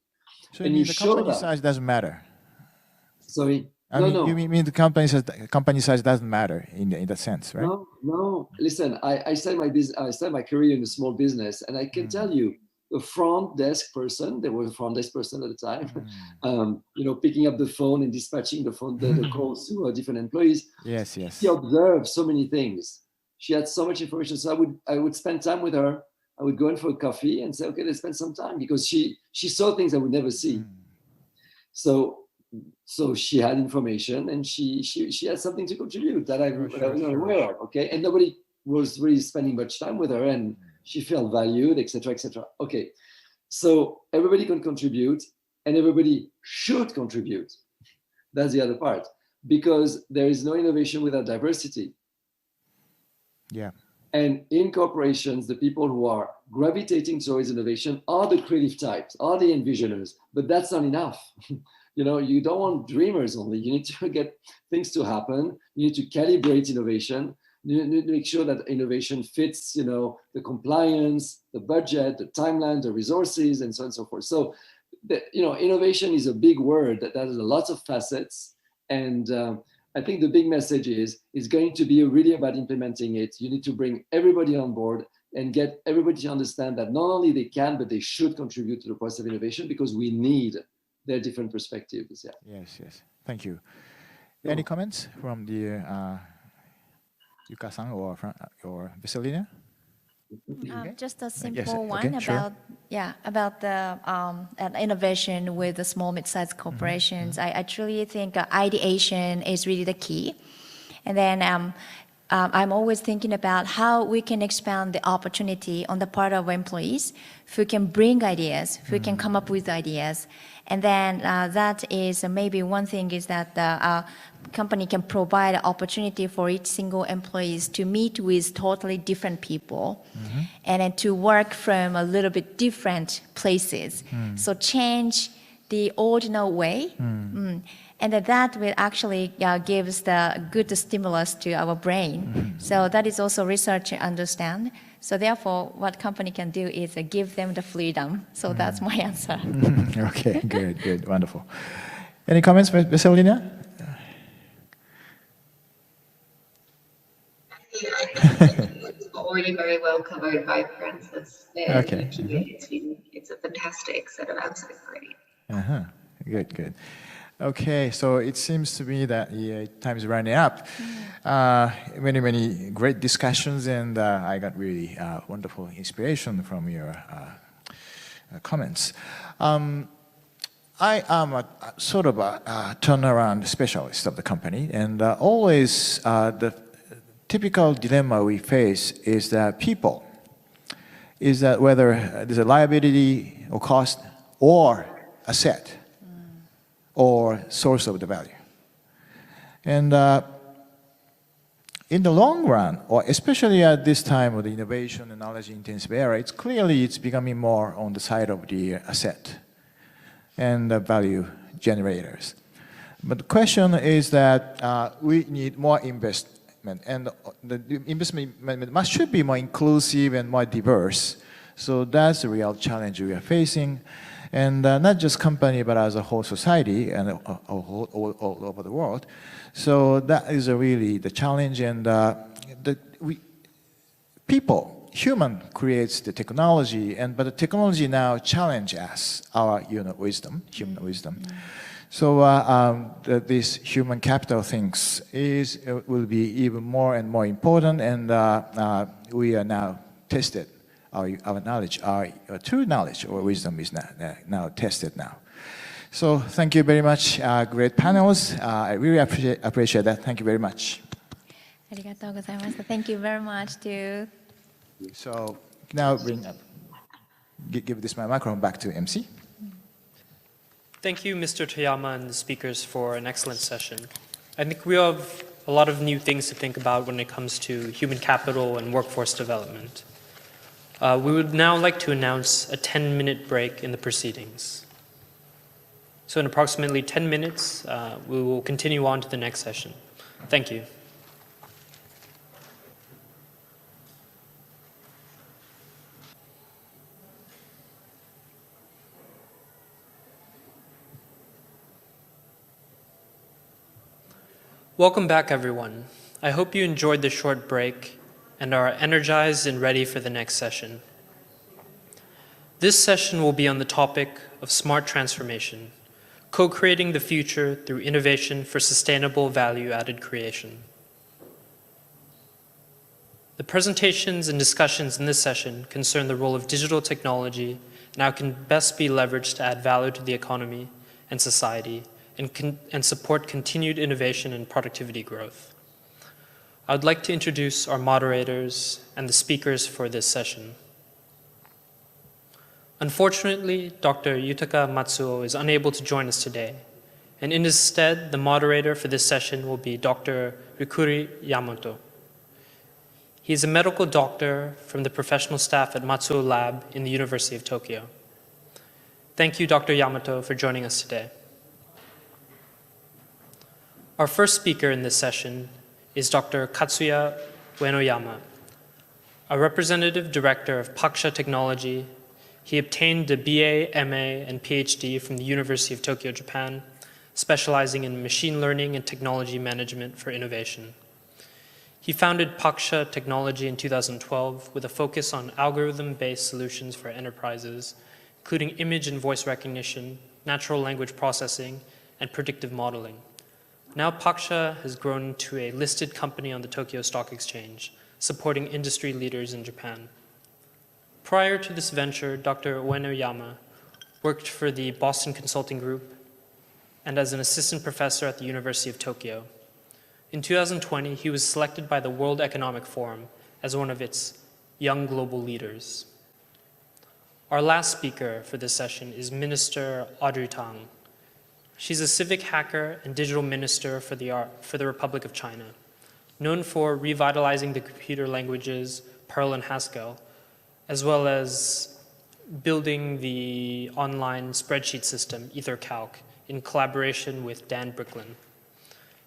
So you mean the company size doesn't matter? Sorry? No. You mean the company size doesn't matter in that sense, right? No. Listen, I started my career in a small business, and I can tell you, the front desk person, there was a front desk person at the time, picking up the phone and dispatching the calls to different employees. Yes. She observed so many things. She had so much information. So I would spend time with her. I would go in for a coffee and say, okay, let's spend some time, because she saw things I would never see. So she had information, and she had something to contribute that I was not aware of. Okay, and nobody was really spending much time with her, and she felt valued, etc., etc. Okay, so everybody can contribute, and everybody should contribute. That's the other part, because there is no innovation without diversity. Yeah. And in corporations, the people who are gravitating towards innovation are the creative types, are the envisioners, but that's not enough. You don't want dreamers only. You need to get things to happen. You need to calibrate innovation. You need to make sure that innovation fits, the compliance, the budget, the timeline, the resources, and so on and so forth. So, innovation is a big word that has lots of facets. And I think the big message is going to be really about implementing it. You need to bring everybody on board and get everybody to understand that not only they can, but they should contribute to the process of innovation, because we need their different perspectives. Yeah. Yes. Thank you. Any comments from the Yuka-san or Vesselina? Just a simple Yes, okay, one sure. about the innovation with the small mid-sized corporations. I truly think ideation is really the key. And then I'm always thinking about how we can expand the opportunity on the part of employees who can bring ideas, who can come up with ideas. And then that is maybe one thing is that the company can provide an opportunity for each single employees to meet with totally different people and then to work from a little bit different places. So change the ordinary way. And that will actually gives the good stimulus to our brain. So that is also research understand. So therefore, what company can do is give them the freedom. So that's my answer. Okay, good, wonderful. Any comments, Vesselina? It's already very well covered by Francis. Okay. It's a fantastic set of answers already. Good. Okay, so it seems to me that time is running up. Many great discussions, and I got really wonderful inspiration from your comments. I am a sort of a turnaround specialist of the company, and always the typical dilemma we face is that people, is that whether there's a liability or cost or asset or source of the value. And in the long run, or especially at this time of the innovation and knowledge-intensive era, it's becoming more on the side of the asset and the value generators. But the question is that we need more investment, and the investment should be more inclusive and more diverse. So that's the real challenge we are facing. And not just company, but as a whole society and all over the world. So that is really the challenge. And human creates the technology, but the technology now challenges us, our human wisdom. So this human capital things will be even more and more important, and we are now tested. Our knowledge, our true knowledge or wisdom is now tested now. So thank you very much, great panels. I really appreciate that. Thank you very much. Thank you very much too. So now give this microphone back to MC. Thank you, Mr. Toyama and the speakers, for an excellent session. I think we have a lot of new things to think about when it comes to human capital and workforce development. We would now like to announce a 10-minute break in the proceedings. So in approximately 10 minutes, we will continue on to the next session. Thank you. Welcome back, everyone. I hope you enjoyed the short break and are energized and ready for the next session. This session will be on the topic of smart transformation, co-creating the future through innovation for sustainable value-added creation. The presentations and discussions in this session concern the role of digital technology and how it can best be leveraged to add value to the economy and society and support continued innovation and productivity growth. I would like to introduce our moderators and the speakers for this session. Unfortunately, Dr. Yutaka Matsuo is unable to join us today, and in his stead, the moderator for this session will be Dr. Rikuri Yamato. He is a medical doctor from the professional staff at Matzo Lab in the University of Tokyo. Thank you, Dr. Yamato, for joining us today. Our first speaker in this session is Dr. Katsuya Ueno Yama. A representative director of Paksha Technology, he obtained a BA, MA, and PhD from the University of Tokyo, Japan, specializing in machine learning and technology management for innovation. He founded Paksha Technology in 2012 with a focus on algorithm-based solutions for enterprises, including image and voice recognition, natural language processing, and predictive modeling. Now Paksha has grown to a listed company on the Tokyo Stock Exchange, supporting industry leaders in Japan. Prior to this venture, Dr. Ueno Yama worked for the Boston Consulting Group and as an assistant professor at the University of Tokyo. In 2020, he was selected by the World Economic Forum as one of its young global leaders. Our last speaker for this session is Minister Audrey Tang. She's a civic hacker and digital minister for the Republic of China, known for revitalizing the computer languages Perl and Haskell, as well as building the online spreadsheet system EtherCalc in collaboration with Dan Bricklin.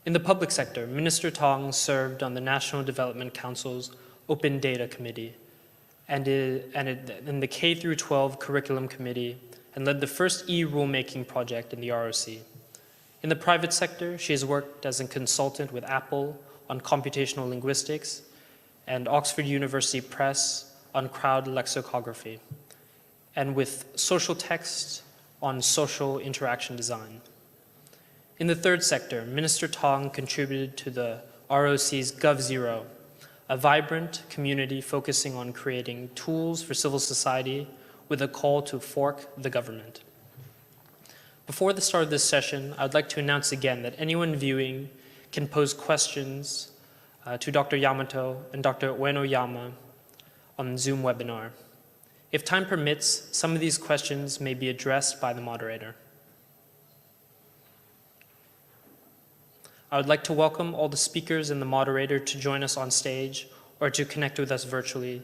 In the public sector, Minister Tang served on the National Development Council's Open Data Committee and in the K-12 Curriculum Committee and led the first e-rulemaking project in the ROC. In the private sector, she has worked as a consultant with Apple on computational linguistics and Oxford University Press on crowd lexicography, and with social text on social interaction design. In the third sector, Minister Tang contributed to the ROC's GovZero, a vibrant community focusing on creating tools for civil society with a call to fork the government. Before the start of this session, I'd like to announce again that anyone viewing can pose questions to Dr. Yamato and Dr. Ueno Yama on Zoom webinar. If time permits, some of these questions may be addressed by the moderator. I would like to welcome all the speakers and the moderator to join us on stage or to connect with us virtually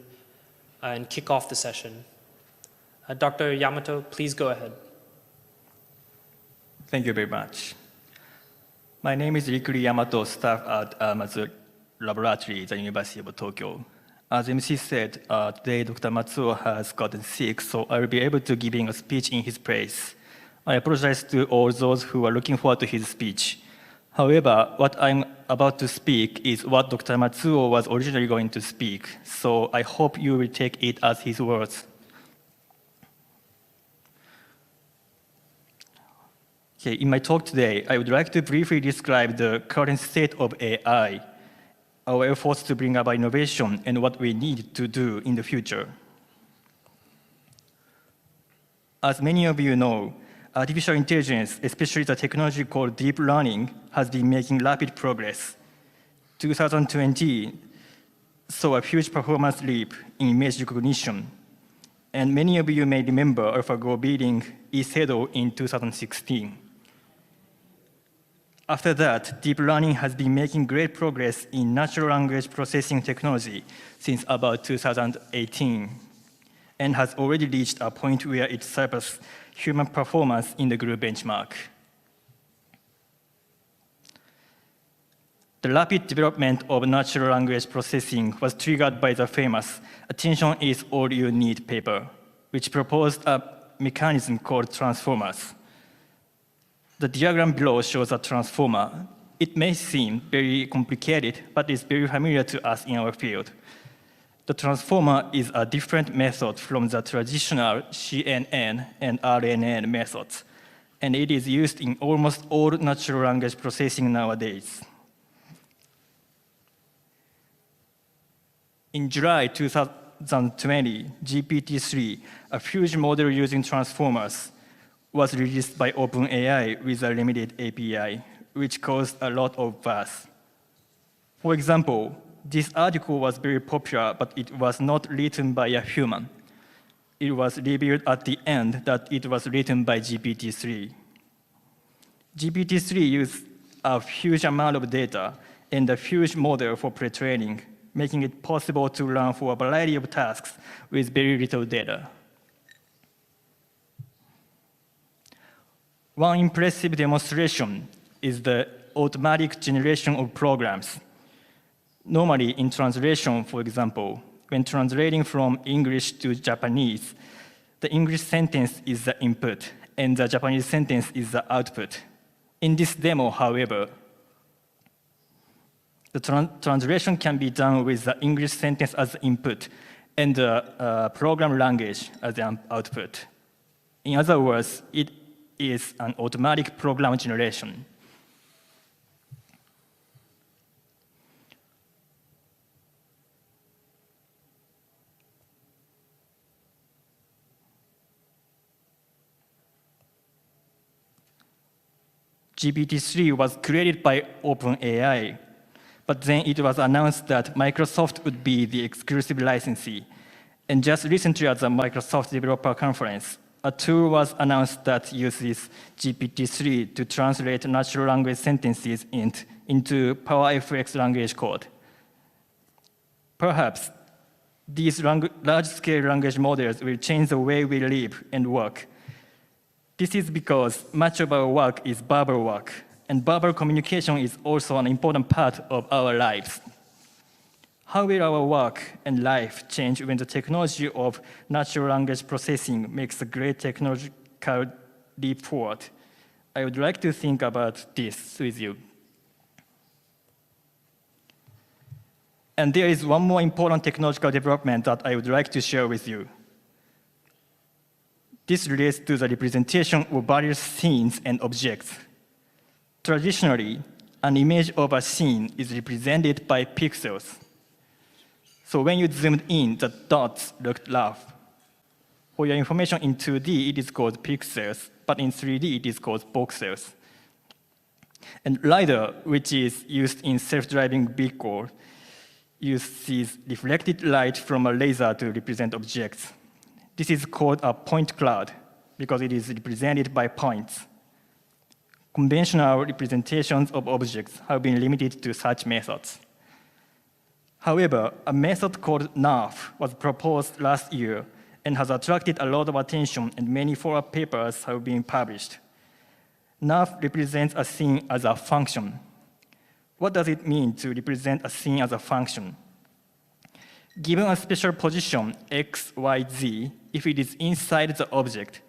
and kick off the session. Dr. Yamato, please go ahead. Thank you very much. My name is Rikuri Yamato, staff at Matzo Laboratory, the University of Tokyo. As MC said, today Dr. Matsuo has gotten sick, so I will be able to give him a speech in his place. I apologize to all those who are looking forward to his speech. However, what I'm about to speak is what Dr. Matsuo was originally going to speak, so I hope you will take it as his words. Okay, in my talk today, I would like to briefly describe the current state of AI, our efforts to bring about innovation, and what we need to do in the future. As many of you know, artificial intelligence, especially the technology called deep learning, has been making rapid progress. 2020 saw a huge performance leap in image recognition, and many of you may remember AlphaGo beating ECEDO in 2016. After that, deep learning has been making great progress in natural language processing technology since about 2018, and has already reached a point where it surpassed human performance in the group benchmark. The rapid development of natural language processing was triggered by the famous "Attention is all you need" paper, which proposed a mechanism called transformers. The diagram below shows a transformer. It may seem very complicated, but it's very familiar to us in our field. The transformer is a different method from the traditional CNN and RNN methods, and it is used in almost all natural language processing nowadays. In July 2020, GPT-3, a huge model using transformers, was released by OpenAI with a limited API, which caused a lot of buzz. For example, this article was very popular, but it was not written by a human. It was revealed at the end that it was written by GPT-3. GPT-3 used a huge amount of data and a huge model for pre-training, making it possible to run for a variety of tasks with very little data. One impressive demonstration is the automatic generation of programs. Normally, in translation, for example, when translating from English to Japanese, the English sentence is the input, and the Japanese sentence is the output. In this demo, however, the translation can be done with the English sentence as the input and the program language as the output. In other words, it is an automatic program generation. GPT-3 was created by OpenAI, but then it was announced that Microsoft would be the exclusive licensee. And just recently at the Microsoft Developer Conference, a tool was announced that uses GPT-3 to translate natural language sentences into PowerFX language code. Perhaps these large-scale language models will change the way we live and work. This is because much of our work is verbal work, and verbal communication is also an important part of our lives. How will our work and life change when the technology of natural language processing makes a great technological leap forward? I would like to think about this with you. And there is one more important technological development that I would like to share with you. This relates to the representation of various scenes and objects. Traditionally, an image of a scene is represented by pixels. So when you zoomed in, the dots looked rough. For your information, in 2D, it is called pixels, but in 3D, it is called voxels. And LiDAR, which is used in self-driving vehicles, uses reflected light from a laser to represent objects. This is called a point cloud because it is represented by points. Conventional representations of objects have been limited to such methods. However, a method called NARF was proposed last year and has attracted a lot of attention, and many follow-up papers have been published. NARF represents a scene as a function. What does it mean to represent a scene as a function? Given a special position, x, y, z, if it is inside the object,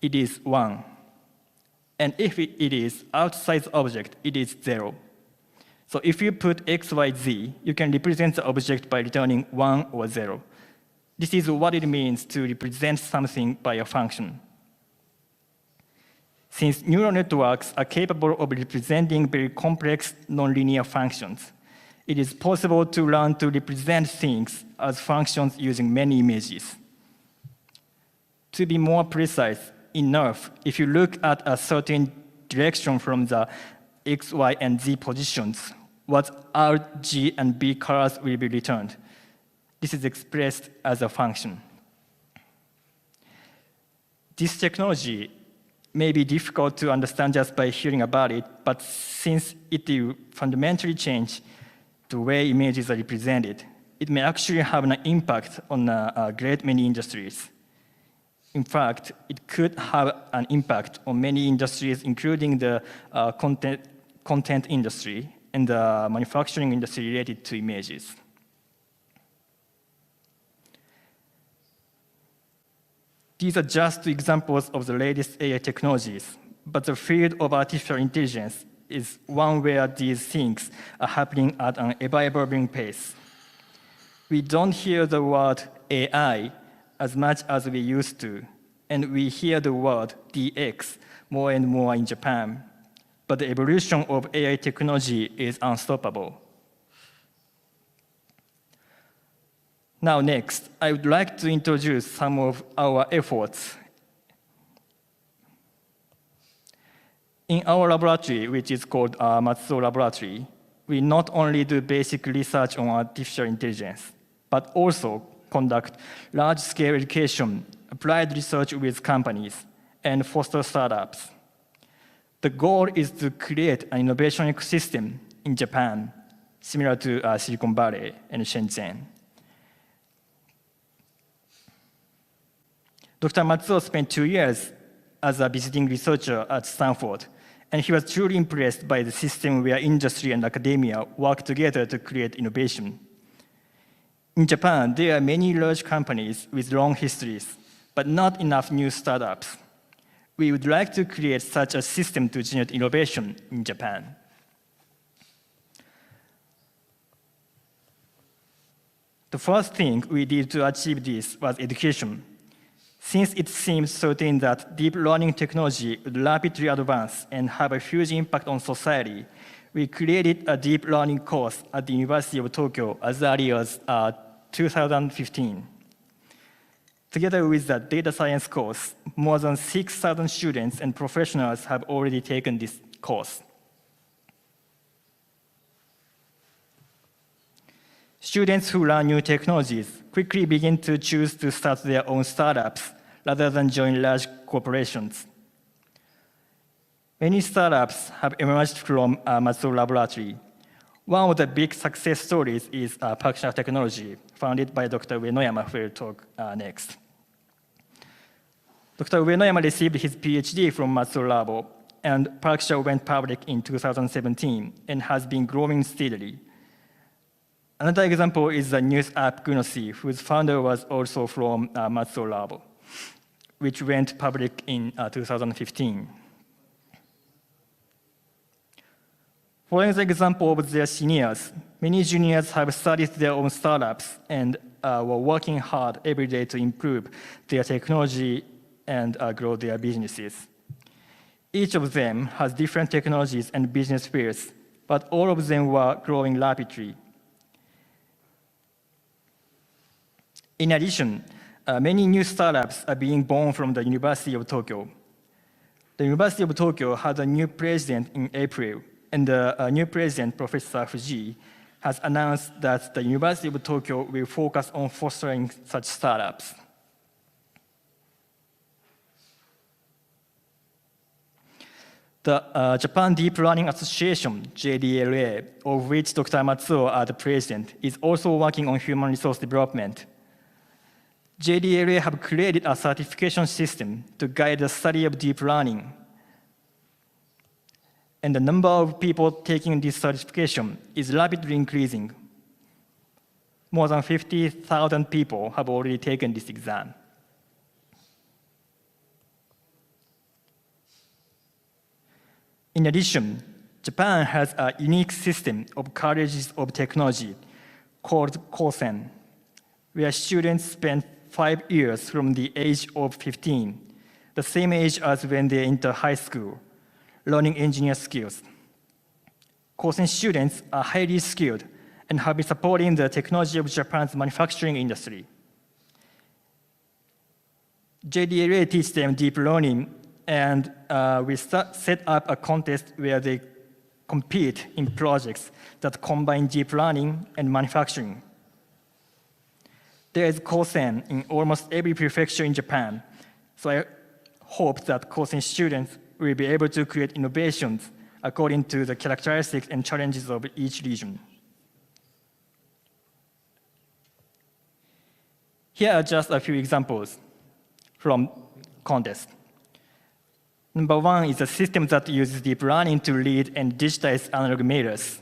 it is 1. And if it is outside the object, it is 0. So if you put x, y, z, you can represent the object by returning 1 or 0. This is what it means to represent something by a function. Since neural networks are capable of representing very complex nonlinear functions, it is possible to learn to represent things as functions using many images. To be more precise, in NERF, if you look at a certain direction from the x, y, and z positions, what R, G, and B colors will be returned. This is expressed as a function. This technology may be difficult to understand just by hearing about it, but since it will fundamentally change the way images are represented, it may actually have an impact on a great many industries. In fact, it could have an impact on many industries, including the content industry and the manufacturing industry related to images. These are just two examples of the latest AI technologies, but the field of artificial intelligence is one where these things are happening at an ever-evolving pace. We don't hear the word AI as much as we used to, and we hear the word DX more and more in Japan, but the evolution of AI technology is unstoppable. Now next, I would like to introduce some of our efforts. In our laboratory, which is called Matzo Laboratory, we not only do basic research on artificial intelligence, but also conduct large-scale education, applied research with companies, and foster startups. The goal is to create an innovation ecosystem in Japan, similar to Silicon Valley and Shenzhen. Dr. Matzo spent 2 years as a visiting researcher at Stanford And he was truly impressed by the system where industry and academia work together to create innovation. In Japan, there are many large companies with long histories, but not enough new startups. We would like to create such a system to generate innovation in Japan. The first thing we did to achieve this was education. Since it seems certain that deep learning technology would rapidly advance and have a huge impact on society, we created a deep learning course at the University of Tokyo as early as 2015. Together with the data science course, more than 6,000 students and professionals have already taken this course. Students who learn new technologies quickly begin to choose to start their own startups rather than join large corporations. Many startups have emerged from Matzo Laboratory. One of the big success stories is Berkshire Technology, founded by Dr. Uenoyama, who will talk next. Dr. Uenoyama received his PhD from Matzo Labo, and Berkshire went public in 2017 and has been growing steadily. Another example is the news app Gunosy, whose founder was also from Matzo Labo, which went public in 2015. Following the example of their seniors, many juniors have started their own startups and were working hard every day to improve their technology and grow their businesses. Each of them has different technologies and business fields, but all of them were growing rapidly. In addition, many new startups are being born from the University of Tokyo. The University of Tokyo had a new president in April, and the new president, Professor Fujii, has announced that the University of Tokyo will focus on fostering such startups. The Japan Deep Learning Association, JDLA, of which Dr. Matsuo is the president, is also working on human resource development. JDLA have created a certification system to guide the study of deep learning. And the number of people taking this certification is rapidly increasing. More than 50,000 people have already taken this exam. In addition, Japan has a unique system of colleges of technology called Kosen, where students spend 5 years from the age of 15, the same age as when they enter high school, learning engineer skills. Kosen students are highly skilled and have been supporting the technology of Japan's manufacturing industry. JDLA teaches them deep learning, and we set up a contest where they compete in projects that combine deep learning and manufacturing. There is Kosen in almost every prefecture in Japan, so I hope that Kosen students will be able to create innovations according to the characteristics and challenges of each region. Here are just a few examples from contests. Number one is a system that uses deep learning to read and digitize analog meters.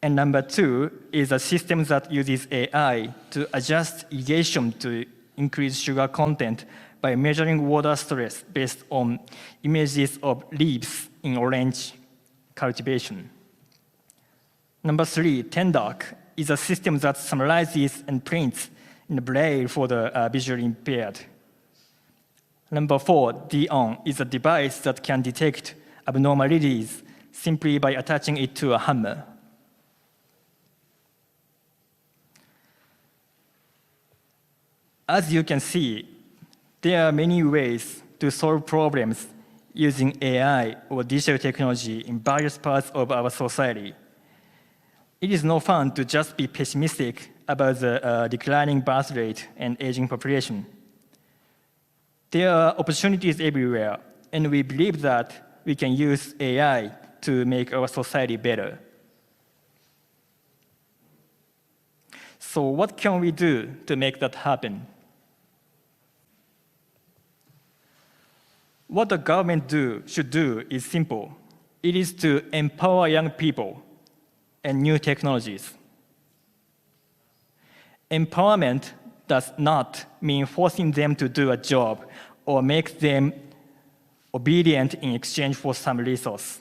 And number two is a system that uses AI to adjust irrigation to increase sugar content by measuring water stress based on images of leaves in orange cultivation. Number three, Tendark, is a system that summarizes and prints in Braille for the visually impaired. Number four, Dion, is a device that can detect abnormalities simply by attaching it to a hammer. As you can see, there are many ways to solve problems using AI or digital technology in various parts of our society. It is no fun to just be pessimistic about the declining birth rate and aging population. There are opportunities everywhere, and we believe that we can use AI to make our society better. So what can we do to make that happen? What the government should do is simple. It is to empower young people and new technologies. Empowerment does not mean forcing them to do a job or make them obedient in exchange for some resource.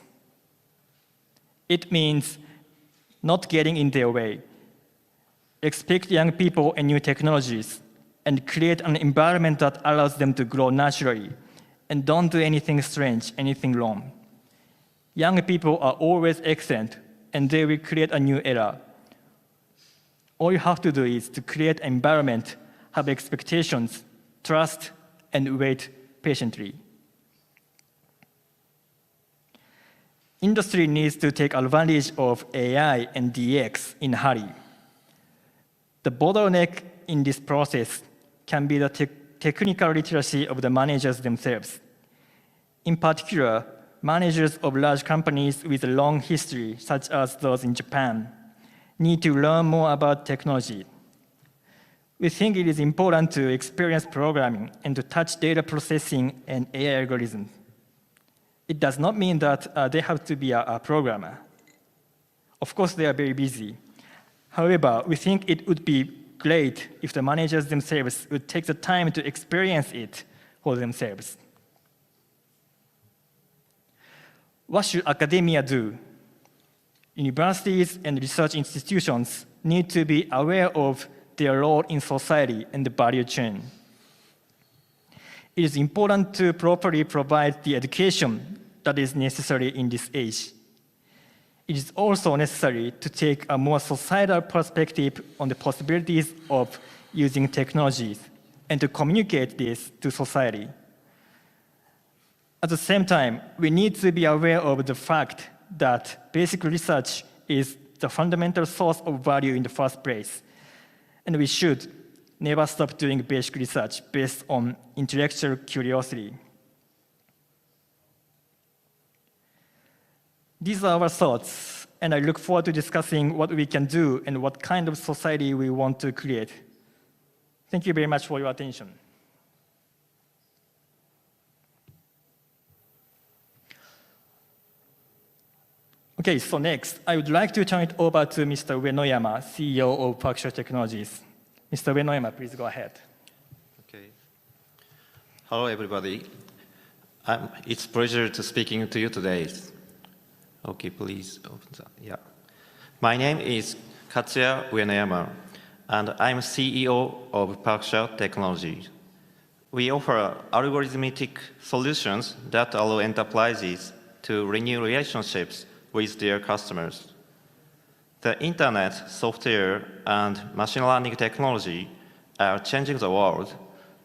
It means not getting in their way. Expect young people and new technologies and create an environment that allows them to grow naturally and don't do anything strange, anything wrong. Young people are always excellent and they will create a new era. All you have to do is to create an environment, have expectations, trust, and wait patiently. Industry needs to take advantage of AI and DX in a hurry. The bottleneck in this process can be the technical literacy of the managers themselves. In particular, managers of large companies with a long history, such as those in Japan, need to learn more about technology. We think it is important to experience programming and to touch data processing and AI algorithms. It does not mean that they have to be a programmer. Of course, they are very busy. However, we think it would be great if the managers themselves would take the time to experience it for themselves. What should academia do? Universities and research institutions need to be aware of their role in society and the value chain. It is important to properly provide the education that is necessary in this age. It is also necessary to take a more societal perspective on the possibilities of using technologies and to communicate this to society. At the same time, we need to be aware of the fact that basic research is the fundamental source of value in the first place, and we should never stop doing basic research based on intellectual curiosity. These are our thoughts, and I look forward to discussing what we can do and what kind of society we want to create. Thank you very much for your attention. Okay, so next, I would like to turn it over to Mr. Uenoyama, CEO of Berkshire Technologies. Mr. Uenoyama, please go ahead. Okay. Hello, everybody. It's a pleasure to speaking to you today. Okay, please open that. Yeah. My name is Katsuya Yama, and I'm CEO of Berkshire Technology. We offer algorithmic solutions that allow enterprises to renew relationships with their customers. The internet, software, and machine learning technology are changing the world,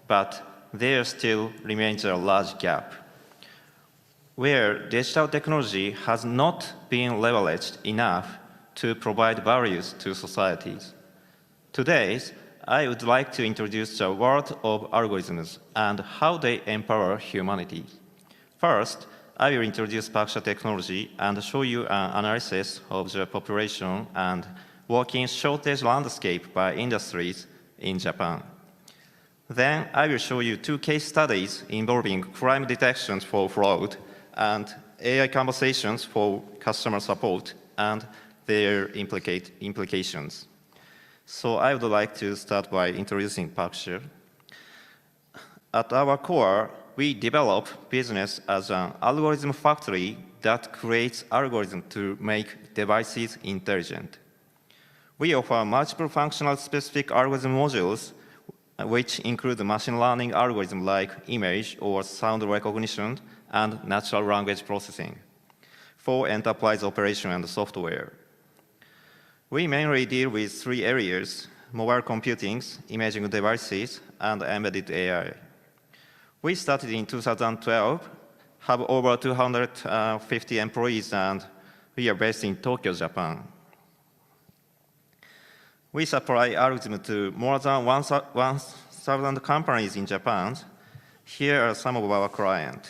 but there still remains a large gap, where digital technology has not been leveraged enough to provide values to societies. Today, I would like to introduce the world of algorithms and how they empower humanity. First, I will introduce Berkshire Technology and show you an analysis of the population and working shortage landscape by industries in Japan. Then I will show you 2 case studies involving crime detection for fraud and AI conversations for customer support and their implications. So I would like to start by introducing Berkshire. At our core, we develop business as an algorithm factory that creates algorithms to make devices intelligent. We offer multiple functional specific algorithm modules, which include machine learning algorithms like image or sound recognition and natural language processing for enterprise operation and software. We mainly deal with 3 areas: mobile computing, imaging devices, and embedded AI. We started in 2012, have over 250 employees, and we are based in Tokyo, Japan. We supply algorithms to more than 1,000 companies in Japan. Here are some of our clients.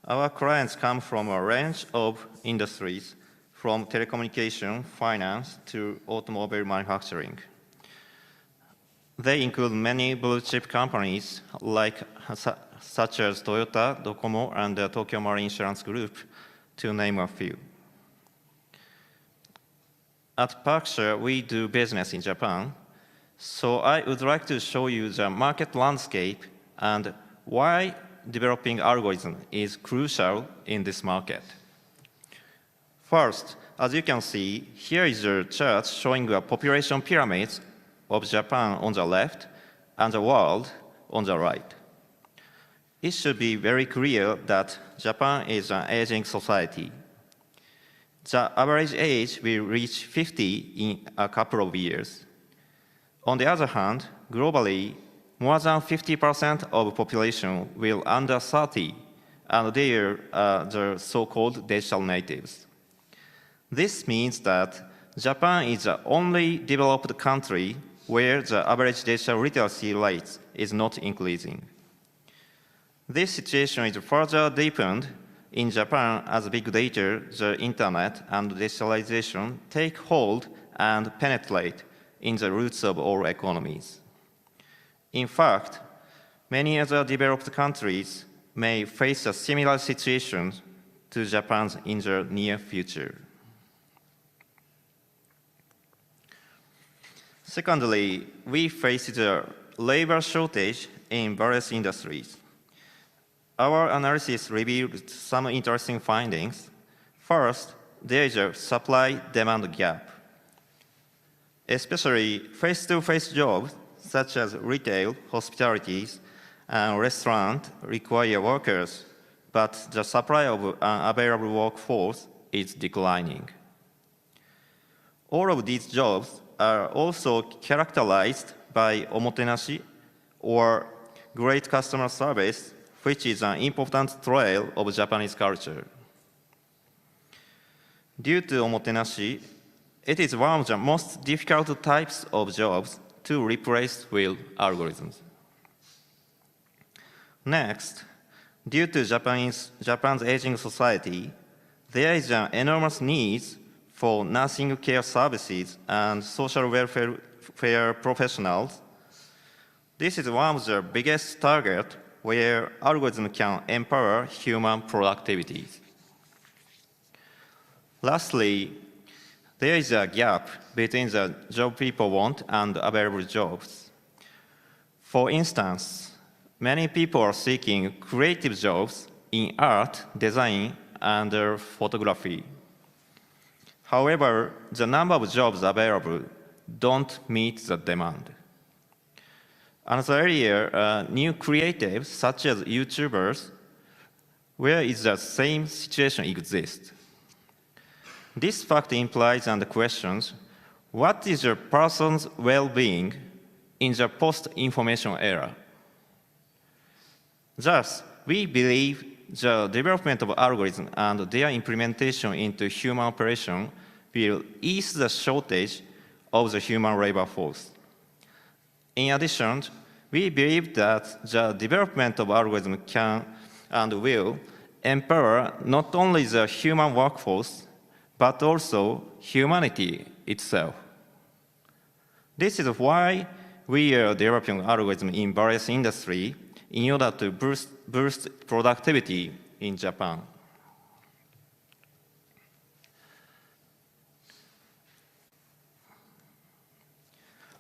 Our clients come from a range of industries, from telecommunication, finance, to automobile manufacturing. They include many blue chip companies such as Toyota, Docomo, and the Tokyo Marine Insurance Group, to name a few. At Berkshire, we do business in Japan, so I would like to show you the market landscape and why developing algorithm is crucial in this market. First, as you can see, here is a chart showing a population pyramid of Japan on the left and the world on the right. It should be very clear that Japan is an aging society. The average age will reach 50 in a couple of years. On the other hand, globally, more than 50% of population will under 30, and they are the so-called digital natives. This means that Japan is the only developed country where the average digital literacy rate is not increasing. This situation is further deepened in Japan as big data, the internet, and digitalization take hold and penetrate in the roots of all economies. In fact, many other developed countries may face a similar situation to Japan's in the near future. Secondly, we face the labor shortage in various industries. Our analysis revealed some interesting findings. First, there is a supply-demand gap. Especially face-to-face jobs, such as retail, hospitality, and restaurant, require workers, but the supply of available workforce is declining. All of these jobs are also characterized by omotenashi, or great customer service, which is an important trail of Japanese culture. Due to omotenashi, it is one of the most difficult types of jobs to replace with algorithms. Next, due to Japan's aging society, there is an enormous need for nursing care services and social welfare professionals. This is one of the biggest targets where algorithms can empower human productivity. Lastly, there is a gap between the job people want and available jobs. For instance, many people are seeking creative jobs in art, design, and photography. However, the number of jobs available don't meet the demand. Another area, new creatives such as YouTubers, where is the same situation exists. This fact implies and questions, what is a person's well-being in the post-information era? Thus, we believe the development of algorithms and their implementation into human operation will ease the shortage of the human labor force. In addition, we believe that the development of algorithms can and will empower not only the human workforce, but also humanity itself. This is why we are developing algorithms in various industries in order to boost productivity in Japan.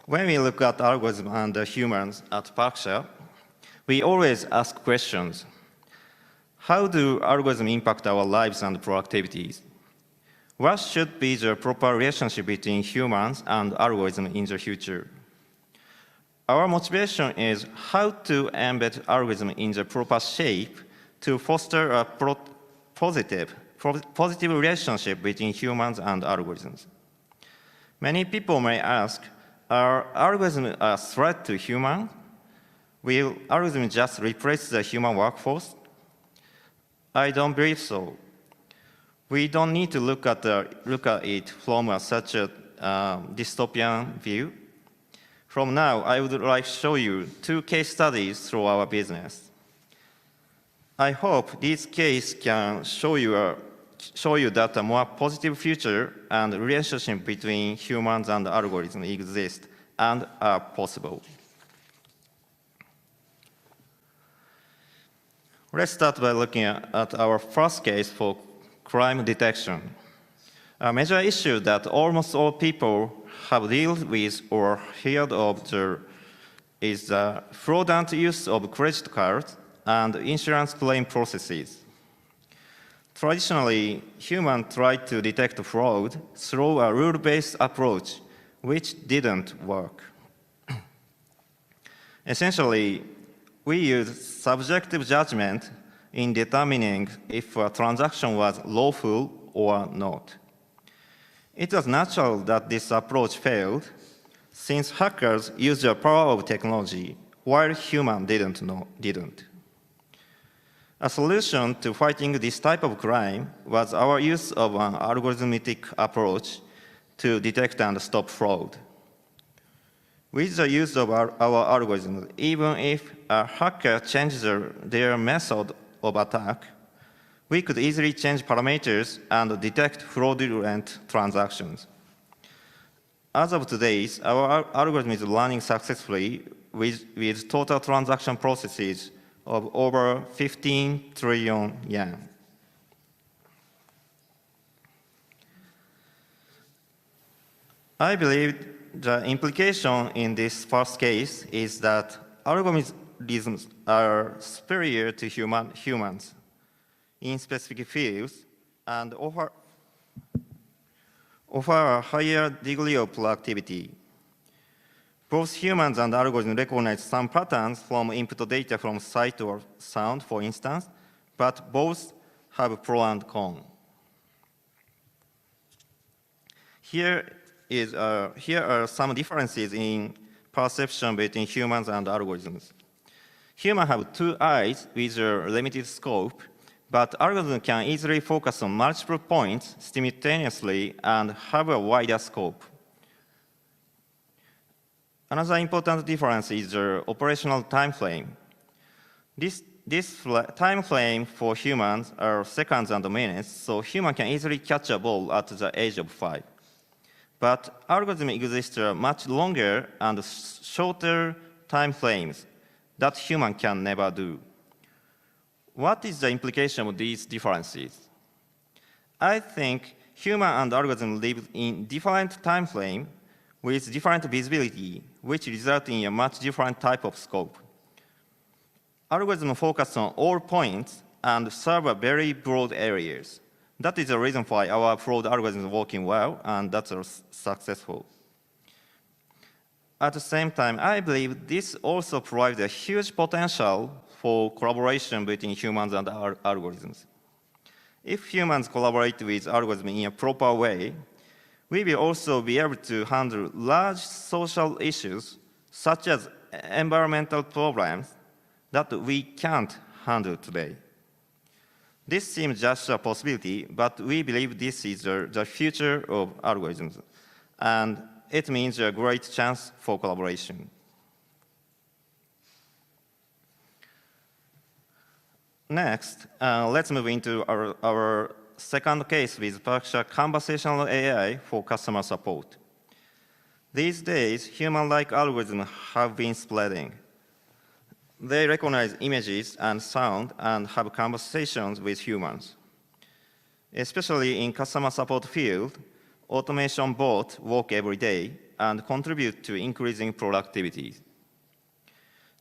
When we look at algorithms and humans at Berkshire, we always ask questions. How do algorithms impact our lives and productivities? What should be the proper relationship between humans and algorithms in the future? Our motivation is how to embed algorithms in the proper shape to foster a positive relationship between humans and algorithms. Many people may ask, are algorithms a threat to humans? Will algorithms just replace the human workforce? I don't believe so. We don't need to look at it from such a dystopian view. From now, I would like to show you 2 case studies through our business. I hope these cases can show you that a more positive future and relationship between humans and algorithms exist and are possible. Let's start by looking at our first case for crime detection. A major issue that almost all people have dealt with or heard of is the fraudulent use of credit cards and insurance claim processes. Traditionally, humans tried to detect fraud through a rule-based approach, which didn't work. Essentially, we use subjective judgment in determining if a transaction was lawful or not. It was natural that this approach failed, since hackers used the power of technology, while humans didn't. A solution to fighting this type of crime was our use of an algorithmic approach to detect and stop fraud. With the use of our algorithms, even if a hacker changed their method of attack, we could easily change parameters and detect fraudulent transactions. As of today, our algorithm is running successfully with total transaction processes of over 15 trillion yen. I believe the implication in this first case is that algorithms are superior to humans in specific fields and offer a higher degree of productivity. Both humans and algorithms recognize some patterns from input data from sight or sound, for instance, but both have pro and con. Here are some differences in perception between humans and algorithms. Humans have two eyes with a limited scope, but algorithms can easily focus on multiple points simultaneously and have a wider scope. Another important difference is the operational time frame. This time frame for humans are seconds and minutes, so humans can easily catch a ball at the age of 5. But algorithms exist much longer and shorter time frames that humans can never do. What is the implication of these differences? I think humans and algorithms live in different time frames with different visibility, which results in a much different type of scope. Algorithms focus on all points and serve very broad areas. That is the reason why our fraud algorithm is working well, and that's successful. At the same time, I believe this also provides a huge potential for collaboration between humans and algorithms. If humans collaborate with algorithms in a proper way, we will also be able to handle large social issues, such as environmental problems, that we can't handle today. This seems just a possibility, but we believe this is the future of algorithms, and it means a great chance for collaboration. Next, let's move into our second case with Berkshire Conversational AI for customer support. These days, human-like algorithms have been spreading. They recognize images and sound and have conversations with humans. Especially in customer support field, automation bots work every day and contribute to increasing productivity.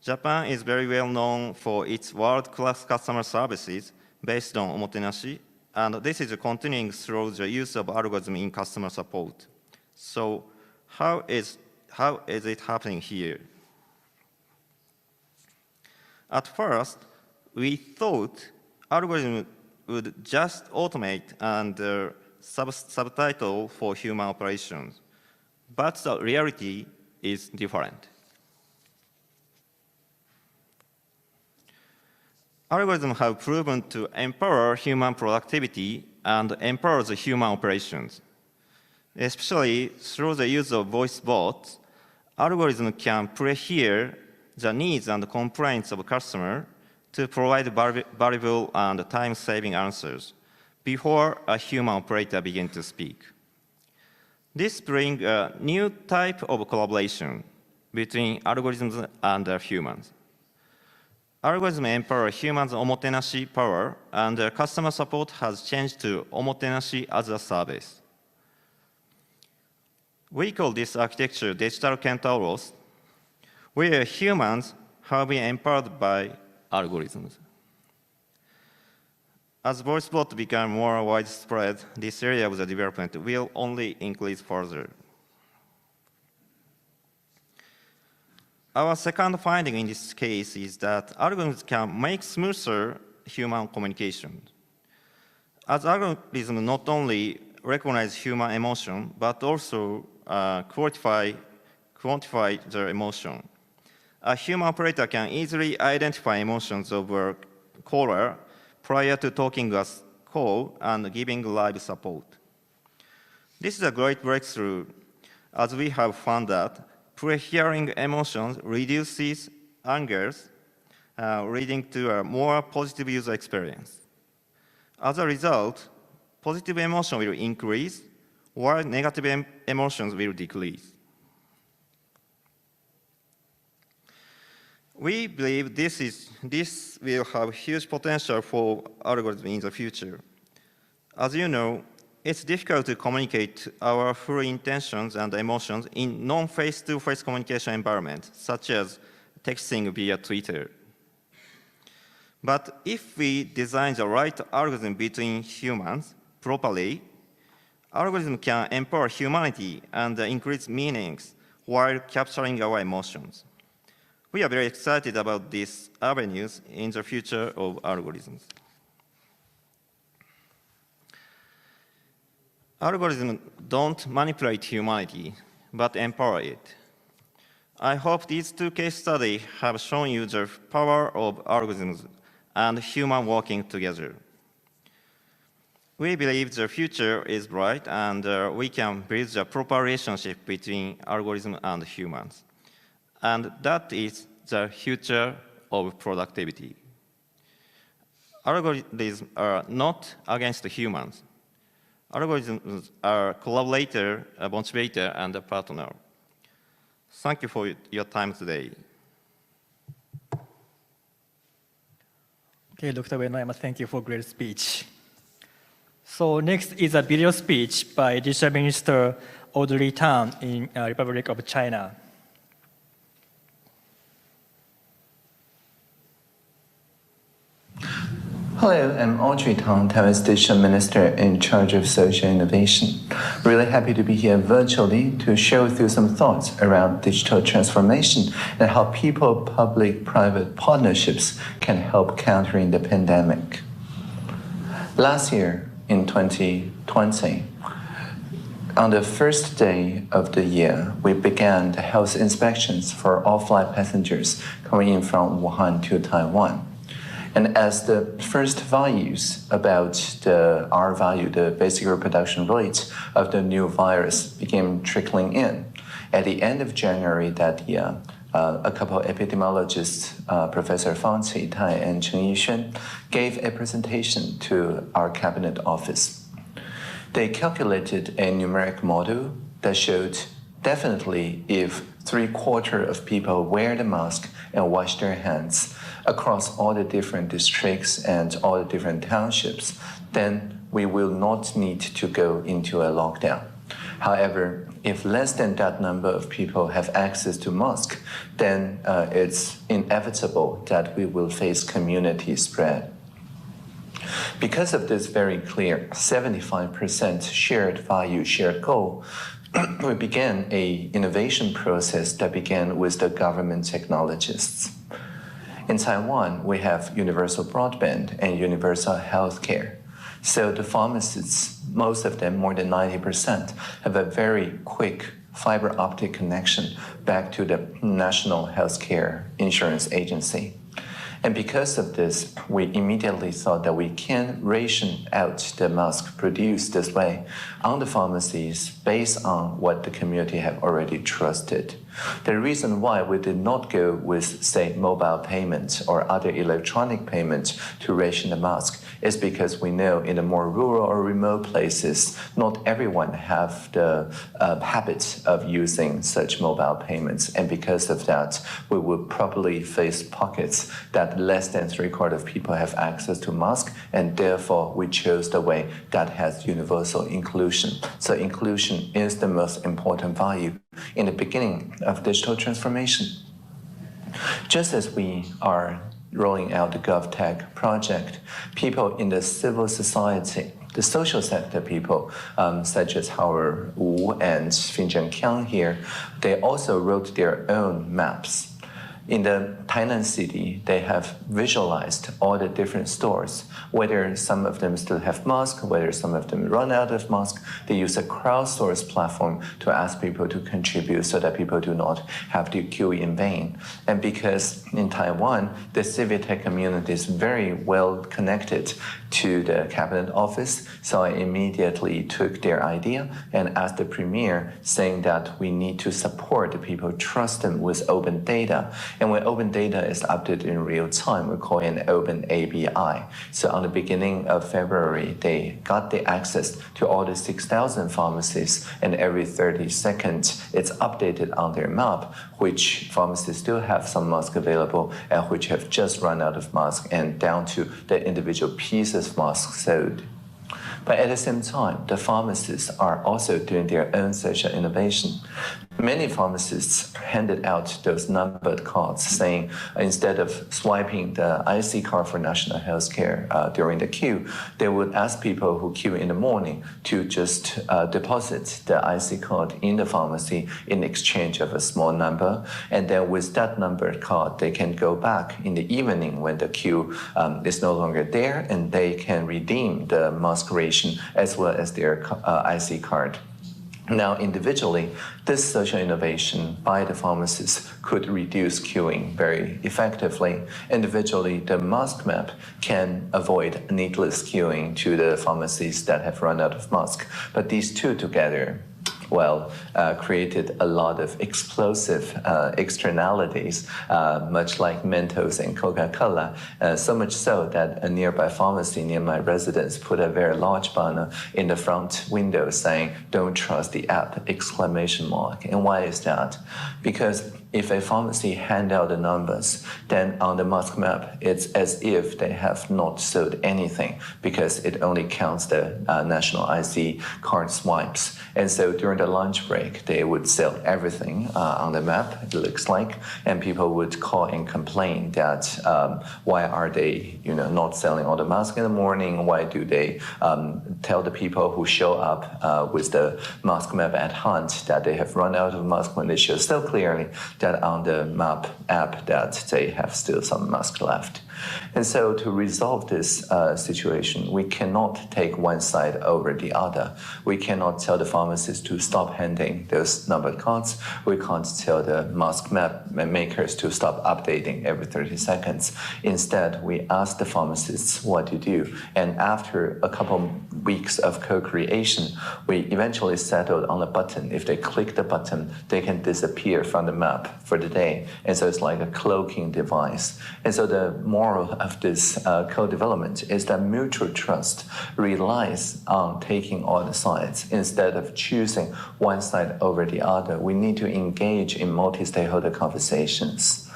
Japan is very well known for its world-class customer services based on omotenashi, and this is continuing through the use of algorithms in customer support. So how is it happening here? At first, we thought algorithms would just automate and subtitle for human operations, but the reality is different. Algorithms have proven to empower human productivity and empower the human operations. Especially through the use of voice bots, algorithms can prehear the needs and complaints of a customer to provide valuable and time-saving answers before a human operator begins to speak. This brings a new type of collaboration between algorithms and humans. Algorithms empower humans' omotenashi power, and customer support has changed to omotenashi as a service. We call this architecture digital centauros, where humans have been empowered by algorithms. As voice bots become more widespread, this area of the development will only increase further. Our second finding in this case is that algorithms can make smoother human communication. As algorithms not only recognize human emotion, but also quantify their emotion. A human operator can easily identify emotions of a caller prior to talking a call and giving live support. This is a great breakthrough, as we have found that pre-hearing emotions reduces anger, leading to a more positive user experience. As a result, positive emotion will increase, while negative emotions will decrease. We believe this will have huge potential for algorithms in the future. As you know, it's difficult to communicate our full intentions and emotions in non-face-to-face communication environments, such as texting via Twitter. But if we design the right algorithm between humans properly, algorithms can empower humanity and increase meanings while capturing our emotions. We are very excited about these avenues in the future of algorithms. Algorithms don't manipulate humanity, but empower it. I hope these two case studies have shown you the power of algorithms and human working together. We believe the future is bright, and we can build a proper relationship between algorithms and humans. And that is the future of productivity. Algorithms are not against humans. Algorithms are collaborator, a motivator, and a partner. Thank you for your time today. Okay, Dr. Uenoyama, thank you for a great speech. So next is a video speech by Digital Minister Audrey Tang in Republic of China. Hello, I'm Audrey Tang, Taiwan's Digital Minister in charge of social innovation. Really happy to be here virtually to share with you some thoughts around digital transformation and how public-private partnerships can help countering the pandemic. Last year, in 2020, on the first day of the year, we began the health inspections for all flight passengers coming in from Wuhan to Taiwan. And as the first values about the R value, the basic reproduction rate of the new virus began trickling in, at the end of January that year, a couple of epidemiologists, Professor Fang Qi-tai and Chen Yixuan, gave a presentation to our cabinet office. They calculated a numeric model that showed definitely if 3/4 of people wear the mask and wash their hands across all the different districts and all the different townships, then we will not need to go into a lockdown. However, if less than that number of people have access to masks, then it's inevitable that we will face community spread. Because of this very clear 75% shared value, shared goal, we began an innovation process that began with the government technologists. In Taiwan, we have universal broadband and universal health care. So the pharmacists, most of them, more than 90%, have a very quick fiber optic connection back to the National Healthcare Insurance Agency. And because of this, we immediately thought that we can ration out the mask produced this way on the pharmacies based on what the community have already trusted. The reason why we did not go with, say, mobile payments or other electronic payments to ration the mask is because we know in the more rural or remote places, not everyone have the habit of using such mobile payments. And because of that, we would probably face pockets that less than 3/4 of people have access to masks, and therefore we chose the way that has universal inclusion. So inclusion is the most important value in the beginning of digital transformation. Just as we are rolling out the GovTech project, people in the civil society, the social sector people, such as Howard Wu and Finzhen Qiang here, they also wrote their own maps. In the Tainan city, they have visualized all the different stores, whether some of them still have masks, whether some of them run out of masks. They use a crowdsourced platform to ask people to contribute so that people do not have to queue in vain. And because in Taiwan, the civic tech community is very well connected to the cabinet office, so I immediately took their idea and asked the premier, saying that we need to support the people, trust them with open data. And when open data is updated in real time, we call it an open ABI. So on the beginning of February, they got the access to all the 6,000 pharmacies, and every 30 seconds, it's updated on their map, which pharmacies still have some masks available and which have just run out of masks, and down to the individual pieces of masks sold. But at the same time, the pharmacists are also doing their own social innovation. Many pharmacists handed out those numbered cards saying instead of swiping the IC card for national health care during the queue, they would ask people who queue in the morning to just deposit the IC card in the pharmacy in exchange of a small number. And then with that numbered card, they can go back in the evening when the queue is no longer there, and they can redeem the mask ration as well as their IC card. Now, individually, this social innovation by the pharmacists could reduce queuing very effectively. Individually, the mask map can avoid needless queuing to the pharmacies that have run out of masks. But these two together, created a lot of explosive externalities, much like Mentos and Coca-Cola, so much so that a nearby pharmacy near my residence put a very large banner in the front window saying, "Don't trust the app!" exclamation mark. And why is that? Because if a pharmacy hand out the numbers, then on the mask map, it's as if they have not sold anything because it only counts the national IC card swipes. And so during the lunch break, they would sell everything on the map, it looks like, and people would call and complain that why are they not selling all the masks in the morning? Why do they tell the people who show up with the mask map at hand that they have run out of masks when they show so clearly that on the map app that they have still some mask left. And so to resolve this situation, we cannot take one side over the other. We cannot tell the pharmacists to stop handing those numbered cards. We can't tell the mask map makers to stop updating every 30 seconds. Instead, we ask the pharmacists what to do. And after a couple weeks of co-creation, we eventually settled on a button. If they click the button, they can disappear from the map for the day. And so it's like a cloaking device. And so the moral of this co-development is that mutual trust relies on taking all the sides. Instead of choosing one side over the other, we need to engage in multi-stakeholder conversations.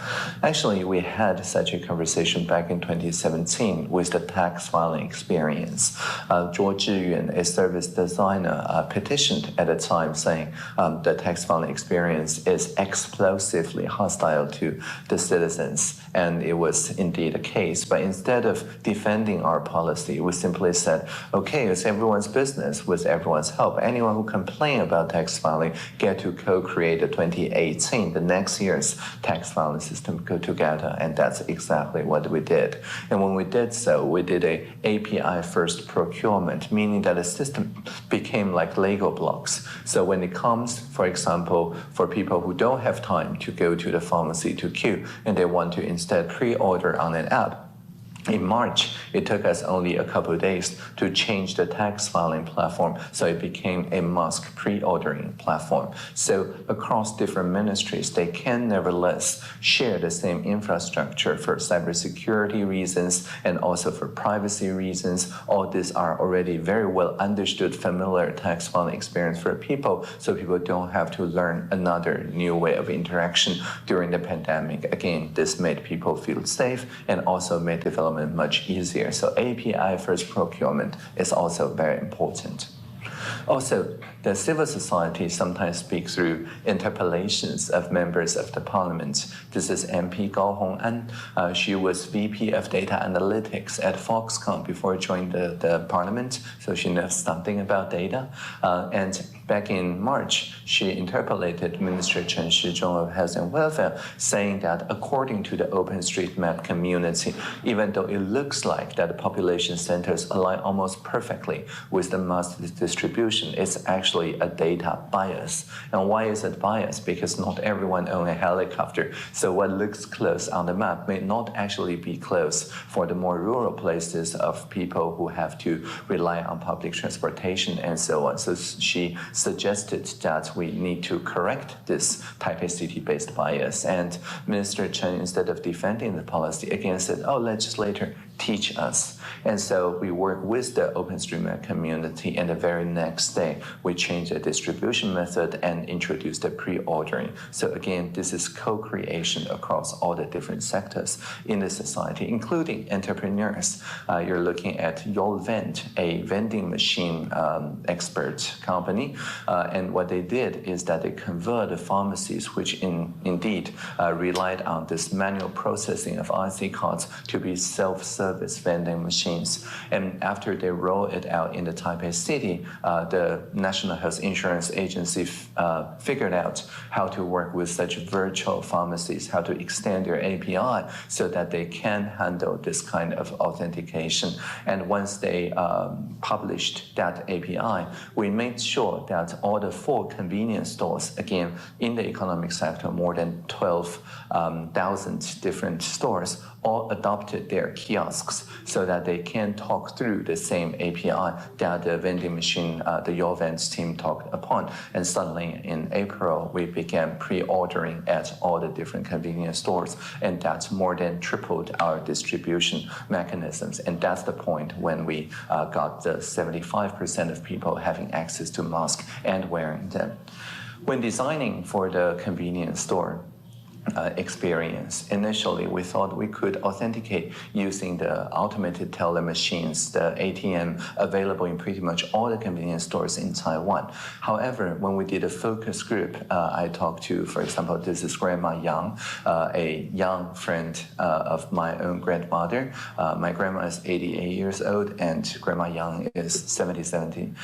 Actually, we had such a conversation back in 2017 with the tax filing experience. Zhuo Zhiyuan, a service designer, petitioned at the time saying the tax filing experience is explosively hostile to the citizens. And it was indeed the case. But instead of defending our policy, we simply said, okay, it's everyone's business with everyone's help. Anyone who complains about tax filing get to co-create the 2018, the next year's tax filing system go together. And that's exactly what we did. And when we did so, we did a API-first procurement, meaning that the system became like Lego blocks. So when it comes, for example, for people who don't have time to go to the pharmacy to queue, and they want to instead pre-order on an app, In March, it took us only a couple of days to change the tax filing platform, so it became a mask pre-ordering platform. So across different ministries, they can nevertheless share the same infrastructure for cybersecurity reasons and also for privacy reasons. All these are already very well understood, familiar tax filing experience for people, so people don't have to learn another new way of interaction during the pandemic. Again, this made people feel safe and also made development much easier. So API first procurement is also very important. Also, the civil society sometimes speaks through interpellations of members of the parliament. This is MP Gao Hong'an. She was VP of Data Analytics at Foxconn before joining the parliament, so she knows something about data. And back in March, she interpellated Minister Chen Shizhong of Health and Welfare, saying that according to the OpenStreetMap community, even though it looks like that the population centers align almost perfectly with the mass distribution, it's actually a data bias. And why is it bias? Because not everyone owns a helicopter. So what looks close on the map may not actually be close for the more rural places of people who have to rely on public transportation and so on. So she suggested that we need to correct this Taipei city-based bias. And Minister Chen, instead of defending the policy, again said, oh, legislator, teach us. And so we work with the OpenStreetMap community, and the very next day, we changed the distribution method and introduced the pre-ordering. So again, this is co-creation across all the different sectors in the society, including entrepreneurs. You're looking at Yolvent, a vending machine expert company, and what they did is that they converted pharmacies, which indeed relied on this manual processing of IC cards, to be self-service vending machines. And after they roll it out in the Taipei city, the National Health Insurance Agency figured out how to work with such virtual pharmacies, how to extend their API so that they can handle this kind of authentication. And once they published that API, we made sure that all the 4 convenience stores, again, in the economic sector, more than 12,000 different stores, all adopted their kiosks so that they can talk through the same API that the vending machine, the Yolvent's team talked upon. And suddenly in April, we began pre-ordering at all the different convenience stores, and that's more than tripled our distribution mechanisms. And that's the point when we got the 75% of people having access to masks and wearing them. When designing for the convenience store experience, initially we thought we could authenticate using the automated teller machines, the ATM available in pretty much all the convenience stores in Taiwan. However, when we did a focus group, I talked to, for example, this is Grandma Yang, a young friend of my own grandmother. My grandma is 88 years old and Grandma Yang is 70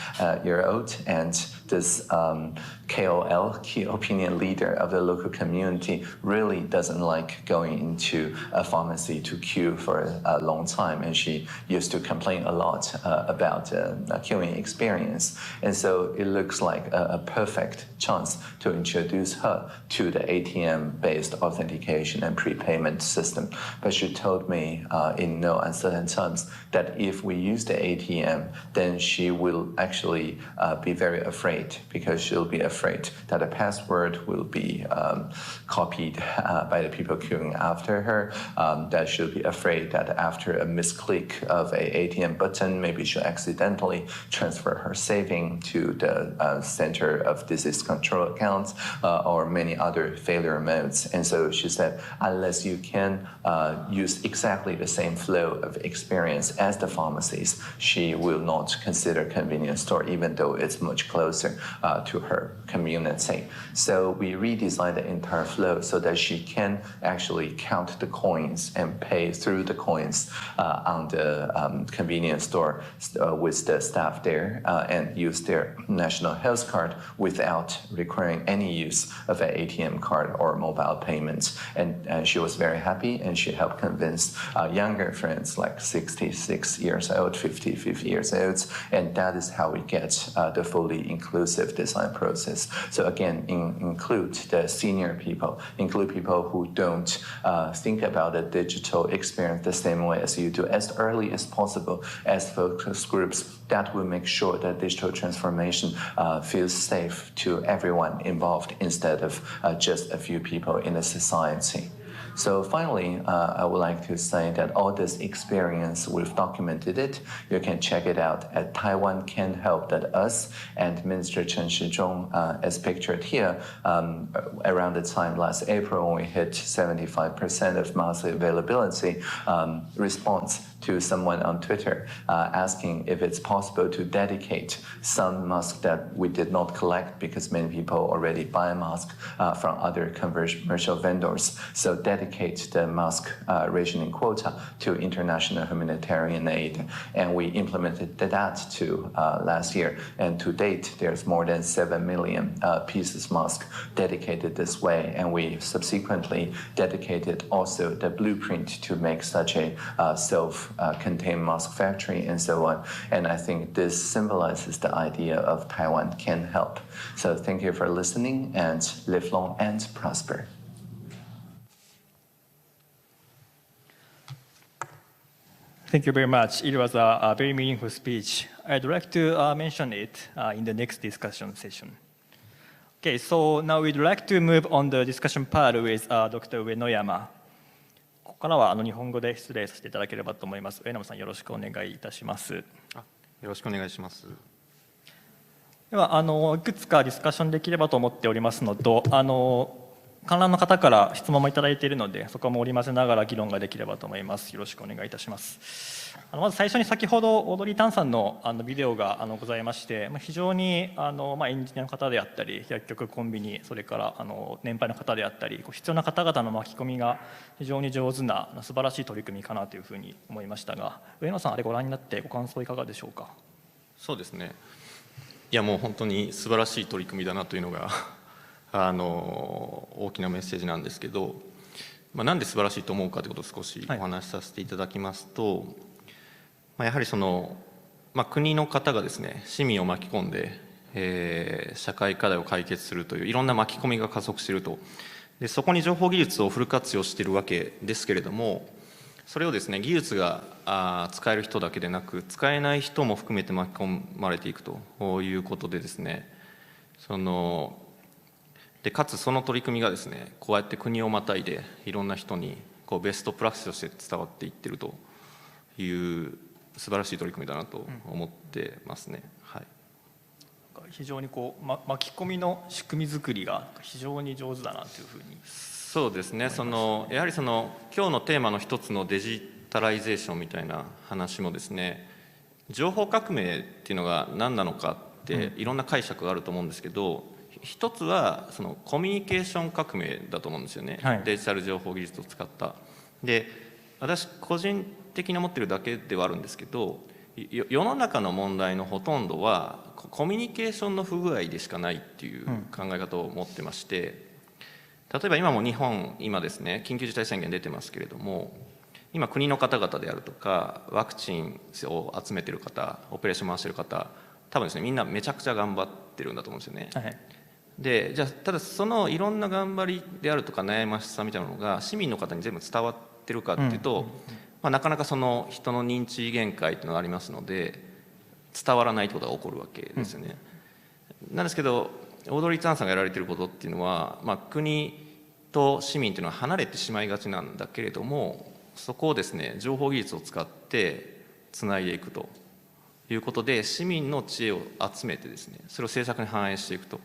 year old, and this KOL, key opinion leader of the local community, really doesn't like going into a pharmacy to queue for a long time, and she used to complain a lot about a queuing experience. And so it looks like a perfect chance to introduce her to the ATM-based authentication and prepayment system. But she told me in no uncertain terms that if we use the ATM, then she will actually be very afraid, because she'll be afraid that a password will be copied by the people queuing after her, that she'll be afraid that after a misclick of a ATM button, maybe she'll accidentally transfer her saving to the Center of Disease Control accounts, or many other failure modes. And so she said, unless you can use exactly the same flow of experience as the pharmacies, she will not consider convenience store, even though it's much closer to her community. So we redesigned the entire flow so that she can actually count the coins and pay through the coins on the convenience store with the staff there, and use their national health card without requiring any use of an ATM card or mobile payments. And she was very happy, and she helped convince younger friends like 66 years old, 55 years old, and that is how we get the fully inclusive design process. So again, include the senior people, include particularly people who don't think about the digital experience the same way as you do, as early as possible as focus groups. That will make sure that digital transformation feels safe to everyone involved instead of just a few people in the society. So finally, I would like to say that all this experience, we've documented it. You can check it out at taiwancanhelp.us, and Minister Chen Shizhong, as pictured here, around the time last April when we hit 75% of mask availability, response to someone on Twitter asking if it's possible to dedicate some masks that we did not collect because many people already buy masks from other commercial vendors. So dedicate the mask rationing quota to international humanitarian aid. And we implemented that too last year. And to date, there's more than 7 million pieces of mask dedicated this way. And we subsequently dedicated also the blueprint to make such a self-contained mask factory and so on. And I think this symbolizes the idea of Taiwan can help. So thank you for listening, and live long and prosper. Thank you very much. It was a very meaningful speech. I'd like to mention it in the next discussion session. Okay, so now we'd like to move on the discussion part with Dr. Uenoyama. ここからは日本語で失礼させていただければと思います。上山さん、よろしくお願いいたします。よろしくお願いします。では、いくつかディスカッションできればと思っておりますのと、観覧の方から質問もいただいているので、そこも織り交ぜながら議論ができればと思います。よろしくお願いいたします。まず最初に先ほどオードリー・タンさんのビデオがございまして、非常にエンジニアの方であったり、薬局、コンビニ、それから年配の方であったり、必要な方々の巻き込みが非常に上手な素晴らしい取り組みかなというふうに思いましたが、上野さん、あれご覧になってご感想いかがでしょうか。そうですね。いやもう本当に素晴らしい取り組みだなというのが大きなメッセージなんですけど、なんで素晴らしいと思うかということを少しお話しさせていただきますと、やはり国の方がですね、市民を巻き込んで、社会課題を解決するといういろんな巻き込みが加速していると。でそこに情報技術をフル活用しているわけですけれども、それをですね、技術が使える人だけでなく使えない人も含めて巻き込まれていくということでですね、でかつその取り組みがですね、こうやって国をまたいでいろんな人にベストプラクティスとして伝わっていってるという素晴らしい取り組みだなと思ってますね。はい、非常に巻き込みの仕組み作りが非常に上手だなというふうに。そうですね。やはり今日のテーマの一つのデジタライゼーションみたいな話もですね、情報革命っていうのが何なのかっていろんな解釈があると思うんですけど、一つはコミュニケーション革命だと思うんですよね。はい、デジタル情報技術を使った。で、私個人的に思ってるだけではあるんですけど、世の中の問題のほとんどはコミュニケーションの不具合でしかないっていう考え方を持ってまして、例えば今も日本今ですね、緊急事態宣言出てますけれども、今国の方々であるとかワクチンを集めてる方、オペレーション回してる方、多分ですね、みんなめちゃくちゃ頑張ってるんだと思うんですよね。はい、でじゃあただそのいろんな頑張りであるとか悩ましさみたいなのが市民の方に全部伝わってるかっていうと、なかなかその人の認知限界っていうのがありますので伝わらないってことが起こるわけですよね。なんですけどオードリー・タンさんがやられてることっていうのは、国と市民っていうのは離れてしまいがちなんだけれども、そこをですね、情報技術を使ってつないでいくということで、市民の知恵を集めてですね、それを政策に反映していくと、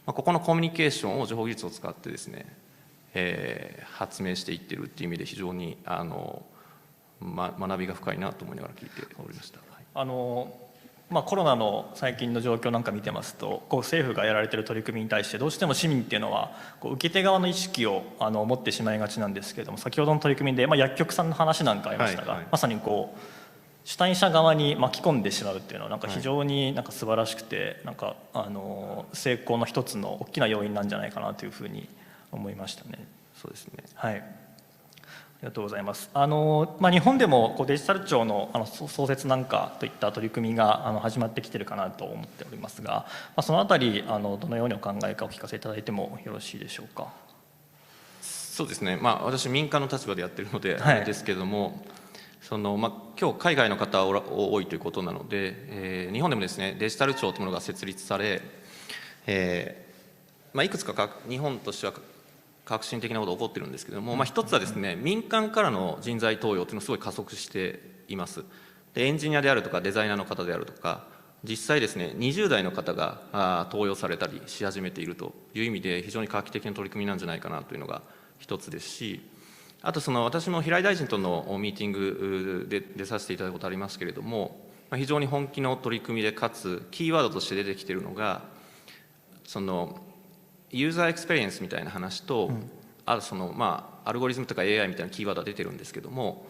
ここのコミュニケーションを情報技術を使ってですね、発明していってるっていう意味で非常に学びが深いなと思いながら聞いておりました。コロナの最近の状況なんか見てますと、政府がやられている取り組みに対してどうしても市民っていうのは受け手側の意識を持ってしまいがちなんですけれども、先ほどの取り組みで、薬局さんの話なんかありましたが、まさに主体者側に巻き込んでしまうっていうのはなんか非常に素晴らしくて、成功の一つの大きな要因なんじゃないかなというふうに思いましたね。そうですね。はい。ありがとうございます。日本でもデジタル庁の創設なんかといった取り組みが始まってきているかなと思っておりますが、そのあたりどのようにお考えかお聞かせいただいてもよろしいでしょうか。そうですね、私民間の立場でやってるのであれですけれども、今日海外の方多いということなので、日本でもですねデジタル庁というものが設立され、いくつか日本としては革新的なことが起こっているんですけれども、一つはですね民間からの人材登用というのをすごい加速しています。でエンジニアであるとかデザイナーの方であるとか、実際ですね20代の方が登用されたりし始めているという意味で非常に画期的な取り組みなんじゃないかなというのが一つですし、あと私も平井大臣とのミーティングで出させていただくことありますけれども、非常に本気の取り組みで、かつキーワードとして出てきているのがユーザーエクスペリエンスみたいな話と、あとアルゴリズムとか AI みたいなキーワードが出てるんですけども、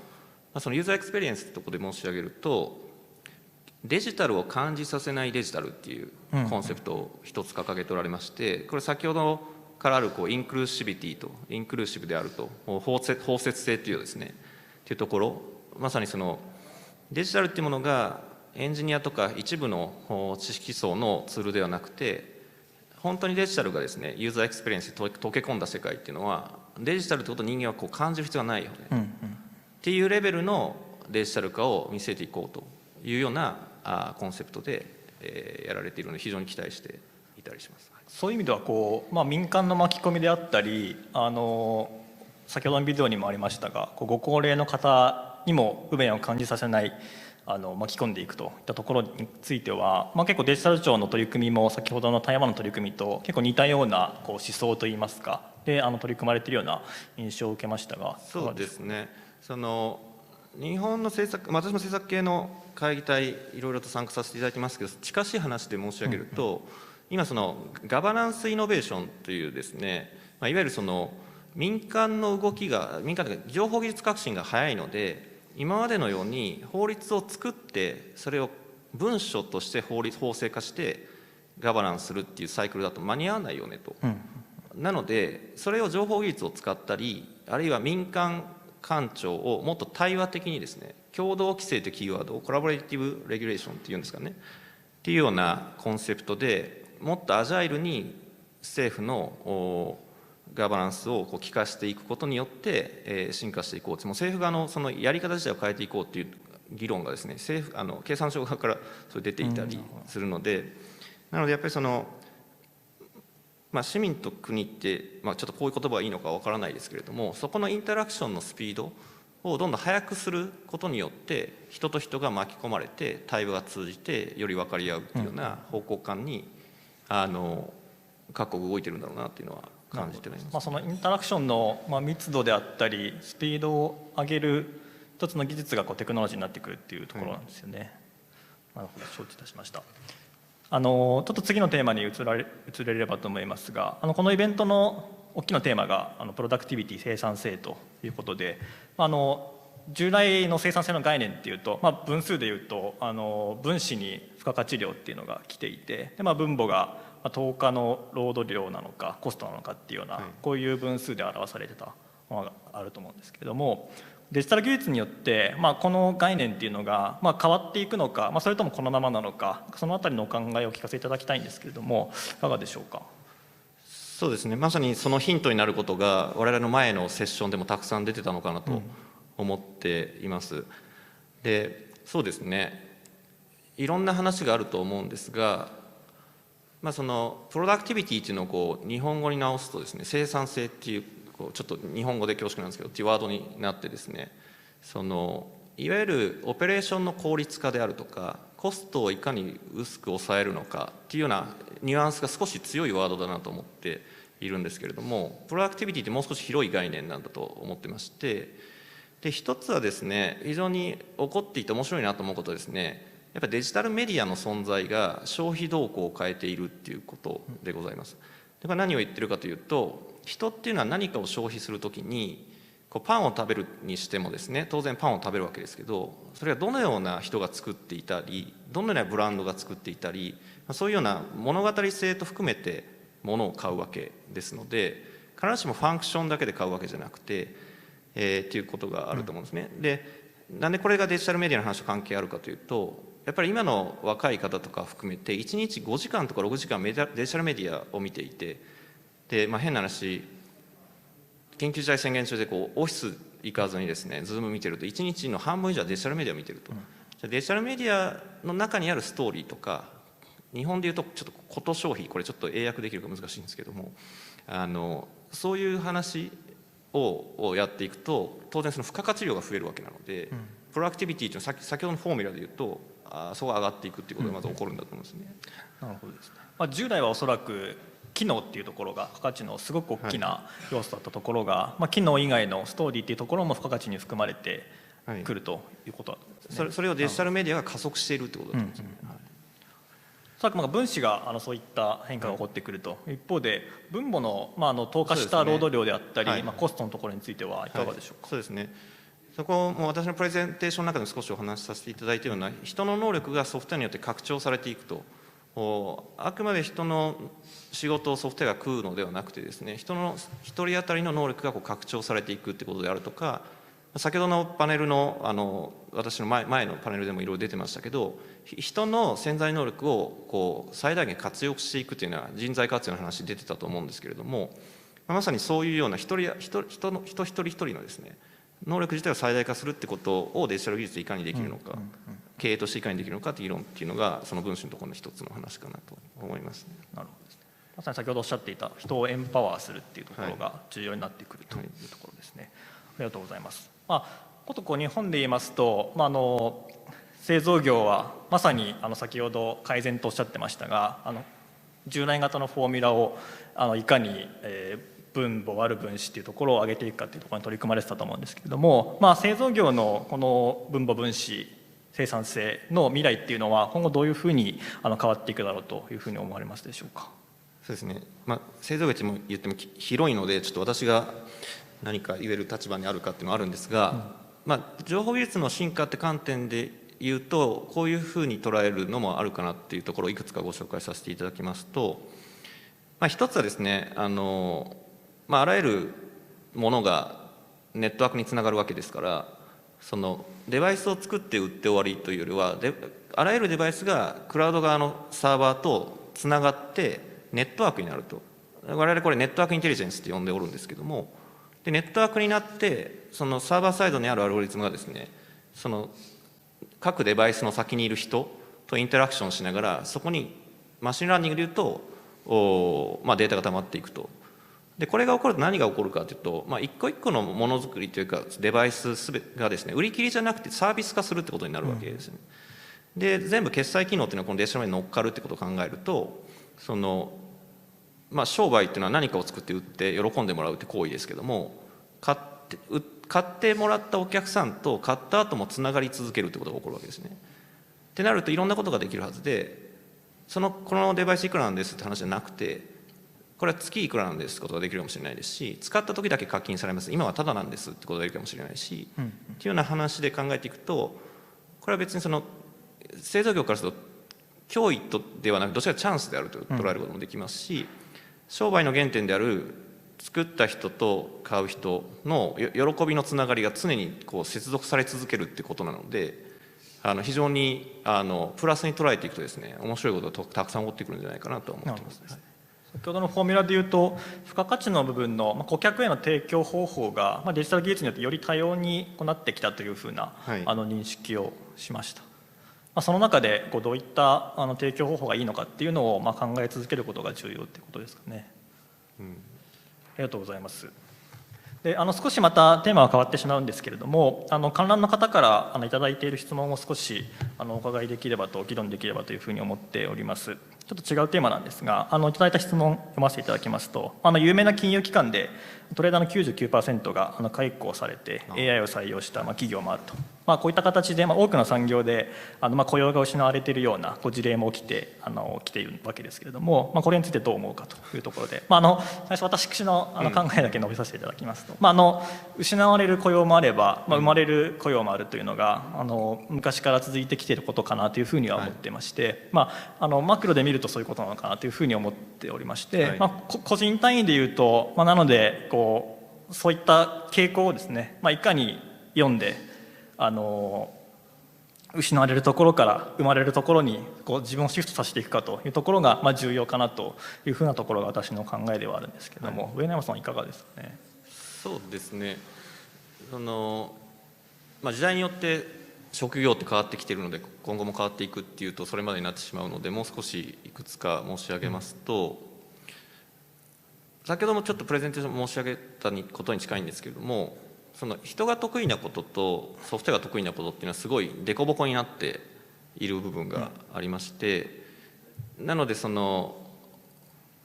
そのユーザーエクスペリエンスってところで申し上げると、デジタルを感じさせないデジタルっていうコンセプトを一つ掲げておられまして、これ先ほどからあるインクルーシビティと、インクルーシブであると、包摂性というですねっていうところ、まさにデジタルっていうものがエンジニアとか一部の知識層のツールではなくて、本当にデジタルがですねユーザーエクスペリエンスに溶け込んだ世界っていうのは、デジタルってことを人間は感じる必要がないよね、っていうレベルのデジタル化を見据えていこうというようなコンセプトでやられているので、非常に期待していたりします。そういう意味では民間の巻き込みであったり、先ほどのビデオにもありましたが、ご高齢の方にも不便を感じさせない巻き込んでいくといったところについては、結構デジタル庁の取り組みも先ほどの台湾の取り組みと結構似たような思想といいますかで取り組まれているような印象を受けましたが。そうですね、日本の政策、私も政策系の会議体いろいろと参加させていただきますけど、近しい話で申し上げると、今ガバナンスイノベーションというですね、いわゆる民間の動きが、民間というか情報技術革新が早いので、今までのように法律を作ってそれを文書として法制化してガバナンスするっていうサイクルだと間に合わないよねと、なのでそれを情報技術を使ったり、あるいは民間官庁をもっと対話的にですね、共同規制というキーワードをコラボレーティブレギュレーションっていうんですかね、っていうようなコンセプトでもっとアジャイルに政府のガバナンスを効かしていくことによって進化していこうと、政府側のそのやり方自体を変えていこうという議論がですね、経産省側からそれ出ていたりするので、なのでやっぱり市民と国って、ちょっとこういう言葉がいいのかわからないですけれども、そこのインタラクションのスピードをどんどん速くすることによって人と人が巻き込まれて対話が通じてより分かり合うというような方向感に各国動いてるんだろうなというのは感じております。そのインタラクションの密度であったりスピードを上げる一つの技術がテクノロジーになってくるっていうところなんですよね。なるほど、承知いたしました。ちょっと次のテーマに移れればと思いますが、このイベントの大きなテーマがプロダクティビティ、生産性ということで、従来の生産性の概念っていうと、分数でいうと分子に付加価値量っていうのが来ていて、で分母が10日の労働量なのかコストなのかっていうような、こういう分数で表されてたものがあると思うんですけれども、デジタル技術によって、この概念っていうのが、変わっていくのか、それともこのままなのか、そのあたりのお考えをお聞かせいただきたいんですけれども、いかがでしょうか。そうですね、まさにそのヒントになることが我々の前のセッションでもたくさん出てたのかなと思っています。で、そうですね、いろんな話があると思うんですが、そのプロダクティビティっていうのを日本語に直すとですね、生産性っていうちょっと日本語で恐縮なんですけどっていうワードになってですね、いわゆるオペレーションの効率化であるとかコストをいかに薄く抑えるのかっていうようなニュアンスが少し強いワードだなと思っているんですけれども、プロダクティビティってもう少し広い概念なんだと思ってまして、で一つはですね、非常に起こっていて面白いなと思うことはですね、やっぱりデジタルメディアの存在が消費動向を変えているっていうことでございます。でこれ何を言ってるかというと、人っていうのは何かを消費するときにパンを食べるにしてもですね、当然パンを食べるわけですけど、それがどのような人が作っていたり、どのようなブランドが作っていたり、そういうような物語性と含めて物を買うわけですので、必ずしもファンクションだけで買うわけじゃなくて、っていうことがあると思うんですね。で、なんでこれがデジタルメディアの話と関係あるかというと、やっぱり今の若い方とか含めて1日5時間とか6時間デジタルメディアを見ていて、で、変な話、緊急事態宣言中でこうオフィス行かずにですね、ズーム見てると1日の半分以上はデジタルメディアを見てると。じゃあデジタルメディアの中にあるストーリーとか、日本でいうとちょっとこと消費、これちょっと英訳できるか難しいんですけども、そういう話をやっていくと当然その付加価値量が増えるわけなので、プロアクティビティというのは先ほどのフォーミュラでいうとそこが上がっていくっていうことがまず起こるんだと思うんですね。なるほどですね。従来はおそらく機能っていうところが付加価値のすごく大きな要素だったところが、機能以外のストーリーっていうところも付加価値に含まれてくるということなんですね。それをデジタルメディアが加速しているってことだと思うんですね。おそらく分子がそういった変化が起こってくると、一方で分母の投下した労働量であったり、コストのところについてはいかがでしょうか。そうですね。そこも私のプレゼンテーションの中でも少しお話しさせていただいたような、人の能力がソフトウェアによって拡張されていくと。あくまで人の仕事をソフトウェアが食うのではなくてですね、人の一人当たりの能力が拡張されていくってことであるとか、先ほどのパネルの私の前のパネルでもいろいろ出てましたけど、人の潜在能力を最大限活用していくというのは人材活用の話出てたと思うんですけれども、まさにそういうような人一人一人のですね、能力自体を最大化するってことをデジタル技術でいかにできるのか、経営としていかにできるのかという議論っていうのがその分子のところの一つの話かなと思いますね。なるほどですね。まさに先ほどおっしゃっていた人をエンパワーするっていうところが重要になってくるというところですね。ありがとうございます。こと日本で言いますと、製造業はまさに先ほど改善とおっしゃってましたが、従来型のフォーミュラをいかに分母割る分子っていうところを上げていくかっていうところに取り組まれてたと思うんですけれども、製造業のこの分母分子生産性の未来っていうのは今後どういうふうに変わっていくだろうというふうに思われますでしょうか。そうですね。製造業って言っても広いのでちょっと私が何か言える立場にあるかっていうのはあるんですが、情報技術の進化って観点で言うとこういうふうに捉えるのもあるかなっていうところをいくつかご紹介させていただきますと、一つはですね、あらゆるものがネットワークにつながるわけですから、そのデバイスを作って売って終わりというよりは、あらゆるデバイスがクラウド側のサーバーとつながってネットワークになると。我々これネットワークインテリジェンスって呼んでおるんですけども、でネットワークになってそのサーバーサイドにあるアルゴリズムがですね、その各デバイスの先にいる人とインタラクションしながら、そこにマシンラーニングでいうとデータが溜まっていくと。でこれが起こると何が起こるかというと、一個一個のものづくりというかデバイスがですね、売り切りじゃなくてサービス化するってことになるわけですね。で全部決済機能っていうのはこのデジタルに乗っかるってことを考えると、その商売っていうのは何かを作って売って喜んでもらうって行為ですけども、買ってもらったお客さんと買った後もつながり続けるってことが起こるわけですね。ってなるといろんなことができるはずで、このデバイスいくらなんですって話じゃなくて、これは月いくらなんですってことができるかもしれないですし、使った時だけ課金されます、今はタダなんですってことができるかもしれないし、っていうような話で考えていくと、これは別にその製造業からすると脅威ではなくどちらかチャンスであると捉えることもできますし、商売の原点である作った人と買う人の喜びのつながりが常に接続され続けるってことなので、非常にプラスに捉えていくとですね、面白いことがたくさん起こってくるんじゃないかなと思ってますね。先ほどのフォーミュラでいうと付加価値の部分の顧客への提供方法がデジタル技術によってより多様になってきたというふうな認識をしました。その中でどういった提供方法がいいのかっていうのを考え続けることが重要ってことですかね。ありがとうございます。で少しまたテーマは変わってしまうんですけれども、観覧の方からいただいている質問を少しお伺いできればと、議論できればというふうに思っております。ちょっと違うテーマなんですが、いただいた質問を読ませていただきますと、有名な金融機関でトレーダーの 99% が解雇されて AI を採用した企業もあると。こういった形で多くの産業で雇用が失われているような事例も起きているわけですけれども、これについてどう思うかというところで、最初私の考えだけ述べさせていただきますと、失われる雇用もあれば、生まれる雇用もあるというのが昔から続いてきていることかなというふうには思ってまして、マクロで見るとそういうことなのかなというふうに思っておりまして、個人単位でいうと、なのでそういった傾向をですね、いかに読んで失われるところから生まれるところに自分をシフトさせていくかというところが重要かなというふうなところが私の考えではあるんですけれども、上山さんいかがですかね。そうですね。時代によって職業って変わってきているので、今後も変わっていくっていうとそれまでになってしまうので、もう少しいくつか申し上げますと、先ほどもちょっとプレゼンテーション申し上げたことに近いんですけれども、その人が得意なこととソフトウェアが得意なことっていうのはすごい凸凹になっている部分がありまして、なのでっ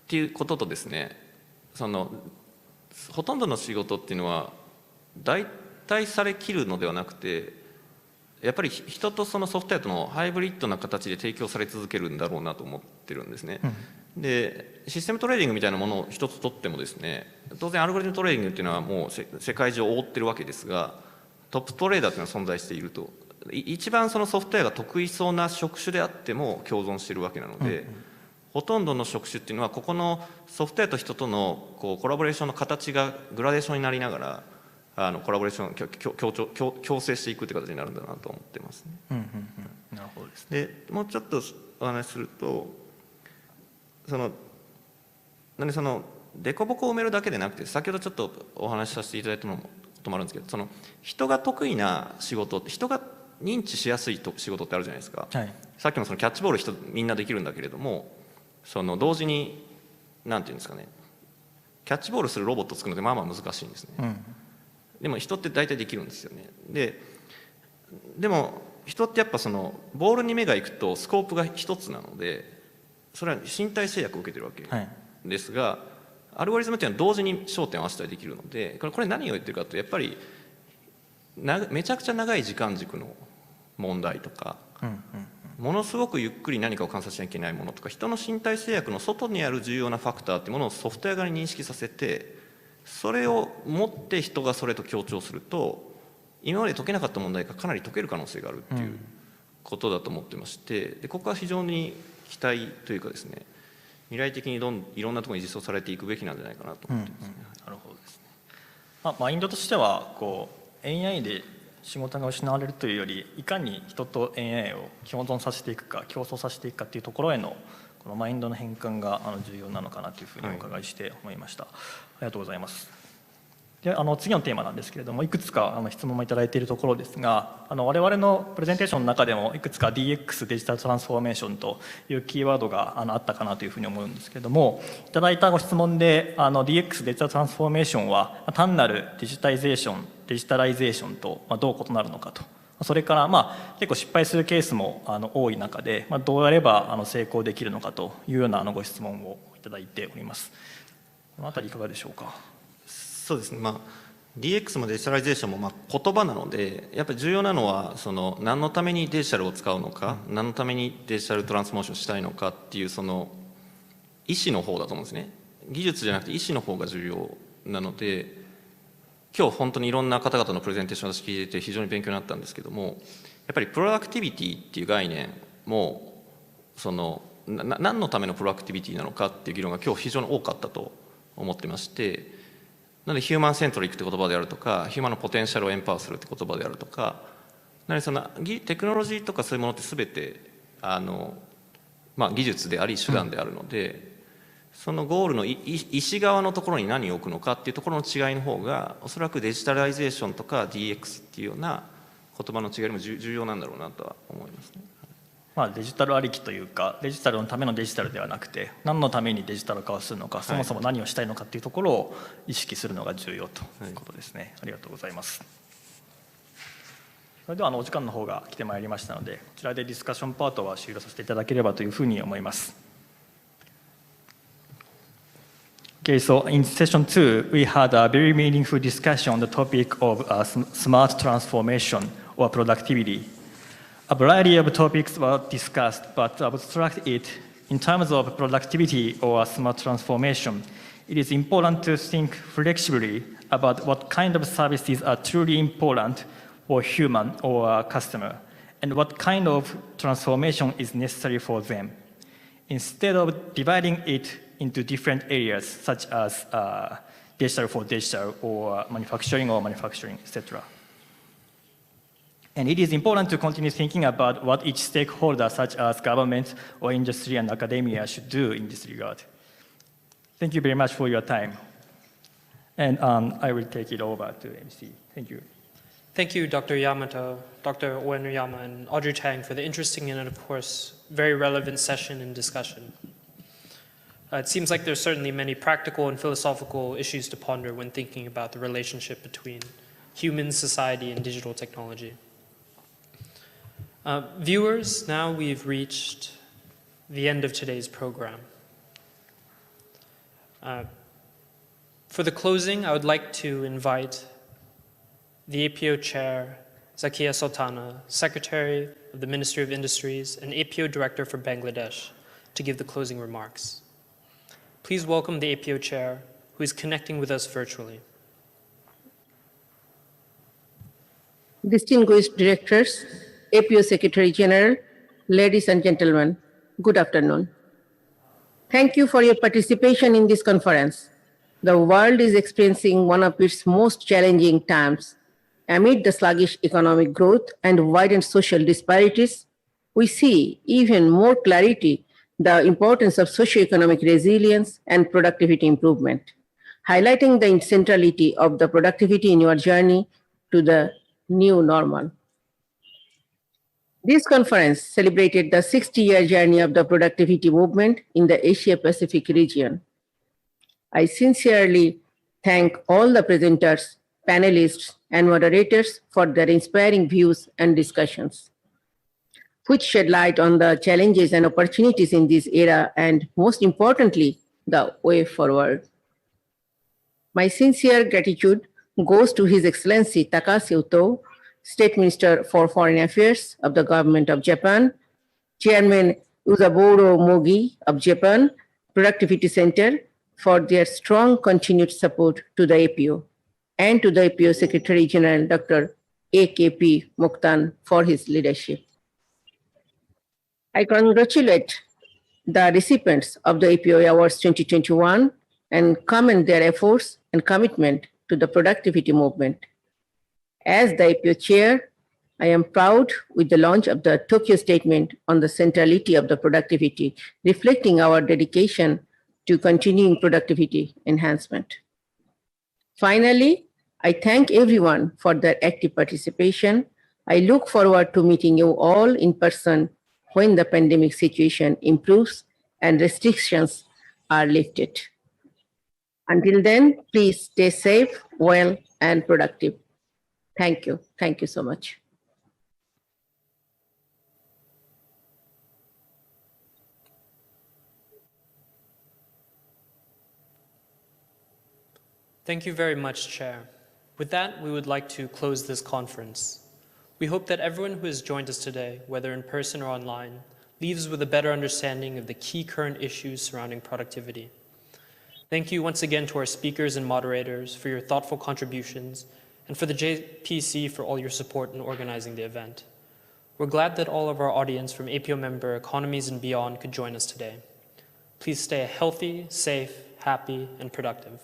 ていうこととですね、ほとんどの仕事っていうのは代替されきるのではなくて、やっぱり人とそのソフトウェアとのハイブリッドな形で提供され続けるんだろうなと思ってるんですね。でシステムトレーディングみたいなものを一つとってもですね、当然アルゴリズムトレーディングっていうのはもう世界中を覆ってるわけですが、トップトレーダーっていうのは存在していると、一番そのソフトウェアが得意そうな職種であっても共存しているわけなので、ほとんどの職種っていうのはここのソフトウェアと人とのコラボレーションの形がグラデーションになりながらコラボレーション共生していくという形になるんだなと思ってますね。なるほどですね。でもうちょっとお話しすると、凸凹を埋めるだけでなくて、先ほどちょっとお話しさせていただいたこともあるんですけど、人が得意な仕事って、人が認知しやすい仕事ってあるじゃないですか。さっきのキャッチボールみんなできるんだけれども、同時になんていうんですかね、キャッチボールするロボットを作るのってまあまあ難しいんですね。でも人って大体できるんですよね。でも人ってやっぱボールに目がいくとスコープが一つなので、それは身体制約を受けてるわけですが、アルゴリズムっていうのは同時に焦点を合わせたりできるので、これ何を言ってるかというと、やっぱりめちゃくちゃ長い時間軸の問題とか、ものすごくゆっくり何かを観察しなきゃいけないものとか、人の身体制約の外にある重要なファクターっていうものをソフトウェア側に認識させて、それを持って人がそれと協調すると、今まで解けなかった問題がかなり解ける可能性があるっていうことだと思ってまして、でここは非常に期待というかですね、未来的にいろんなところに実装されていくべきなんじゃないかなと思ってますね。なるほどですね。マインドとしてはAI で仕事が失われるというより、いかに人と AI を共存させていくか、競争させていくかというところへのこのマインドの変換が重要なのかなというふうにお伺いして思いました。ありがとうございます。で次のテーマなんですけれども、いくつか質問もいただいているところですが、我々のプレゼンテーションの中でもいくつか DX デジタルトランスフォーメーションというキーワードがあったかなというふうに思うんですけれども、いただいたご質問でDX デジタルトランスフォーメーションは単なるデジタライゼーションとどう異なるのかと、それから結構失敗するケースも多い中で、どうやれば成功できるのかというようなご質問をいただいております。このあたりいかがでしょうか。そうですね、DX もデジタライゼーションも言葉なので、やっぱり重要なのは何のためにデジタルを使うのか、何のためにデジタルトランスフォーメーションしたいのかっていう意思の方だと思うんですね。技術じゃなくて意思の方が重要なので、今日本当にいろんな方々のプレゼンテーションを私聞いてて非常に勉強になったんですけども、やっぱりプロダクティビティっていう概念も何のためのプロダクティビティなのかっていう議論が今日非常に多かったと思ってまして、なのでヒューマンセントリックって言葉であるとか、ヒューマンのポテンシャルをエンパワーするって言葉であるとか、テクノロジーとかそういうものって全て技術であり手段であるので、そのゴールの意思側のところに何を置くのかっていうところの違いの方が、おそらくデジタライゼーションとか DX っていうような言葉の違いも重要なんだろうなとは思いますね。デジタルありきというか、デジタルのためのデジタルではなくて、何のためにデジタル化をするのか、そもそも何をしたいのかというところを意識するのが重要ということですね。ありがとうございます。それではお時間の方が来てまいりましたので、こちらでディスカッションパートは終了させていただければというふうに思います。Okay, so in session 2, we had a very meaningful discussion on the topic of smart transformation or productivity. A variety of topics were discussed, but to abstract it in terms of productivity or smart transformation, it is important to think flexibly about what kind of services are truly important for human or customer, and what kind of transformation is necessary for them, instead of dividing it into different areas such as digital for digital or manufacturing, etc. And it is important to continue thinking about what each stakeholder, such as government or industry and academia, should do in this regard. Thank you very much for your time. And I will take it over to MC. Thank you. Thank you, Dr. Yamato, Dr. Ueno-Yama, and Audrey Tang for the interesting and, of course, very relevant session and discussion. It seems like there's certainly many practical and philosophical issues to ponder when thinking about the relationship between human society and digital technology. Viewers, now we've reached the end of today's program. For the closing, I would like to invite the APO Chair, Zakia Sultana, Secretary of the Ministry of Industries, and APO Director for Bangladesh, to give the closing remarks. Please welcome the APO Chair, who is connecting with us virtually. Distinguished Directors, APO Secretary General, ladies and gentlemen, good afternoon. Thank you for your participation in this conference. The world is experiencing one of its most challenging times. Amid the sluggish economic growth and widened social disparities, we see even more clarity the importance of socioeconomic resilience and productivity improvement, highlighting the centrality of the productivity in your journey to the new normal. This conference celebrated the 60-year journey of the productivity movement in the Asia-Pacific region. I sincerely thank all the presenters, panelists, and moderators for their inspiring views and discussions, which shed light on the challenges and opportunities in this era and, most importantly, the way forward. My sincere gratitude goes to His Excellency Takashi Uto, State Minister for Foreign Affairs of the Government of Japan, Chairman Yuzaburo Mogi of Japan Productivity Center, for their strong continued support to the APO, and to the APO Secretary General, Dr. AKP Mokhtar, for his leadership. I congratulate the recipients of the APO Awards 2021 and commend their efforts and commitment to the productivity movement. As the APO Chair, I am proud with the launch of the Tokyo Statement on the Centrality of the Productivity, reflecting our dedication to continuing productivity enhancement. Finally, I thank everyone for their active participation. I look forward to meeting you all in person when the pandemic situation improves and restrictions are lifted. Until then, please stay safe, well, and productive. Thank you. Thank you so much. Thank you very much, Chair. With that, we would like to close this conference. We hope that everyone who has joined us today, whether in person or online, leaves with a better understanding of the key current issues surrounding productivity. Thank you once again to our speakers and moderators for your thoughtful contributions, and for the JPC for all your support in organizing the event. We're glad that all of our audience from APO member economies and beyond could join us today. Please stay healthy, safe, happy, and productive.